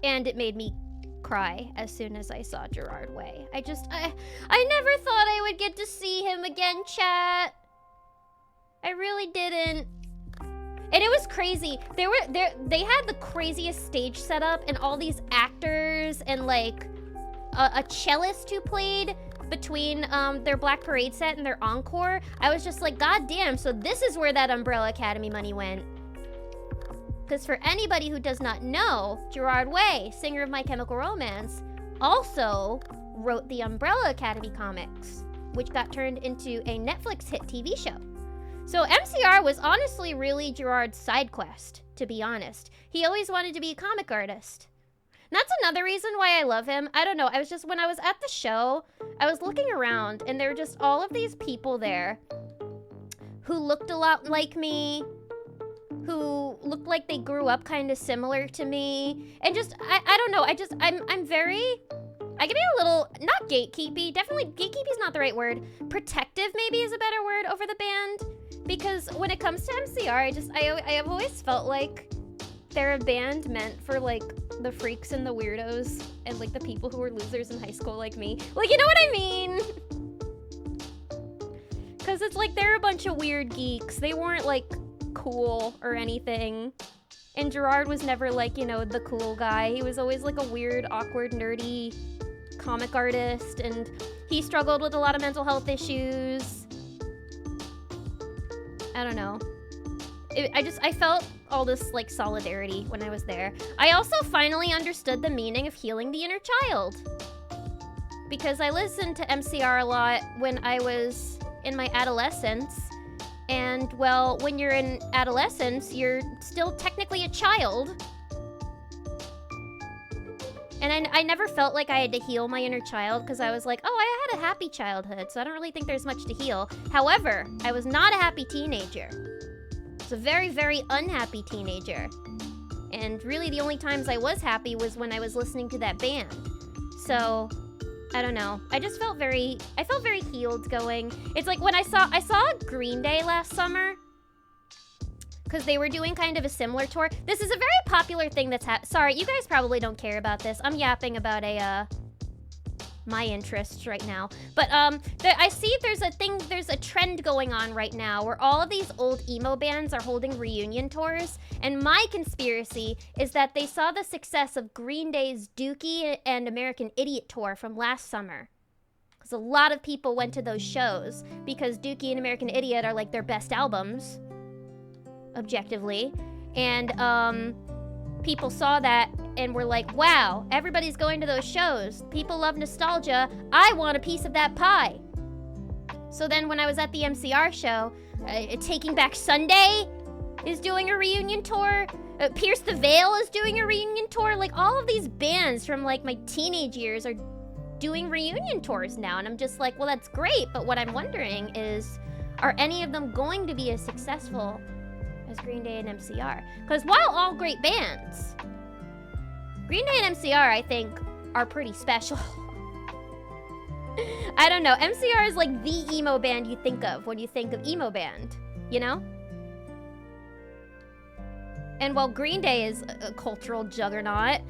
And it made me cry as soon as I saw Gerard Way. I never thought I would get to see him again, chat. I really didn't. And it was crazy. They had the craziest stage setup and all these actors and like a cellist who played between their Black Parade set and their encore. I was just like, God damn, so this is where that Umbrella Academy money went. Because for anybody who does not know, Gerard Way, singer of My Chemical Romance, also wrote the Umbrella Academy comics, which got turned into a Netflix hit TV show. So MCR was honestly really Gerard's side quest, to be honest. He always wanted to be a comic artist. And that's another reason why I love him. I don't know, when I was at the show, I was looking around and there were just all of these people there who looked a lot like me, who looked like they grew up kind of similar to me. And just, I don't know, I'm very, I can be a little, not gatekeepy, definitely, gatekeepy is not the right word. Protective maybe is a better word over the band. Because when it comes to MCR, I have always felt like they're a band meant for, like, the freaks and the weirdos and, like, the people who were losers in high school like me. Like, you know what I mean? Because it's like they're a bunch of weird geeks. They weren't, like, cool or anything. And Gerard was never, like, you know, the cool guy. He was always, like, a weird, awkward, nerdy comic artist. And he struggled with a lot of mental health issues. I don't know. I felt all this, like, solidarity when I was there. I also finally understood the meaning of healing the inner child. Because I listened to MCR a lot when I was in my adolescence. And, well, when you're in adolescence, you're still technically a child. And I never felt like I had to heal my inner child because I was like, oh, I had a happy childhood, so I don't really think there's much to heal. However, I was not a happy teenager. I was a very, very unhappy teenager. And really the only times I was happy was when I was listening to that band. So, I don't know. I felt very healed going. It's like when I saw Green Day last summer, because they were doing kind of a similar tour. This is a very popular thing that's sorry, you guys probably don't care about this. I'm yapping about my interests right now. But I see there's a trend going on right now where all of these old emo bands are holding reunion tours. And my conspiracy is that they saw the success of Green Day's Dookie and American Idiot tour from last summer. Because a lot of people went to those shows because Dookie and American Idiot are like their best albums, objectively. And people saw that and were like, wow, everybody's going to those shows. People love nostalgia. I want a piece of that pie. So then when I was at the MCR show, Taking Back Sunday is doing a reunion tour. Pierce the Veil is doing a reunion tour. Like, all of these bands from, like, my teenage years are doing reunion tours now. And I'm just like, well, that's great. But what I'm wondering is, are any of them going to be as successful as Green Day and MCR? Because while all great bands, Green Day and MCR, I think, are pretty special. I don't know. MCR is like the emo band you think of when you think of emo band, you know? And while Green Day is a cultural juggernaut.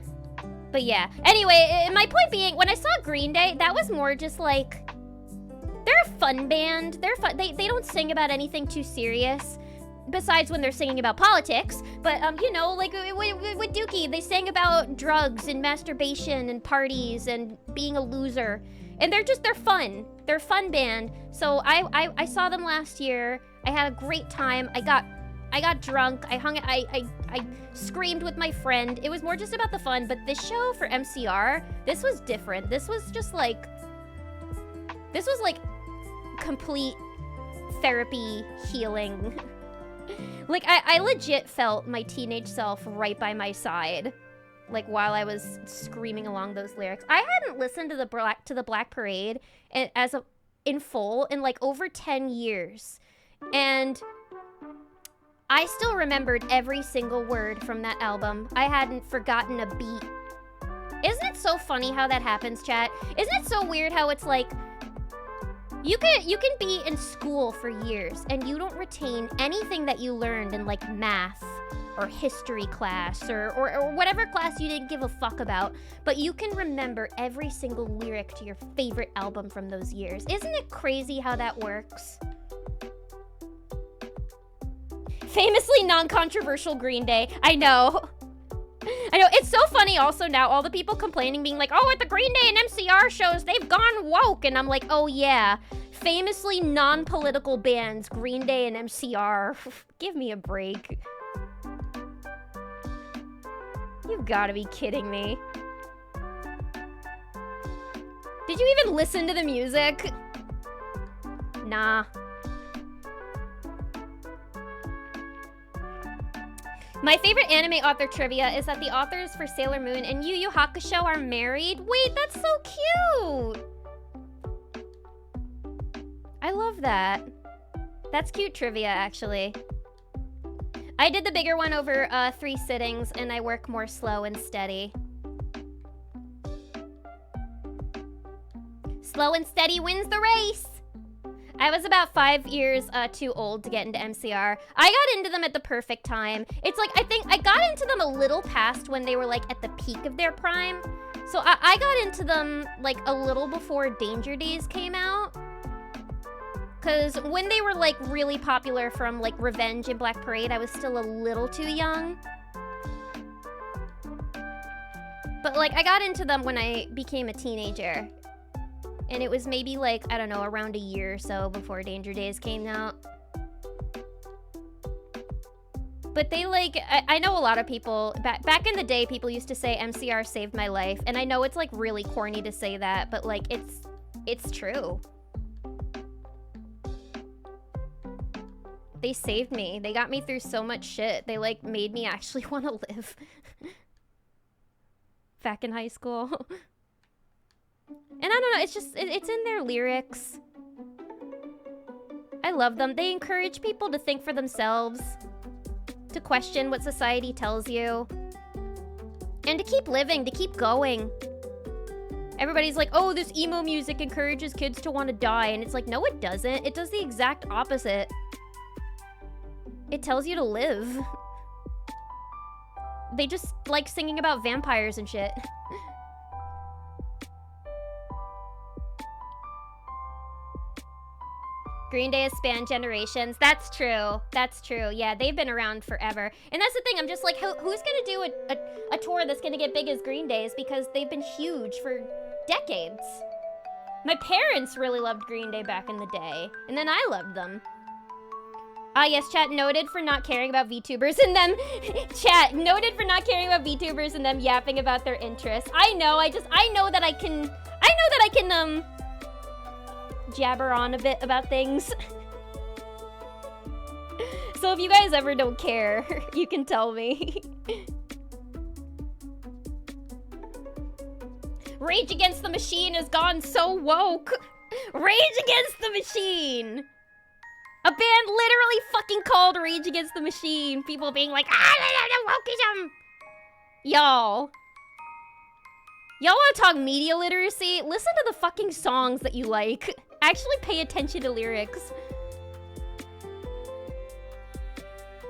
But yeah. Anyway, my point being, when I saw Green Day, that was more just like, they're a fun band. They're fun. They don't sing about anything too serious. Besides when they're singing about politics, but you know, like with Dookie, they sang about drugs and masturbation and parties and being a loser, and they're fun. They're a fun band. So I saw them last year. I had a great time. I got drunk. I screamed with my friend. It was more just about the fun. But this show for MCR, this was different. This was like complete therapy healing. Like, I legit felt my teenage self right by my side, like, while I was screaming along those lyrics. I hadn't listened to the Black Parade in full in, like, over 10 years. And I still remembered every single word from that album. I hadn't forgotten a beat. Isn't it so funny how that happens, chat? Isn't it so weird how it's like, you can be in school for years and you don't retain anything that you learned in, like, math or history class or whatever class you didn't give a fuck about, but you can remember every single lyric to your favorite album from those years. Isn't it crazy how that works? Famously non-controversial Green Day. I know. It's so funny also now, all the people complaining, being like, oh, at the Green Day and MCR shows, they've gone woke. And I'm like, oh yeah, famously non-political bands, Green Day and MCR. Give me a break. You've gotta be kidding me. Did you even listen to the music? Nah. My favorite anime author trivia is that the authors for Sailor Moon and Yu Yu Hakusho are married. Wait, that's so cute! I love that. That's cute trivia, actually. I did the bigger one over 3 sittings, and I work more slow and steady. Slow and steady wins the race! I was about 5 years too old to get into MCR. I got into them at the perfect time. It's like, I think I got into them a little past when they were like at the peak of their prime. So I got into them like a little before Danger Days came out. Cause when they were like really popular from like Revenge and Black Parade, I was still a little too young. But like I got into them when I became a teenager. And it was maybe like, I don't know, around a year or so before Danger Days came out. But they like, I know a lot of people, back in the day, people used to say MCR saved my life. And I know it's like really corny to say that, but like it's true. They saved me. They got me through so much shit. They like made me actually want to live. Back in high school. And I don't know, it's just, it's in their lyrics. I love them. They encourage people to think for themselves, to question what society tells you, and to keep living, to keep going. Everybody's like, oh, this emo music encourages kids to want to die. And it's like, no, it doesn't. It does the exact opposite. It tells you to live. They just like singing about vampires and shit. Green Day has spanned generations. That's true. That's true. Yeah, they've been around forever. And that's the thing. I'm just like, who's gonna do a tour that's gonna get big as Green Day's? Because they've been huge for decades. My parents really loved Green Day back in the day. And then I loved them. Ah, yes, chat, noted for not caring about VTubers and them. Chat, noted for not caring about VTubers and them yapping about their interests. I know, I know that I can, jabber on a bit about things. So if you guys ever don't care, you can tell me. Rage Against the Machine has gone so woke. Rage Against the Machine. A band literally fucking called Rage Against the Machine. People being like, wokeism. Y'all wanna talk media literacy? Listen to the fucking songs that you like. Actually pay attention to lyrics.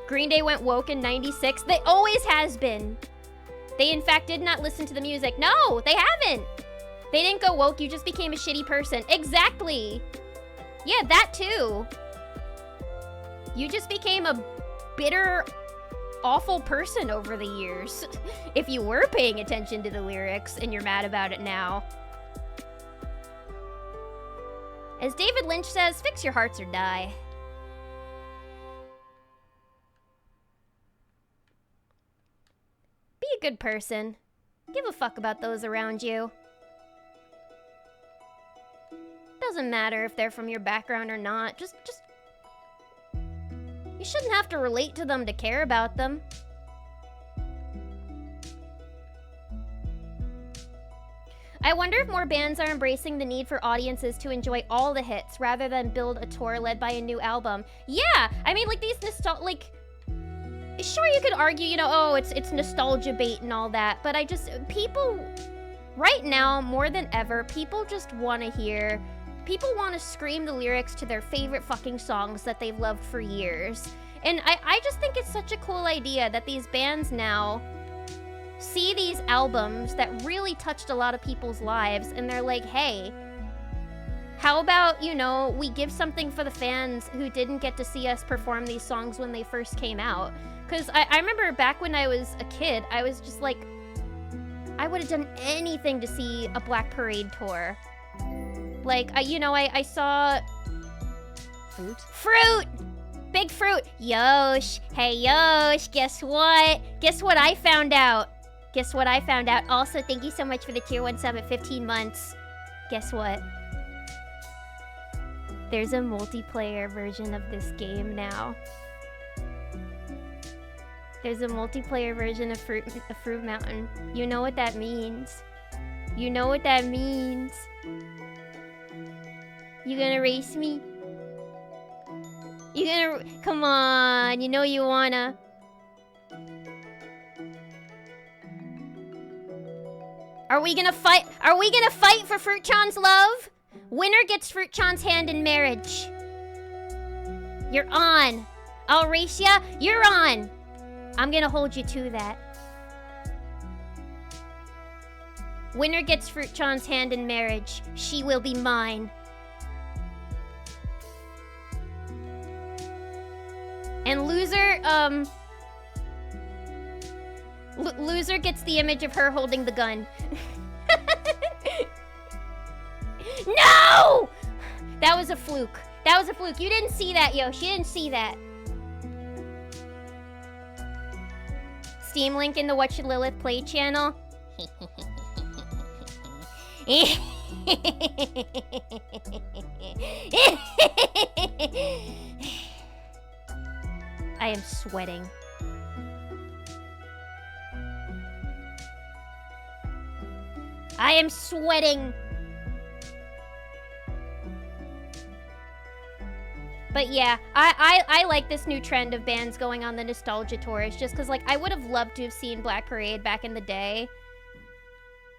Green Day went woke in '96. They always has been. They in fact did not listen to the music. No, they haven't. They didn't go woke, you just became a shitty person. Exactly. Yeah, that too. You just became a bitter, awful person over the years. If you were paying attention to the lyrics and you're mad about it now. As David Lynch says, fix your hearts or die. Be a good person. Give a fuck about those around you. Doesn't matter if they're from your background or not. Just you shouldn't have to relate to them to care about them. I wonder if more bands are embracing the need for audiences to enjoy all the hits rather than build a tour led by a new album. Yeah, I mean, like these sure, you could argue, you know, oh, it's nostalgia bait and all that, but people right now more than ever, people just want to scream the lyrics to their favorite fucking songs that they've loved for years. And I just think it's such a cool idea that these bands now see these albums that really touched a lot of people's lives and they're like, hey, how about, you know, we give something for the fans who didn't get to see us perform these songs when they first came out. Because I remember back when I was a kid, I was just like, I would have done anything to see a Black Parade tour. Like, I saw... Fruit! Big Fruit! Yosh! Hey, Yosh! Guess what? Guess what I found out? Guess what I found out? Also, thank you so much for the tier 1 sub at 15 months. Guess what? There's a multiplayer version of this game now. There's a multiplayer version of Fruit Mountain. You know what that means. You know what that means. You gonna race me? You gonna... Come on, you know you wanna. Are we gonna fight? Are we gonna fight for Fruitchan's love? Winner gets Fruitchan's hand in marriage. You're on. I'll race ya. You're on. I'm gonna hold you to that. Winner gets Fruitchan's hand in marriage. She will be mine. And loser, loser gets the image of her holding the gun. No! That was a fluke. That was a fluke. You didn't see that, Yoshi. You didn't see that. Steam link in the Watch Lilith Play channel. I am sweating. I am sweating. But yeah, I like this new trend of bands going on the nostalgia tours just because, like, I would have loved to have seen Black Parade back in the day.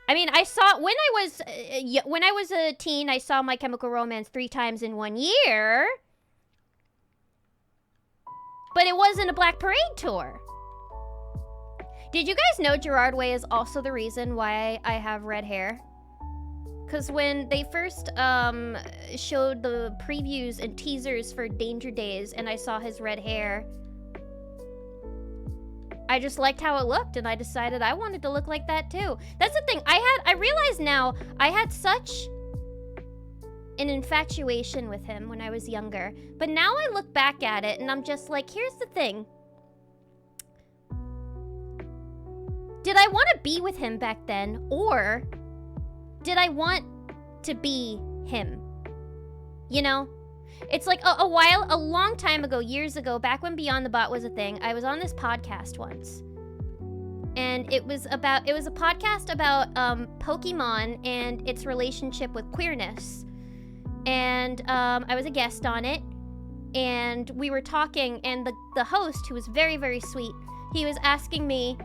I mean, I saw, when I was a teen, I saw My Chemical Romance 3 times in 1 year. But it wasn't a Black Parade tour. Did you guys know Gerard Way is also the reason why I have red hair? Because when they first showed the previews and teasers for Danger Days and I saw his red hair, I just liked how it looked and I decided I wanted to look like that too. That's the thing, I realize now, I had such an infatuation with him when I was younger. But now I look back at it and I'm just like, here's the thing. Did I want to be with him back then, or did I want to be him? You know? It's like a long time ago, years ago, back when Beyond the Bot was a thing, I was on this podcast once. And it was a podcast about Pokemon and its relationship with queerness. And I was a guest on it. And we were talking, and the host, who was very, very sweet, he was asking me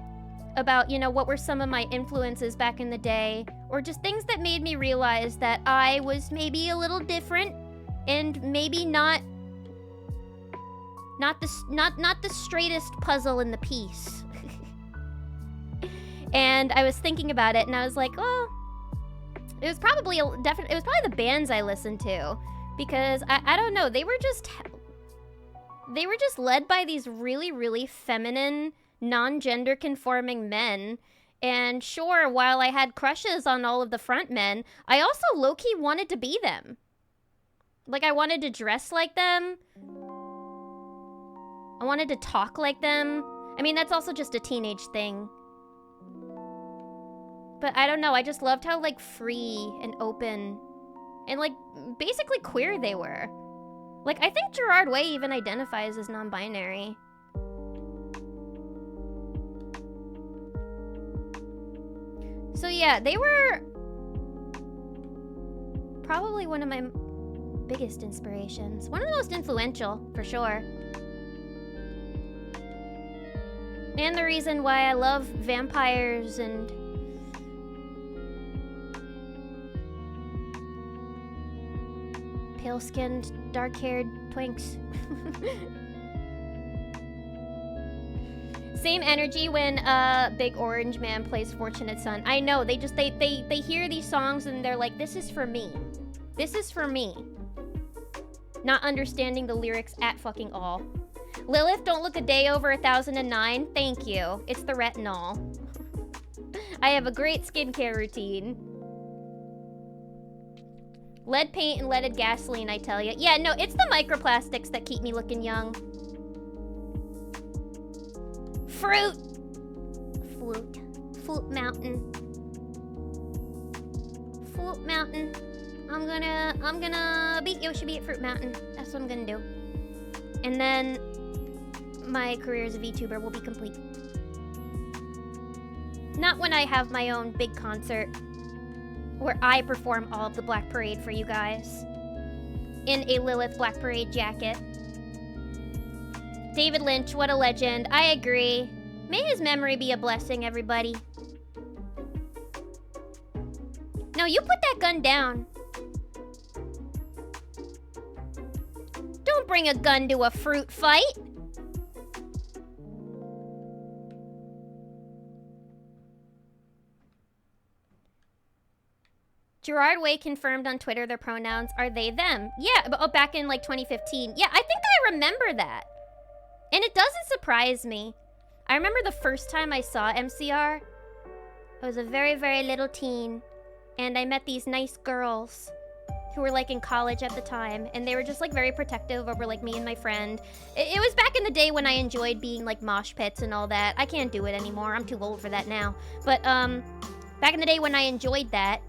about, you know, what were some of my influences back in the day, or just things that made me realize that I was maybe a little different and maybe not the straightest puzzle in the piece. And I was thinking about it and I was like, oh, it was probably the bands I listened to, because I don't know, they were just led by these really, really feminine, non-gender conforming men. And sure, while I had crushes on all of the front men, I also low-key wanted to be them. Like, I wanted to dress like them. I wanted to talk like them. I mean, that's also just a teenage thing. But I don't know, I just loved how, like, free and open and, like, basically queer they were. Like, I think Gerard Way even identifies as non-binary. So yeah, they were probably one of my biggest inspirations. One of the most influential, for sure. And the reason why I love vampires and pale-skinned, dark-haired twinks. Same energy when Big Orange Man plays Fortunate Son. I know, they hear these songs and they're like, this is for me. This is for me. Not understanding the lyrics at fucking all. Lilith, don't look a day over 1009. Thank you. It's the retinol. I have a great skincare routine. Lead paint and leaded gasoline, I tell you. Yeah, no, it's the microplastics that keep me looking young. Fruit Mountain. Fruit Mountain. I'm gonna beat Yoshi at Fruit Mountain. That's what I'm gonna do. And then my career as a VTuber will be complete. Not when I have my own big concert where I perform all of the Black Parade for you guys in a Lilith Black Parade jacket. David Lynch, what a legend. I agree. May his memory be a blessing, everybody. No, you put that gun down. Don't bring a gun to a fruit fight. Gerard Way confirmed on Twitter their pronouns are they, them. Yeah, but back in like 2015. Yeah, I think I remember that. And it doesn't surprise me. I remember the first time I saw MCR. I was a very, very little teen. And I met these nice girls who were like in college at the time. And they were just like very protective over like me and my friend. It was back in the day when I enjoyed being like mosh pits and all that. I can't do it anymore. I'm too old for that now. But back in the day when I enjoyed that,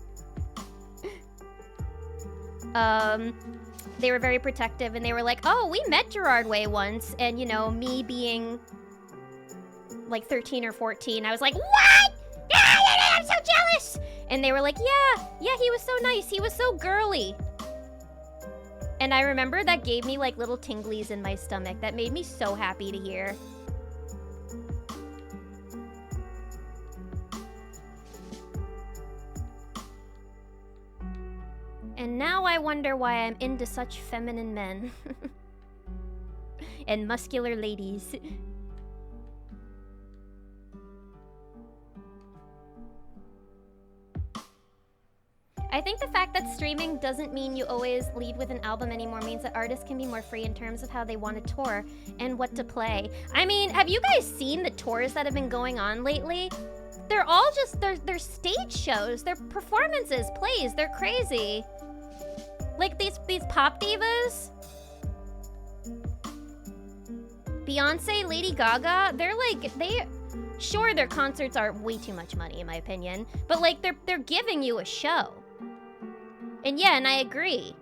they were very protective and they were like, oh, we met Gerard Way once. And you know, me being like 13 or 14, I was like, what? I'm so jealous. And they were like, yeah, he was so nice. He was so girly. And I remember that gave me like little tinglies in my stomach. That made me so happy to hear. And now I wonder why I'm into such feminine men. And muscular ladies. I think the fact that streaming doesn't mean you always lead with an album anymore means that artists can be more free in terms of how they want to tour and what to play. I mean, have you guys seen the tours that have been going on lately? They're all just, they're stage shows, they're performances, plays, they're crazy. Like these pop divas. Beyonce, Lady Gaga, they're like, sure, their concerts are way too much money in my opinion, but like they're giving you a show. And yeah, and I agree.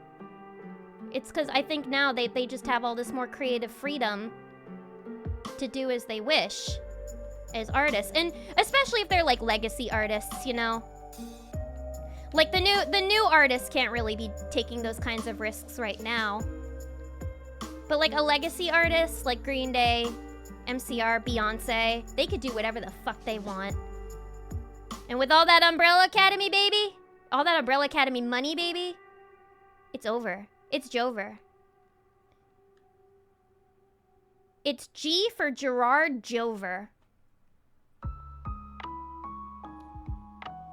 It's because I think now they just have all this more creative freedom to do as they wish as artists. And especially if they're like legacy artists, you know? Like the new artists can't really be taking those kinds of risks right now. But like a legacy artist like Green Day, MCR, Beyonce, they could do whatever the fuck they want. And with all that Umbrella Academy, baby, all that Umbrella Academy money, baby, it's over. It's Jover. It's G for Gerard Jover.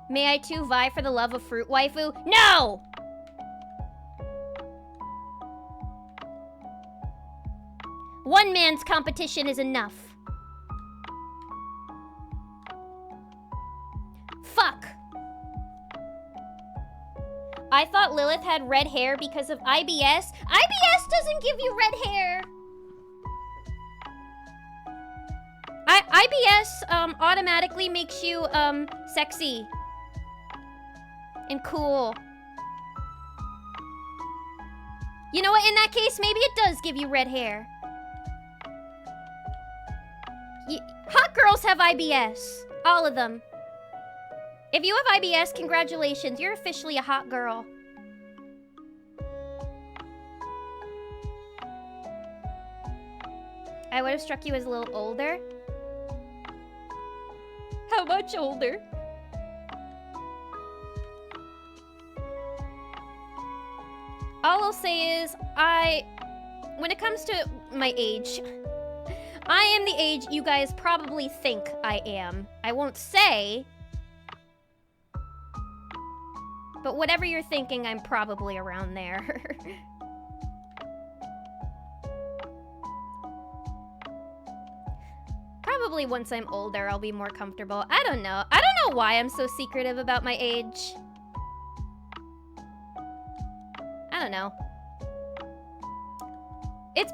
May I too vie for the love of fruit, waifu? No! One man's competition is enough. Fuck. I thought Lilith had red hair because of IBS. IBS doesn't give you red hair. IBS automatically makes you sexy and cool. You know what? In that case, maybe it does give you red hair. Hot girls have IBS. All of them. If you have IBS, congratulations. You're officially a hot girl. I would have struck you as a little older. How much older? All I'll say is, when it comes to my age, I am the age you guys probably think I am. I won't say, but whatever you're thinking, I'm probably around there. Probably once I'm older, I'll be more comfortable. I don't know. I don't know why I'm so secretive about my age. I don't know. It's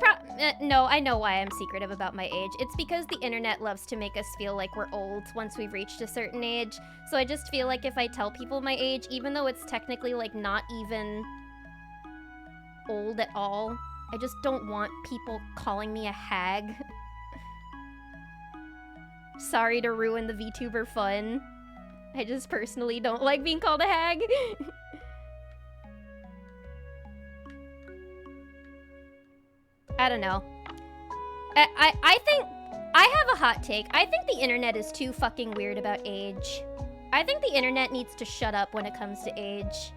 no, I know why I'm secretive about my age. It's because the internet loves to make us feel like we're old once we've reached a certain age. So I just feel like if I tell people my age, even though it's technically like not even old at all, I just don't want people calling me a hag. Sorry to ruin the VTuber fun. I just personally don't like being called a hag. I don't know. I think I have a hot take. I think the internet is too fucking weird about age. I think the internet needs to shut up when it comes to age.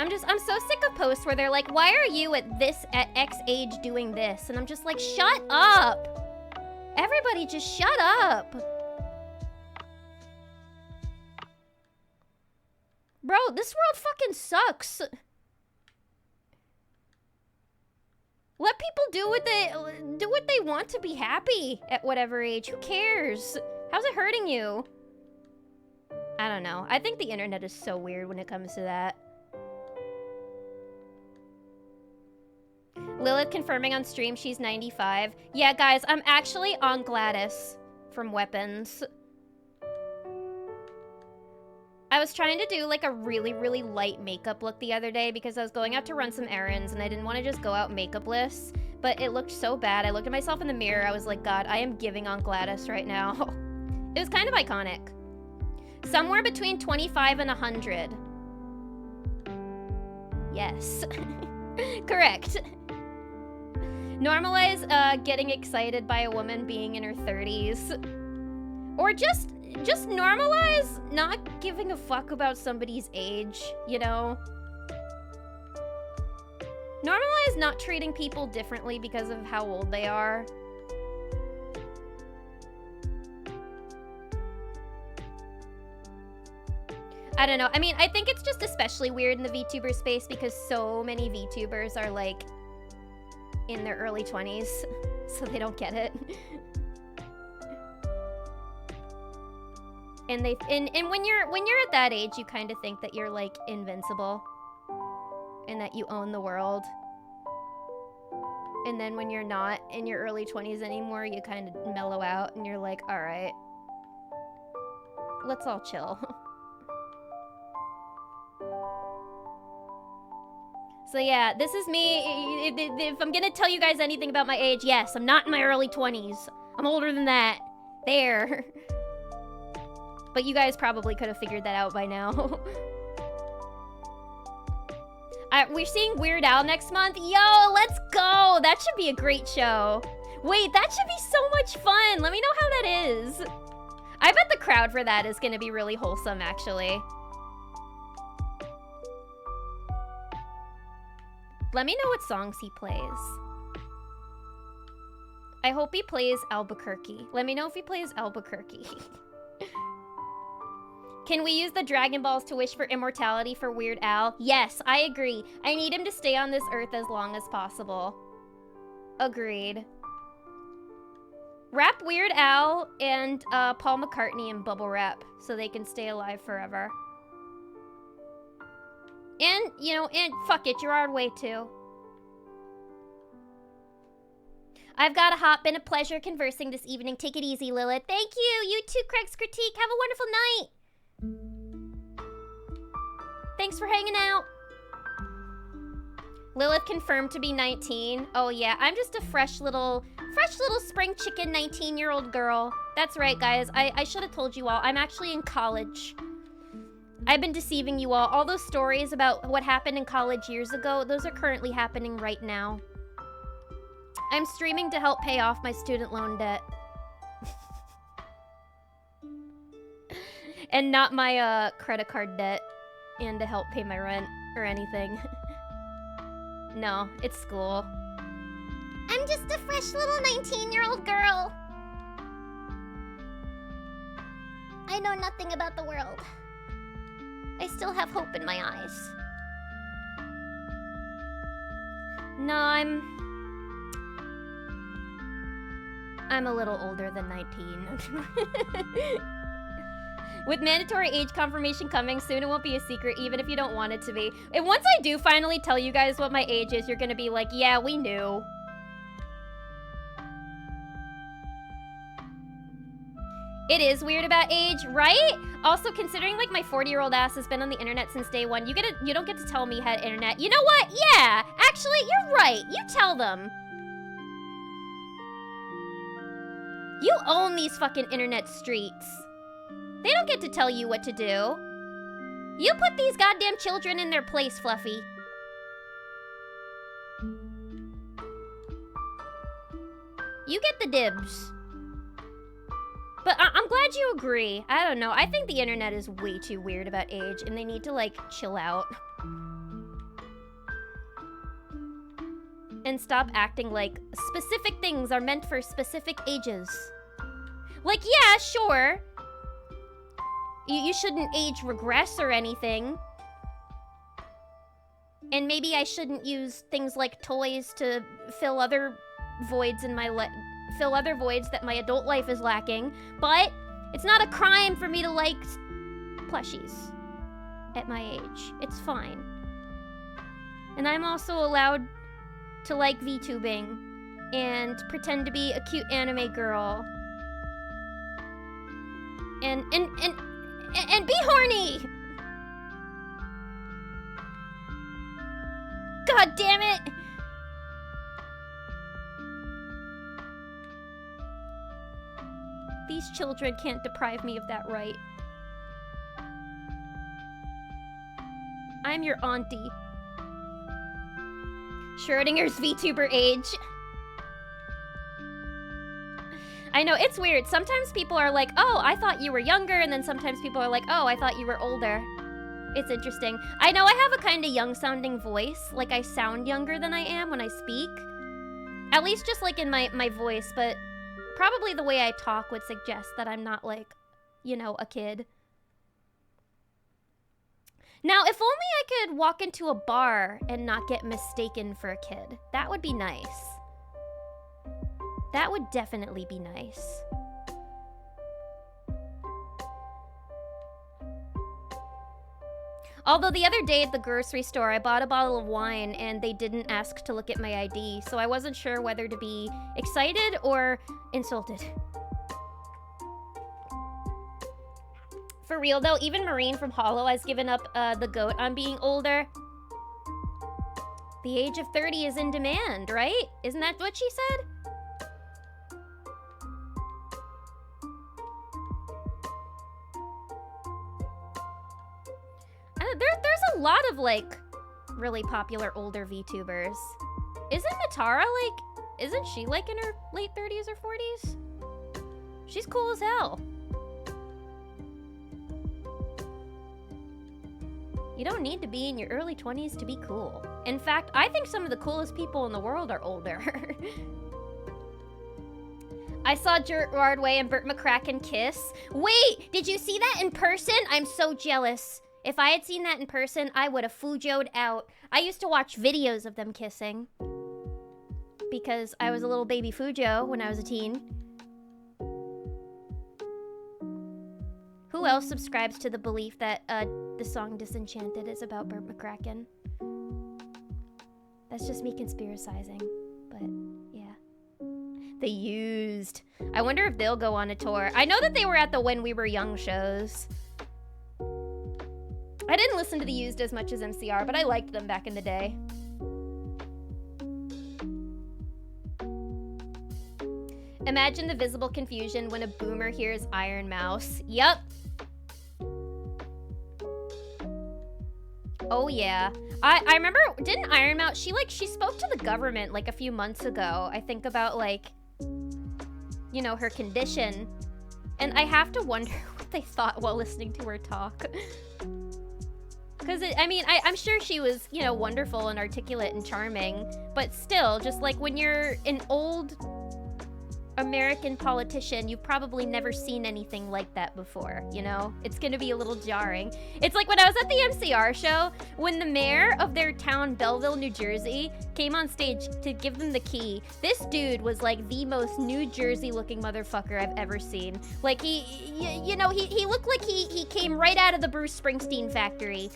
I'm so sick of posts where they're like, why are you at X age doing this? And I'm just like, shut up. Everybody just shut up. Bro, this world fucking sucks. Let people do what they want to be happy at whatever age. Who cares? How's it hurting you? I don't know. I think the internet is so weird when it comes to that. Lilith confirming on stream she's 95. Yeah, guys, I'm actually on Gladys from Weapons. I was trying to do like a really, really light makeup look the other day because I was going out to run some errands and I didn't want to just go out makeupless, but it looked so bad. I looked at myself in the mirror. I was like, God, I am giving on Gladys right now. It was kind of iconic. Somewhere between 25 and 100. Yes. Correct. Normalize getting excited by a woman being in her 30s. Or just normalize not giving a fuck about somebody's age, you know? Normalize not treating people differently because of how old they are. I don't know. I mean, I think it's just especially weird in the VTuber space because so many VTubers are like in their early 20s, so they don't get it. And when you're at that age, you kind of think that you're like invincible and that you own the world. And then when you're not in your early 20s anymore, you kind of mellow out and you're like, all right, let's all chill. So yeah, this is me. If I'm gonna tell you guys anything about my age, yes, I'm not in my early 20s. I'm older than that. There. But you guys probably could have figured that out by now. We're seeing Weird Al next month. Yo, let's go. That should be a great show. Wait, that should be so much fun. Let me know how that is. I bet the crowd for that is going to be really wholesome, actually. Let me know what songs he plays. I hope he plays Albuquerque. Let me know if he plays Albuquerque. Can we use the Dragon Balls to wish for immortality for Weird Al? Yes, I agree. I need him to stay on this earth as long as possible. Agreed. Wrap Weird Al and Paul McCartney in bubble wrap so they can stay alive forever. And, you know, and fuck it, Gerard Way too. I've got to hop. Been a pleasure conversing this evening. Take it easy, Lilith. Thank you. You too, Craig's Critique. Have a wonderful night. Thanks for hanging out. Lilith confirmed to be 19. Oh yeah, I'm just a fresh little spring chicken 19-year-old girl. That's right, guys. I should have told you all. I'm actually in college. I've been deceiving you all. All those stories about what happened in college years ago, those are currently happening right now. I'm streaming to help pay off my student loan debt. And not my credit card debt. And to help pay my rent or anything. No, it's school. I'm just a fresh little 19-year-old girl. I know nothing about the world. I still have hope in my eyes. No, I'm a little older than 19. With mandatory age confirmation coming soon, it won't be a secret, even if you don't want it to be. And once I do finally tell you guys what my age is, you're gonna be like, yeah, we knew. It is weird about age, right? Also, considering like my 40-year-old ass has been on the internet since day one, you don't get to tell me how to internet. You know what? Yeah, actually, you're right. You tell them. You own these fucking internet streets. They don't get to tell you what to do. You put these goddamn children in their place, Fluffy. You get the dibs. But I'm glad you agree. I don't know. I think the internet is way too weird about age, and they need to, like, chill out. And stop acting like specific things are meant for specific ages. Like, yeah, sure. You shouldn't age regress or anything. And maybe I shouldn't use things like toys to fill other voids in my fill other voids that my adult life is lacking. But it's not a crime for me to like plushies at my age. It's fine. And I'm also allowed to like VTubing and pretend to be a cute anime girl. And be horny! God damn it! These children can't deprive me of that right. I'm your auntie. Schrodinger's VTuber age. I know, it's weird. Sometimes people are like, oh, I thought you were younger, and then sometimes people are like, oh, I thought you were older. It's interesting. I know I have a kind of young-sounding voice. Like, I sound younger than I am when I speak. At least just, like, in my voice, but probably the way I talk would suggest that I'm not, like, you know, a kid. Now, if only I could walk into a bar and not get mistaken for a kid. That would be nice. That would definitely be nice. Although the other day at the grocery store, I bought a bottle of wine and they didn't ask to look at my ID, so I wasn't sure whether to be excited or insulted. For real though, even Marine from Hollow has given up the goat on being older. The age of 30 is in demand, right? Isn't that what she said? There's a lot of, like, really popular older VTubers. Isn't Natara, like, isn't she, like, in her late 30s or 40s? She's cool as hell. You don't need to be in your early 20s to be cool. In fact, I think some of the coolest people in the world are older. I saw Gerard Way and Burt McCracken kiss. Wait, did you see that in person? I'm so jealous. If I had seen that in person, I would have fujoed out. I used to watch videos of them kissing. Because I was a little baby Fujo when I was a teen. Who else subscribes to the belief that the song Disenchanted is about Burt McCracken? That's just me conspiracizing, but yeah. The Used. I wonder if they'll go on a tour. I know that they were at the When We Were Young shows. I didn't listen to The Used as much as MCR, but I liked them back in the day. Imagine the visible confusion when a boomer hears Iron Mouse. Yup. Oh yeah. I remember, didn't Iron Mouse, she spoke to the government like a few months ago, I think, about like, you know, her condition. And I have to wonder what they thought while listening to her talk. Because, I mean, I'm sure she was, you know, wonderful and articulate and charming. But still, just like when you're an old American politician, you've probably never seen anything like that before, you know? It's gonna be a little jarring. It's like when I was at the MCR show, when the mayor of their town, Belleville, New Jersey, came on stage to give them the key, this dude was like the most New Jersey looking motherfucker I've ever seen. Like you know, he looked like he came right out of the Bruce Springsteen factory,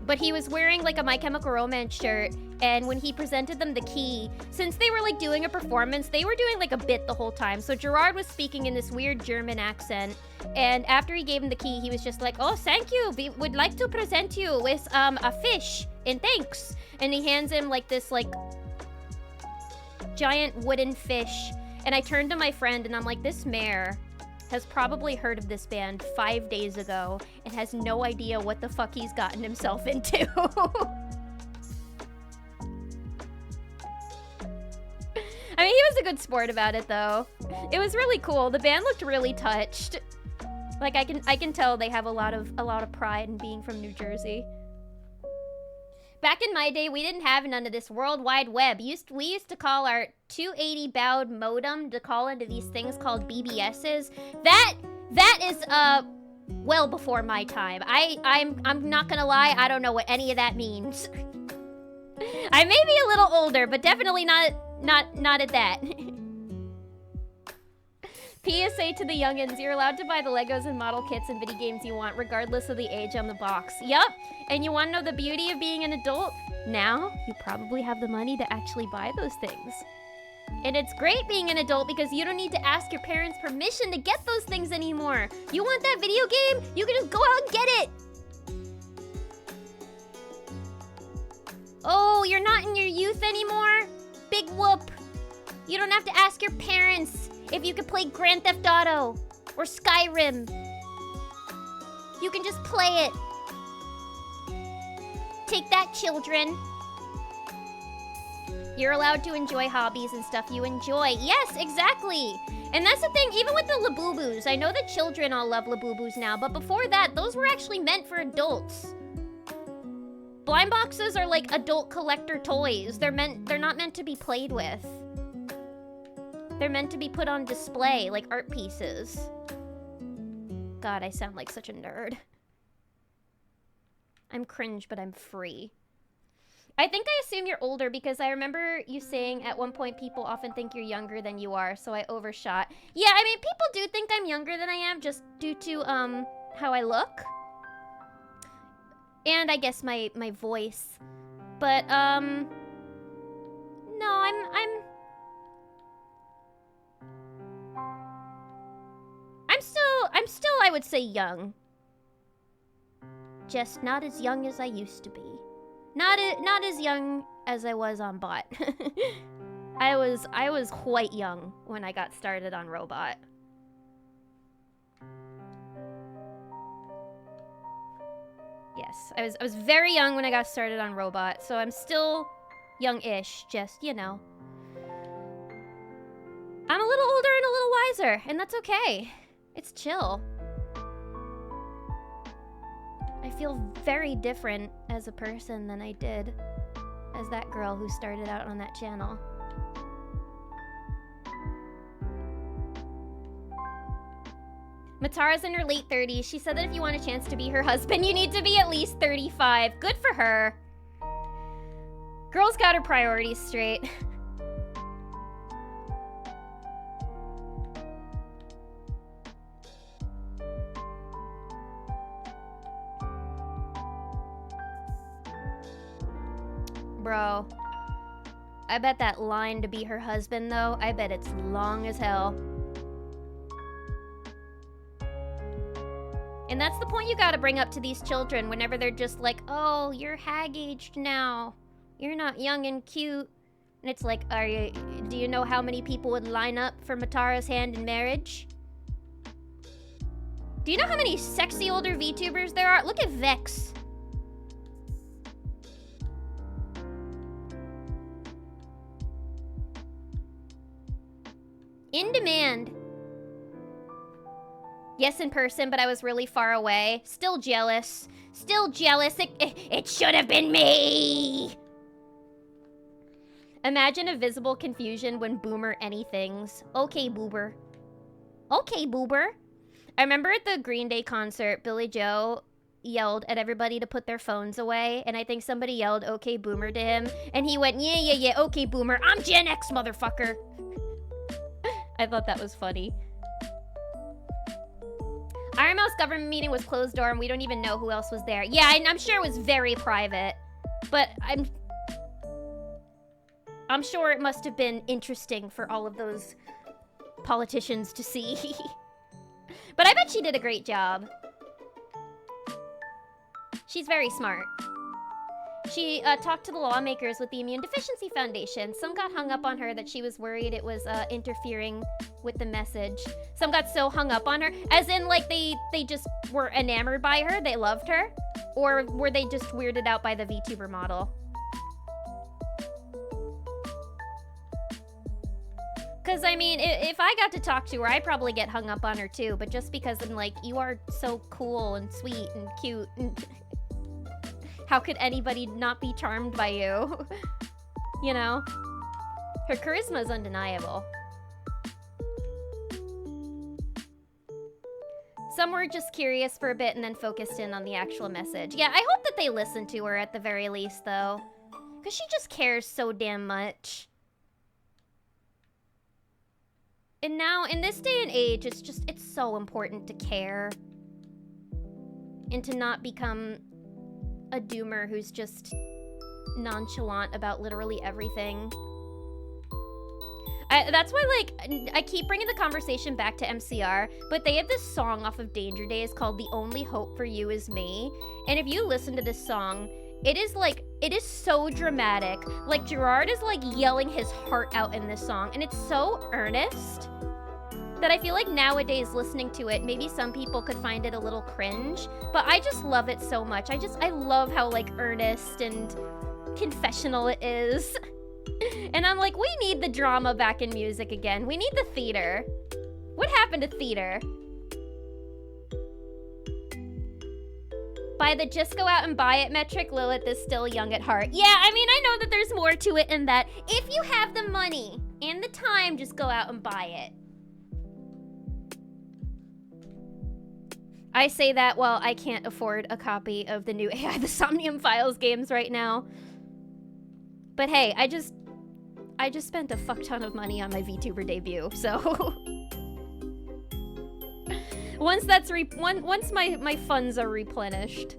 but he was wearing like a My Chemical Romance shirt, and when he presented them the key, since they were like doing a performance, they were doing like a bit the whole time. So Gerard was speaking in this weird German accent, and after he gave him the key, he was just like, "Oh, thank you. We would like to present you with a fish, and thanks." And he hands him like this like giant wooden fish. And I turned to my friend and I'm like, this mayor has probably heard of this band 5 days ago and has no idea what the fuck he's gotten himself into. I mean, he was a good sport about it, though. It was really cool. The band looked really touched. Like, I can tell they have a lot of pride in being from New Jersey. Back in my day, we didn't have none of this World Wide Web. We used to call our 280 baud modem to call into these things called BBSs. That is well before my time. I'm not gonna lie, I don't know what any of that means. I may be a little older, but definitely not at that. PSA to the youngins, you're allowed to buy the Legos and model kits and video games you want, regardless of the age on the box. Yup, and you wanna know the beauty of being an adult? Now, you probably have the money to actually buy those things. And it's great being an adult because you don't need to ask your parents' permission to get those things anymore. You want that video game? You can just go out and get it! Oh, you're not in your youth anymore? Big whoop. You don't have to ask your parents if you could play Grand Theft Auto or Skyrim. You can just play it. Take that, children. You're allowed to enjoy hobbies and stuff you enjoy. Yes, exactly. And that's the thing, even with the Labubu's. I know that children all love Labubu's now, but before that, those were actually meant for adults. Blind boxes are like adult collector toys. They're not meant to be played with. They're meant to be put on display, like art pieces. God, I sound like such a nerd. I'm cringe, but I'm free. I think I assume you're older because I remember you saying at one point people often think you're younger than you are, so I overshot. Yeah, I mean, people do think I'm younger than I am just due to, how I look. And I guess my voice. But, no, I'm still, I would say young. Just not as young as I used to be. Not as young as I was on bot. I was quite young when I got started on Robot. Yes, I was very young when I got started on Robot, so I'm still young-ish, just, you know. I'm a little older and a little wiser, and that's okay. It's chill. I feel very different as a person than I did as that girl who started out on that channel. Matara's in her late 30s. She said that if you want a chance to be her husband, you need to be at least 35. Good for her. Girl's got her priorities straight. Bro, I bet that line to be her husband, though, I bet it's long as hell. And that's the point you gotta bring up to these children whenever they're just like, oh, you're hag-aged now. You're not young and cute. And it's like, do you know how many people would line up for Matara's hand in marriage? Do you know how many sexy older VTubers there are? Look at Vex. In demand. Yes, in person, but I was really far away. Still jealous. Still jealous. It should have been me! Imagine a visible confusion when Boomer anythings. Okay, Boober. Okay, Boober. I remember at the Green Day concert, Billy Joe yelled at everybody to put their phones away, and I think somebody yelled, okay, Boomer, to him, and he went, yeah, okay, Boomer. I'm Gen X, motherfucker. I thought that was funny. Iron Mouse government meeting was closed door and we don't even know who else was there. Yeah, I'm sure it was very private. But I'm sure it must have been interesting for all of those politicians to see. But I bet she did a great job. She's very smart. She talked to the lawmakers with the Immune Deficiency Foundation. Some got hung up on her that she was worried it was interfering with the message. Some got so hung up on her, as in like they just were enamored by her, they loved her, or were they just weirded out by the VTuber model? Because, I mean, if I got to talk to her, I'd probably get hung up on her too, but just because I'm like, you are so cool and sweet and cute, and how could anybody not be charmed by you? You know? Her charisma is undeniable. Some were just curious for a bit and then focused in on the actual message. Yeah, I hope that they listen to her at the very least, though. Because she just cares so damn much. And now, in this day and age, it's so important to care. And to not become a doomer who's just nonchalant about literally everything. That's why, like, I keep bringing the conversation back to MCR, but they have this song off of Danger Days called The Only Hope for You Is Me. And if you listen to this song, it is so dramatic. Like, Gerard is, like, yelling his heart out in this song, and it's so earnest that I feel like nowadays listening to it, maybe some people could find it a little cringe, but I just love it so much. I love how, like, earnest and confessional it is. And I'm like, we need the drama back in music again. We need the theater. What happened to theater? By the just go out and buy it metric, Lilith is still young at heart. Yeah, I mean, I know that there's more to it in that. If you have the money and the time, just go out and buy it. I say that while I can't afford a copy of the new AI The Somnium Files games right now. But hey, I just spent a fuck ton of money on my VTuber debut, so once my funds are replenished,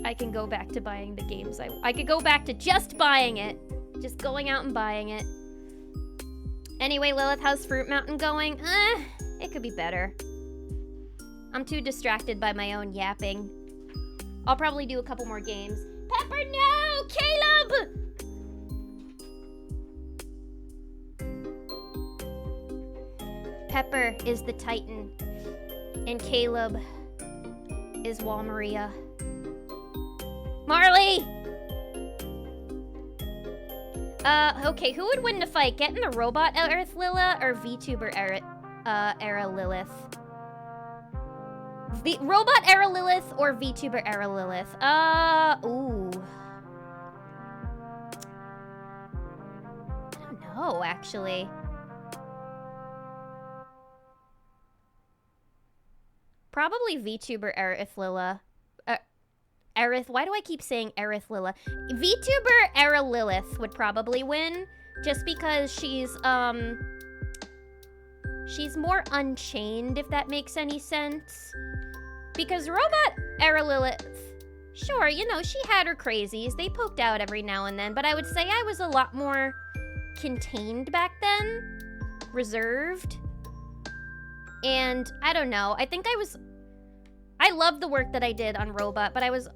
I can go back to buying the games. I could go back to just buying it, just going out and buying it. Anyway, Lilith, how's Fruit Mountain going? It could be better. I'm too distracted by my own yapping. I'll probably do a couple more games. Pepper, no! Caleb! Pepper is the Titan, and Caleb is Wall Maria. Marley! Okay, who would win the fight? Getting the robot Earth Lila or VTuber era Lilith? Robot era Lilith or VTuber era Lilith? Ooh. I don't know, actually. Probably VTuber Aerith Lila. Aerith, why do I keep saying Aerith Lila? VTuber era Lilith would probably win, just because she's more unchained, if that makes any sense. Because Robot era Lilith, sure, you know, she had her crazies. They poked out every now and then, but I would say I was a lot more contained back then, reserved. And I don't know, I think I loved the work that I did on Robot, but I was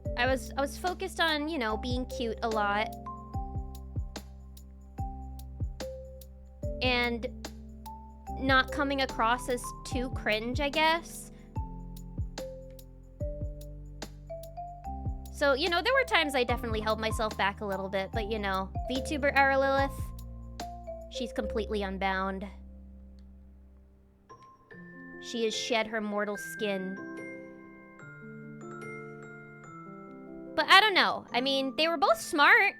focused on, you know, being cute a lot. And not coming across as too cringe, I guess. So, you know, there were times I definitely held myself back a little bit, but, you know, VTuber era Lilith, she's completely unbound. She has shed her mortal skin. But I don't know. I mean, they were both smart.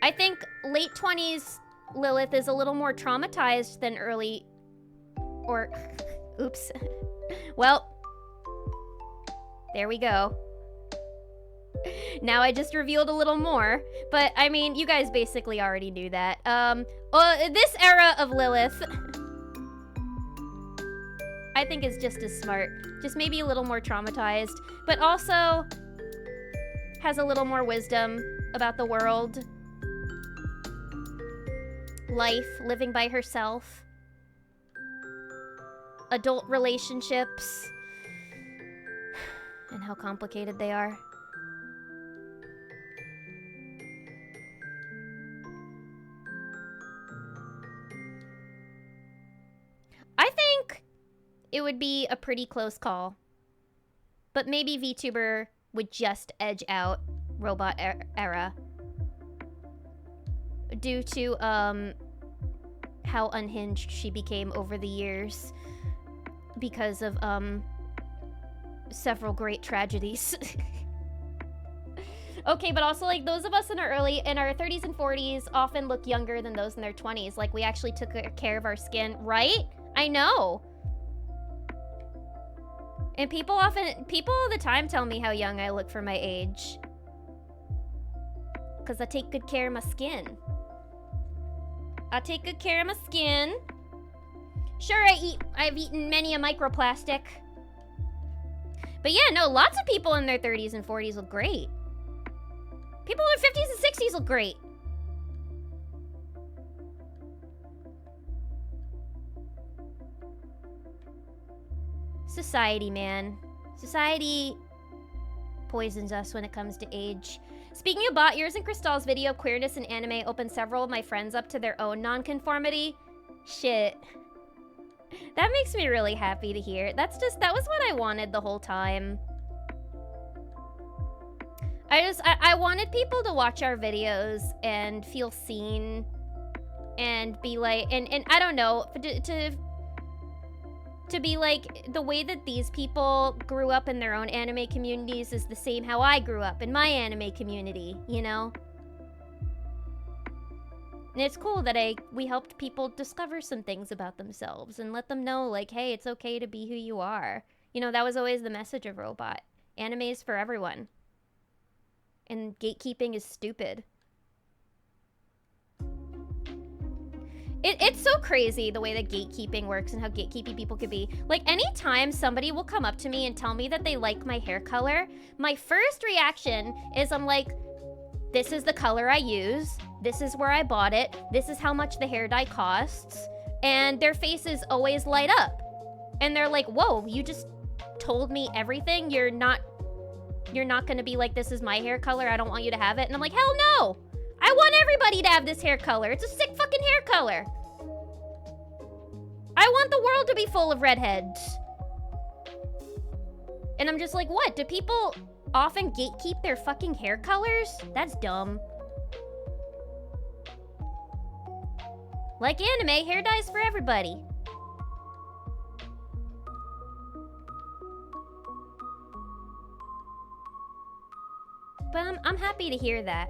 I think late 20s Lilith is a little more traumatized than early... Or... Oops. Well... There we go. Now I just revealed a little more. But, I mean, you guys basically already knew that. This era of Lilith... I think is just as smart. Just maybe a little more traumatized. But also... has a little more wisdom about the world. Life, living by herself. Adult relationships. and how complicated they are. I think it would be a pretty close call. But maybe VTuber would just edge out Robot Era. Due to, how unhinged she became over the years. Because of, several great tragedies. Okay, but also, like, those of us in our 30s and 40s often look younger than those in their 20s. Like, we actually took care of our skin, right? I know. And people all the time tell me how young I look for my age. Because I take good care of my skin. I take good care of my skin. Sure, I've eaten many a microplastic. But yeah, no, lots of people in their 30s and 40s look great. People in their 50s and 60s look great. Society, man. Society poisons us when it comes to age. Speaking of bot, yours and Kristal's video of queerness in anime opened several of my friends up to their own nonconformity. Shit. That makes me really happy to hear. That was what I wanted the whole time. I wanted people to watch our videos and feel seen and be like, and I don't know, to be like, the way that these people grew up in their own anime communities is the same how I grew up in my anime community, you know? And it's cool that we helped people discover some things about themselves and let them know, like, hey, it's okay to be who you are. You know, that was always the message of Robot. Anime is for everyone. And gatekeeping is stupid. It's so crazy the way that gatekeeping works and how gatekeeping people could be. Like, anytime somebody will come up to me and tell me that they like my hair color, my first reaction is I'm like, this is the color I use, this is where I bought it, this is how much the hair dye costs, and their faces always light up. And they're like, whoa, you just told me everything? You're not gonna be like, this is my hair color, I don't want you to have it? And I'm like, hell no! I want everybody to have this hair color. It's a sick fucking hair color. I want the world to be full of redheads. And I'm just like, what? Do people often gatekeep their fucking hair colors? That's dumb. Like anime, hair dye's for everybody. But I'm happy to hear that.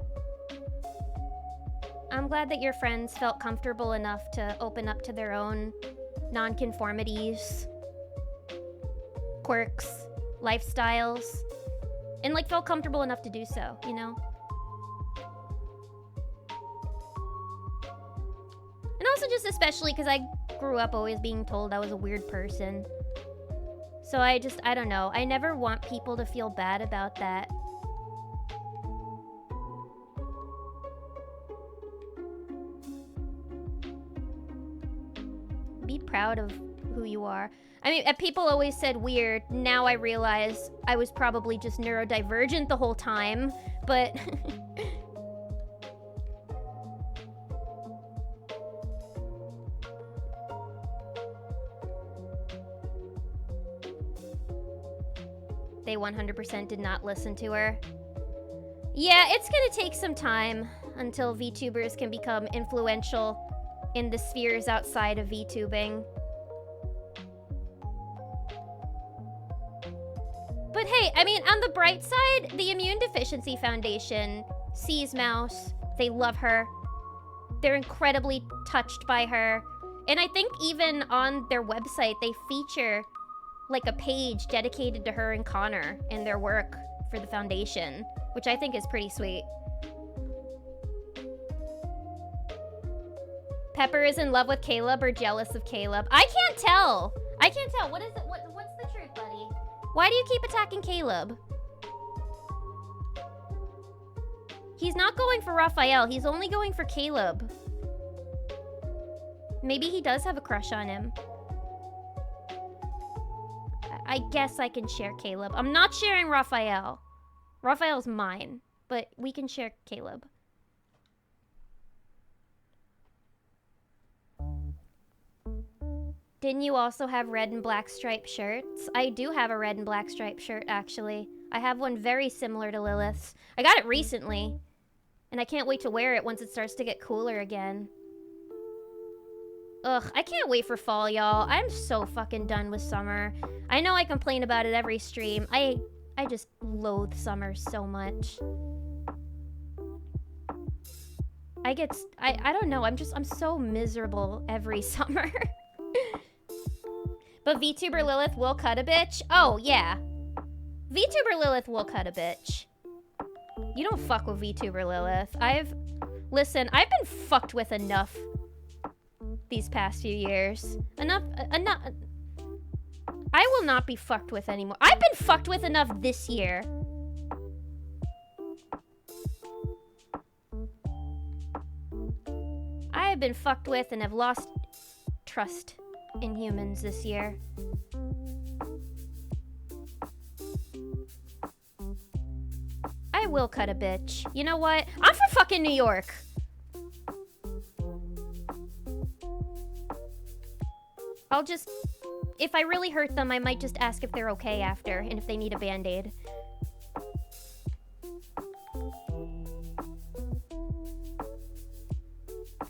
I'm glad that your friends felt comfortable enough to open up to their own nonconformities, quirks, lifestyles, and like felt comfortable enough to do so, you know? And also just especially because I grew up always being told I was a weird person. So I don't know. I never want people to feel bad about that. Be proud of who you are. I mean, people always said weird. Now I realize I was probably just neurodivergent the whole time, but... They 100% did not listen to her. Yeah, it's gonna take some time until VTubers can become influential in the spheres outside of VTubing. But hey, I mean, on the bright side, the Immune Deficiency Foundation sees Mouse. They love her. They're incredibly touched by her. And I think even on their website, they feature like a page dedicated to her and Connor and their work for the foundation, which I think is pretty sweet. Pepper is in love with Caleb or jealous of Caleb. I can't tell. I can't tell. What is it? What's the truth, buddy? Why do you keep attacking Caleb? He's not going for Raphael. He's only going for Caleb. Maybe he does have a crush on him. I guess I can share Caleb. I'm not sharing Raphael. Raphael's mine, but we can share Caleb. Didn't you also have red and black striped shirts? I do have a red and black striped shirt, actually. I have one very similar to Lilith's. I got it recently, and I can't wait to wear it once it starts to get cooler again. Ugh, I can't wait for fall, y'all. I'm so fucking done with summer. I know I complain about it every stream. I just loathe summer so much. I don't know, I'm so miserable every summer. But VTuber Lilith will cut a bitch? Oh, yeah. VTuber Lilith will cut a bitch. You don't fuck with VTuber Lilith. Listen, I've been fucked with enough these past few years. Enough. I will not be fucked with anymore. I've been fucked with enough this year. I have been fucked with and have lost trust in humans this year. I will cut a bitch. You know what? I'm from fucking New York. I'll just... If I really hurt them, I might just ask if they're okay after, and if they need a band-aid.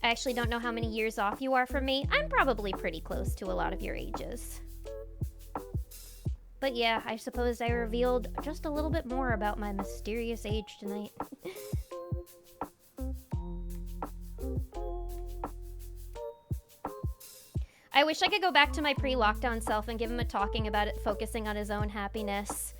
I actually don't know how many years off you are from me. I'm probably pretty close to a lot of your ages. But yeah, I suppose I revealed just a little bit more about my mysterious age tonight. I wish I could go back to my pre-lockdown self and give him a talking about it, focusing on his own happiness.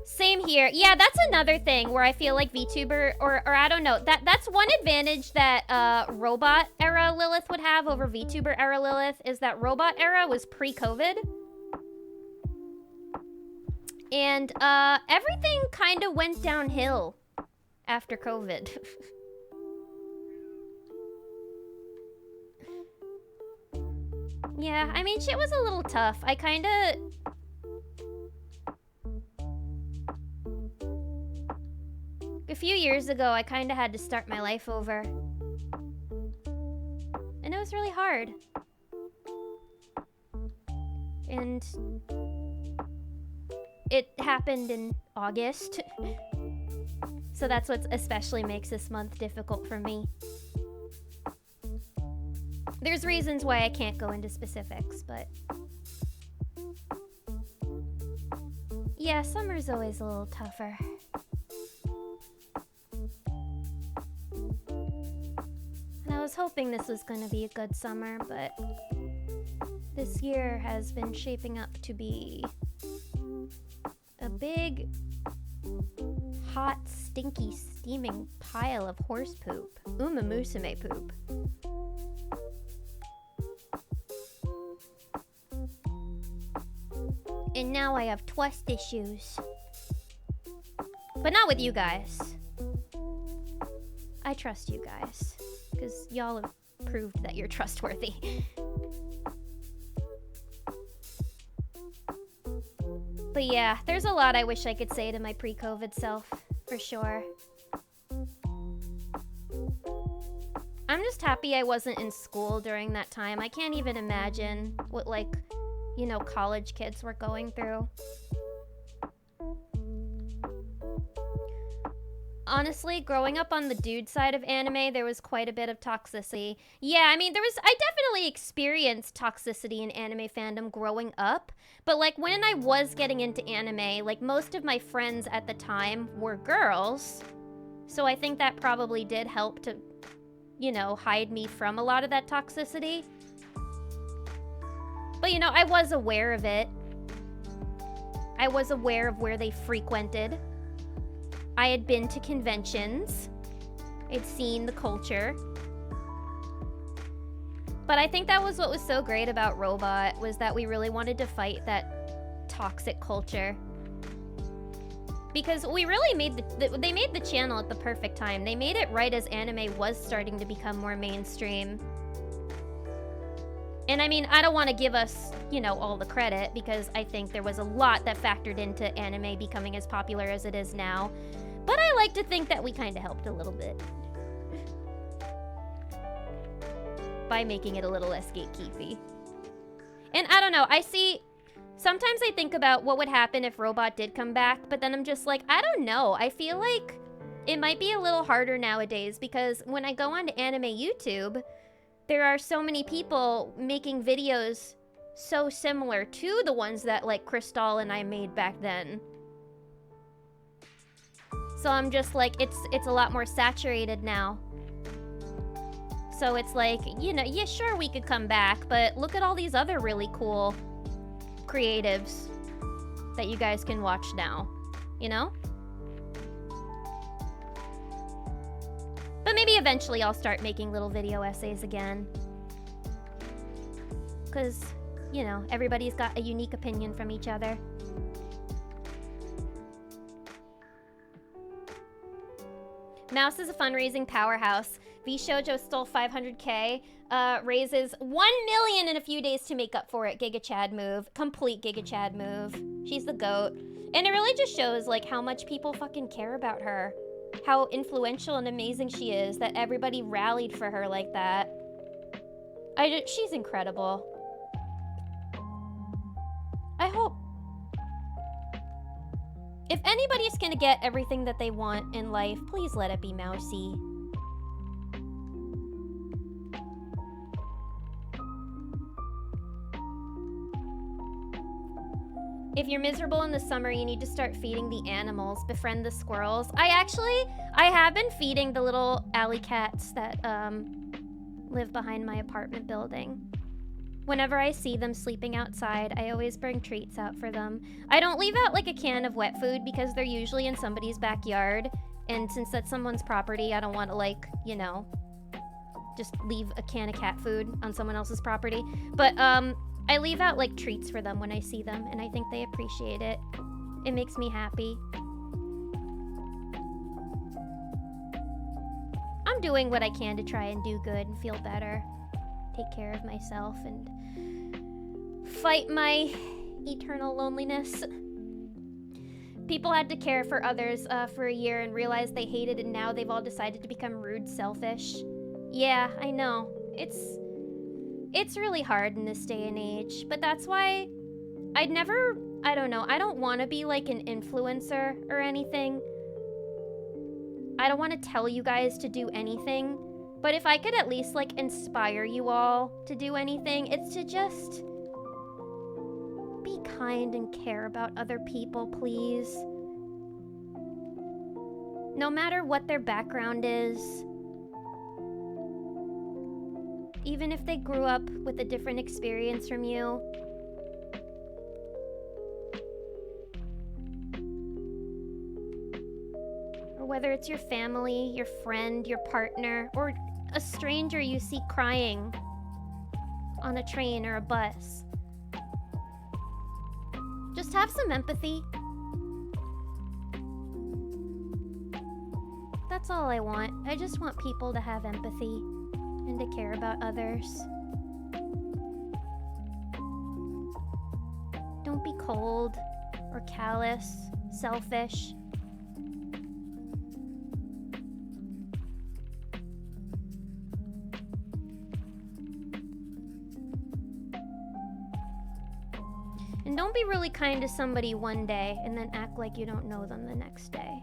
Same here. Yeah, that's another thing where I feel like VTuber, or I don't know, that's one advantage that Robot era Lilith would have over VTuber era Lilith, is that Robot era was pre-COVID. And everything kind of went downhill after COVID. Yeah, I mean, shit was a little tough. I kind of... A few years ago, I kind of had to start my life over. And it was really hard. And... it happened in August. So that's what especially makes this month difficult for me. There's reasons why I can't go into specifics, but... yeah, summer's always a little tougher. And I was hoping this was gonna be a good summer, but... this year has been shaping up to be... a big, hot, stinky, steaming pile of horse poop. Uma Musume poop. And now I have trust issues. But not with you guys. I trust you guys. Because y'all have proved that you're trustworthy. But yeah, there's a lot I wish I could say to my pre-COVID self, for sure. I'm just happy I wasn't in school during that time. I can't even imagine what, like, you know, college kids were going through. Honestly, growing up on the dude side of anime, there was quite a bit of toxicity. Yeah, I mean, I definitely experienced toxicity in anime fandom growing up, but like when I was getting into anime, like most of my friends at the time were girls, so I think that probably did help to, you know, hide me from a lot of that toxicity. But you know, I was aware of it. I was aware of where they frequented. I had been to conventions. I'd seen the culture. But I think that was what was so great about Robot, was that we really wanted to fight that toxic culture. Because we really made they made the channel at the perfect time. They made it right as anime was starting to become more mainstream. And I mean, I don't want to give us, you know, all the credit, because I think there was a lot that factored into anime becoming as popular as it is now. But I like to think that we kind of helped a little bit by making it a little less gatekeepy. And I don't know, sometimes I think about what would happen if Robot did come back, but then I'm just like, I don't know. I feel like it might be a little harder nowadays, because when I go onto anime YouTube, there are so many people making videos so similar to the ones that like Crystal and I made back then. So I'm just like, it's a lot more saturated now. So it's like, you know, yeah, sure, we could come back, but look at all these other really cool creatives that you guys can watch now, you know? But maybe eventually I'll start making little video essays again. Because, you know, everybody's got a unique opinion from each other. Mouse is a fundraising powerhouse. VShojo stole 500K. Raises 1 million in a few days to make up for it. Giga Chad move. Complete Giga Chad move. She's the GOAT. And it really just shows, like, how much people fucking care about her. How influential and amazing she is, that everybody rallied for her like that. She's incredible. I hope. If anybody's gonna get everything that they want in life, please let it be Mousy. If you're miserable in the summer, you need to start feeding the animals. Befriend the squirrels. I have been feeding the little alley cats that live behind my apartment building. Whenever I see them sleeping outside, I always bring treats out for them. I don't leave out like a can of wet food because they're usually in somebody's backyard. And since that's someone's property, I don't want to, like, you know, just leave a can of cat food on someone else's property. But I leave out like treats for them when I see them, and I think they appreciate it. It makes me happy. I'm doing what I can to try and do good and feel better. Take care of myself and fight my eternal loneliness. People had to care for others for a year and realized they hated, and now they've all decided to become rude, selfish. Yeah, I know. It's really hard in this day and age, but that's why I don't want to be like an influencer or anything. I don't want to tell you guys to do anything, but if I could at least like inspire you all to do anything, it's to just be kind and care about other people, please. No matter what their background is, even if they grew up with a different experience from you. Or whether it's your family, your friend, your partner, or a stranger you see crying on a train or a bus. Just have some empathy. That's all I want. I just want people to have empathy and to care about others. Don't be cold or callous, selfish. And don't be really kind to somebody one day and then act like you don't know them the next day.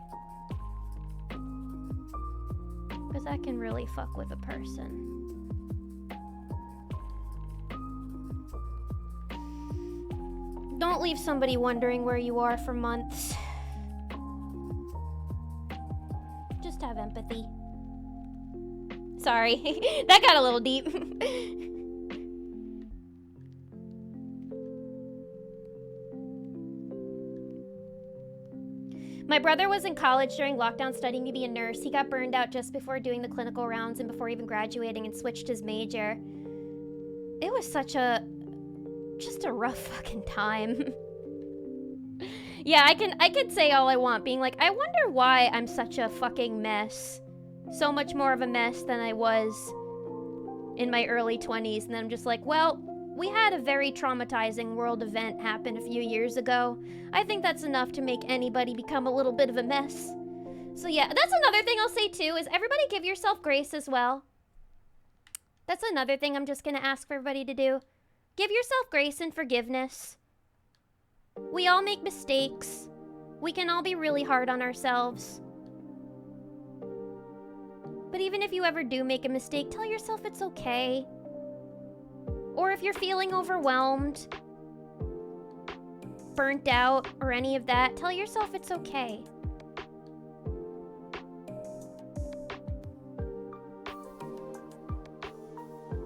Because that can really fuck with a person. Don't leave somebody wondering where you are for months. Just have empathy. Sorry, that got a little deep. My brother was in college during lockdown studying to be a nurse. He got burned out just before doing the clinical rounds and before even graduating, and switched his major. It was just a rough fucking time. Yeah, I could say all I want, being like, I wonder why I'm such a fucking mess. So much more of a mess than I was in my early 20s. And then I'm just like, well, we had a very traumatizing world event happen a few years ago. I think that's enough to make anybody become a little bit of a mess. So yeah, that's another thing I'll say too, is everybody give yourself grace as well. That's another thing I'm just gonna ask for everybody to do. Give yourself grace and forgiveness. We all make mistakes. We can all be really hard on ourselves. But even if you ever do make a mistake, tell yourself it's okay. Or if you're feeling overwhelmed, burnt out, or any of that, tell yourself it's okay.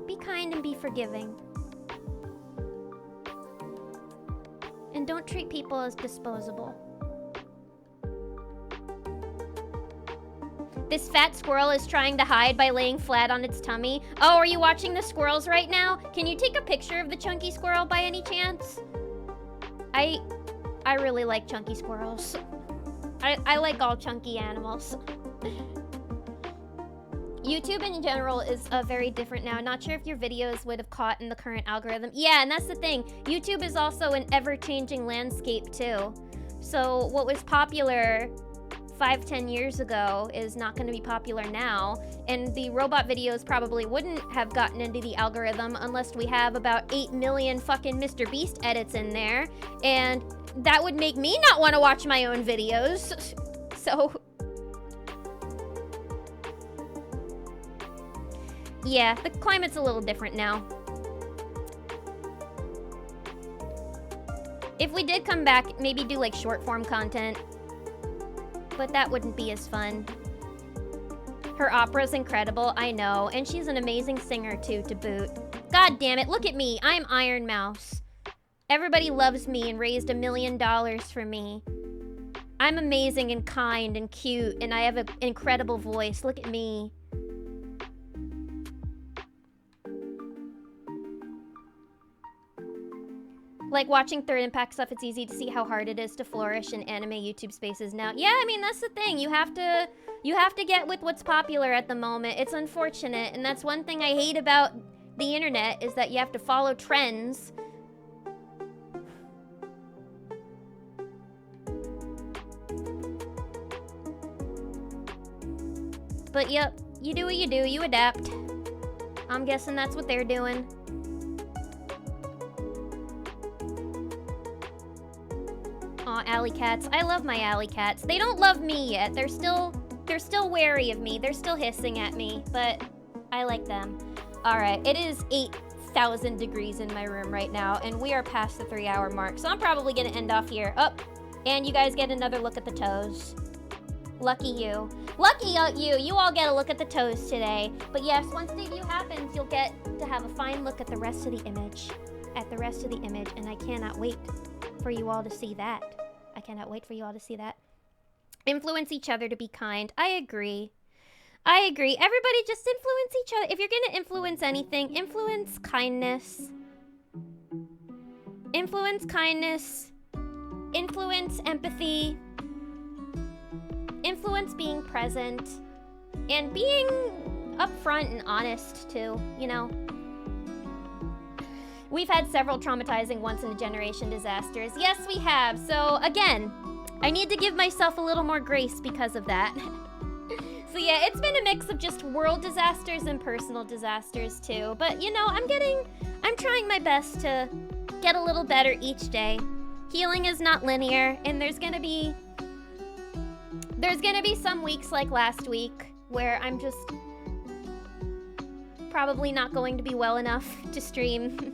Be kind and be forgiving. And don't treat people as disposable. This fat squirrel is trying to hide by laying flat on its tummy. Oh, are you watching the squirrels right now? Can you take a picture of the chunky squirrel by any chance? I really like chunky squirrels. I like all chunky animals. YouTube in general is very different now. Not sure if your videos would have caught in the current algorithm. Yeah, and that's the thing. YouTube is also an ever-changing landscape too. So what was popular 5-10 years ago is not going to be popular now, and the robot videos probably wouldn't have gotten into the algorithm unless we have about 8 million fucking Mr. Beast edits in there, and that would make me not want to watch my own videos. So yeah, the climate's a little different now. If we did come back, maybe do like short form content. But that wouldn't be as fun. Her opera's incredible, I know, and she's an amazing singer too, to boot. God damn it, look at me, I'm Iron Mouse. Everybody loves me and raised $1 million for me. I'm amazing and kind and cute, and I have an incredible voice, look at me. Like watching Third Impact stuff, it's easy to see how hard it is to flourish in anime YouTube spaces now. Yeah, I mean, that's the thing. You have to get with what's popular at the moment. It's unfortunate, and that's one thing I hate about the internet, is that you have to follow trends. But yep, you do what you do, you adapt. I'm guessing that's what they're doing. Aw, alley cats. I love my alley cats. They don't love me yet. They're still wary of me. They're still hissing at me, but I like them. All right, it is 8,000 degrees in my room right now, and we are past the 3-hour mark, so I'm probably gonna end off here. Oh, and you guys get another look at the toes. Lucky you. Lucky you. You all get a look at the toes today. But yes, once debut happens, you'll get to have a fine look at the rest of the image. And I cannot wait for you all to see that. I cannot wait for you all to see that. Influence each other to be kind. I agree. Everybody just influence each other. If you're gonna influence anything, influence kindness. Influence kindness. Influence empathy. Influence being present. And being upfront and honest too, you know? We've had several traumatizing once-in-a-generation disasters. Yes, we have. So, again, I need to give myself a little more grace because of that. So yeah, it's been a mix of just world disasters and personal disasters too. But, you know, I'm trying my best to get a little better each day. Healing is not linear, and there's gonna be some weeks like last week where I'm just probably not going to be well enough to stream.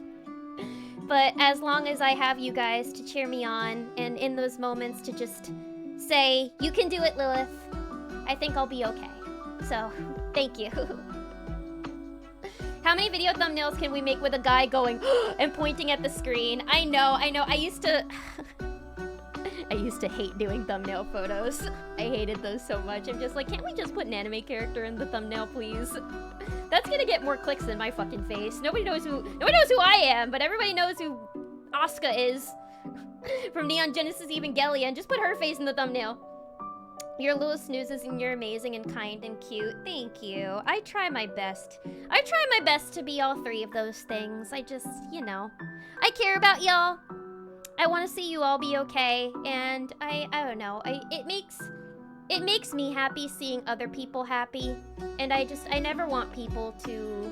But as long as I have you guys to cheer me on, and in those moments to just say, you can do it, Lilith, I think I'll be okay. So, thank you. How many video thumbnails can we make with a guy going and pointing at the screen? I know. I used to hate doing thumbnail photos. I hated those so much. I'm just like, can't we just put an anime character in the thumbnail, please? That's gonna get more clicks than my fucking face. Nobody knows who I am, but everybody knows who Asuka is from Neon Genesis Evangelion. Just put her face in the thumbnail. Your little snoozes and you're amazing and kind and cute. Thank you. I try my best. I try my best to be all three of those things. I just, you know, I care about y'all. I want to see you all be okay, and I don't know. It makes me happy seeing other people happy, and I never want people to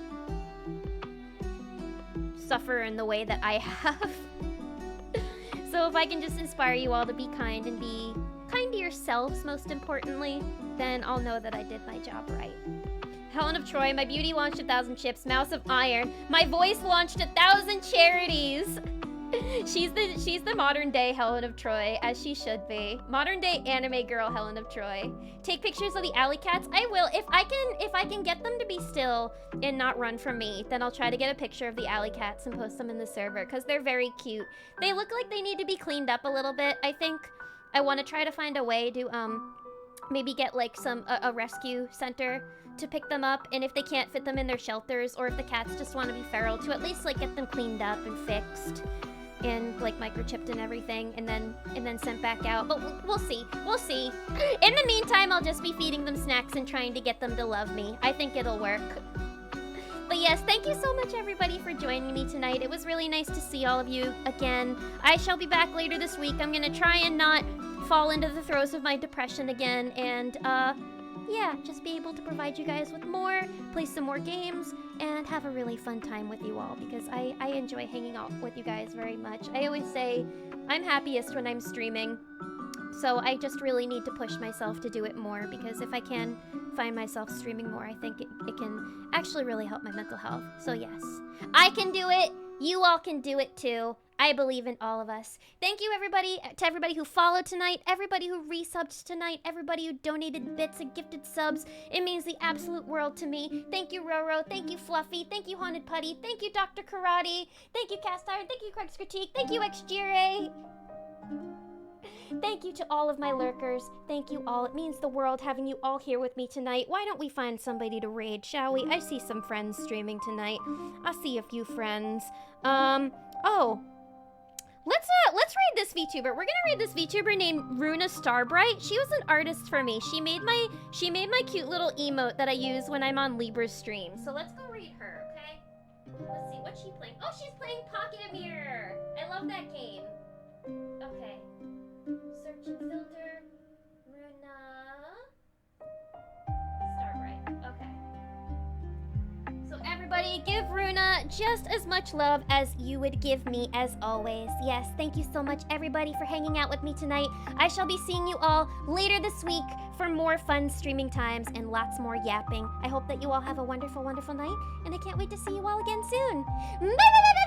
suffer in the way that I have. So if I can just inspire you all to be kind and be kind to yourselves, most importantly, then I'll know that I did my job right. Helen of Troy, my beauty launched 1,000 chips. Mouse of Iron, my voice launched 1,000 charities. She's the modern day Helen of Troy, as she should be. Modern day anime girl Helen of Troy. Take pictures of the alley cats. I will. If I can get them to be still and not run from me, then I'll try to get a picture of the alley cats and post them in the server, because they're very cute. They look like they need to be cleaned up a little bit. I think I want to try to find a way to maybe get like a rescue center to pick them up, and if they can't fit them in their shelters, or if the cats just want to be feral, to at least like get them cleaned up and fixed and like microchipped and everything, and then sent back out. But we'll see. In the meantime, I'll just be feeding them snacks and trying to get them to love me. I think it'll work. But yes, thank you so much everybody for joining me tonight. It was really nice to see all of you again. I shall be back later this week. I'm gonna try and not fall into the throes of my depression again, and yeah, just be able to provide you guys with more, play some more games, and have a really fun time with you all, because I enjoy hanging out with you guys very much. I always say I'm happiest when I'm streaming, so I just really need to push myself to do it more, because if I can find myself streaming more, I think it can actually really help my mental health. So yes, I can do it. You all can do it too. I believe in all of us. Thank you to everybody who followed tonight, everybody who resubbed tonight, everybody who donated bits and gifted subs. It means the absolute world to me. Thank you, Roro. Thank you, Fluffy. Thank you, Haunted Putty. Thank you, Dr. Karate. Thank you, Cast Iron. Thank you, Craig's Critique. Thank you, XGRA. Thank you to all of my lurkers. Thank you all. It means the world having you all here with me tonight. Why don't we find somebody to raid, shall we? I see some friends streaming tonight. I see a few friends. Oh. Let's raid this VTuber. We're gonna raid this VTuber named Runa Starbright. She was an artist for me. She made my cute little emote that I use when I'm on Libra's stream. So let's go raid her, okay? Let's see, what's she playing? Oh, she's playing Pocket Mirror. I love that game. Okay. Search and filter. Runa Starbright. Okay. So everybody, give Runa just as much love as you would give me, as always. Yes, thank you so much, everybody, for hanging out with me tonight. I shall be seeing you all later this week for more fun streaming times and lots more yapping. I hope that you all have a wonderful, wonderful night, and I can't wait to see you all again soon. Bye, bye, bye, bye!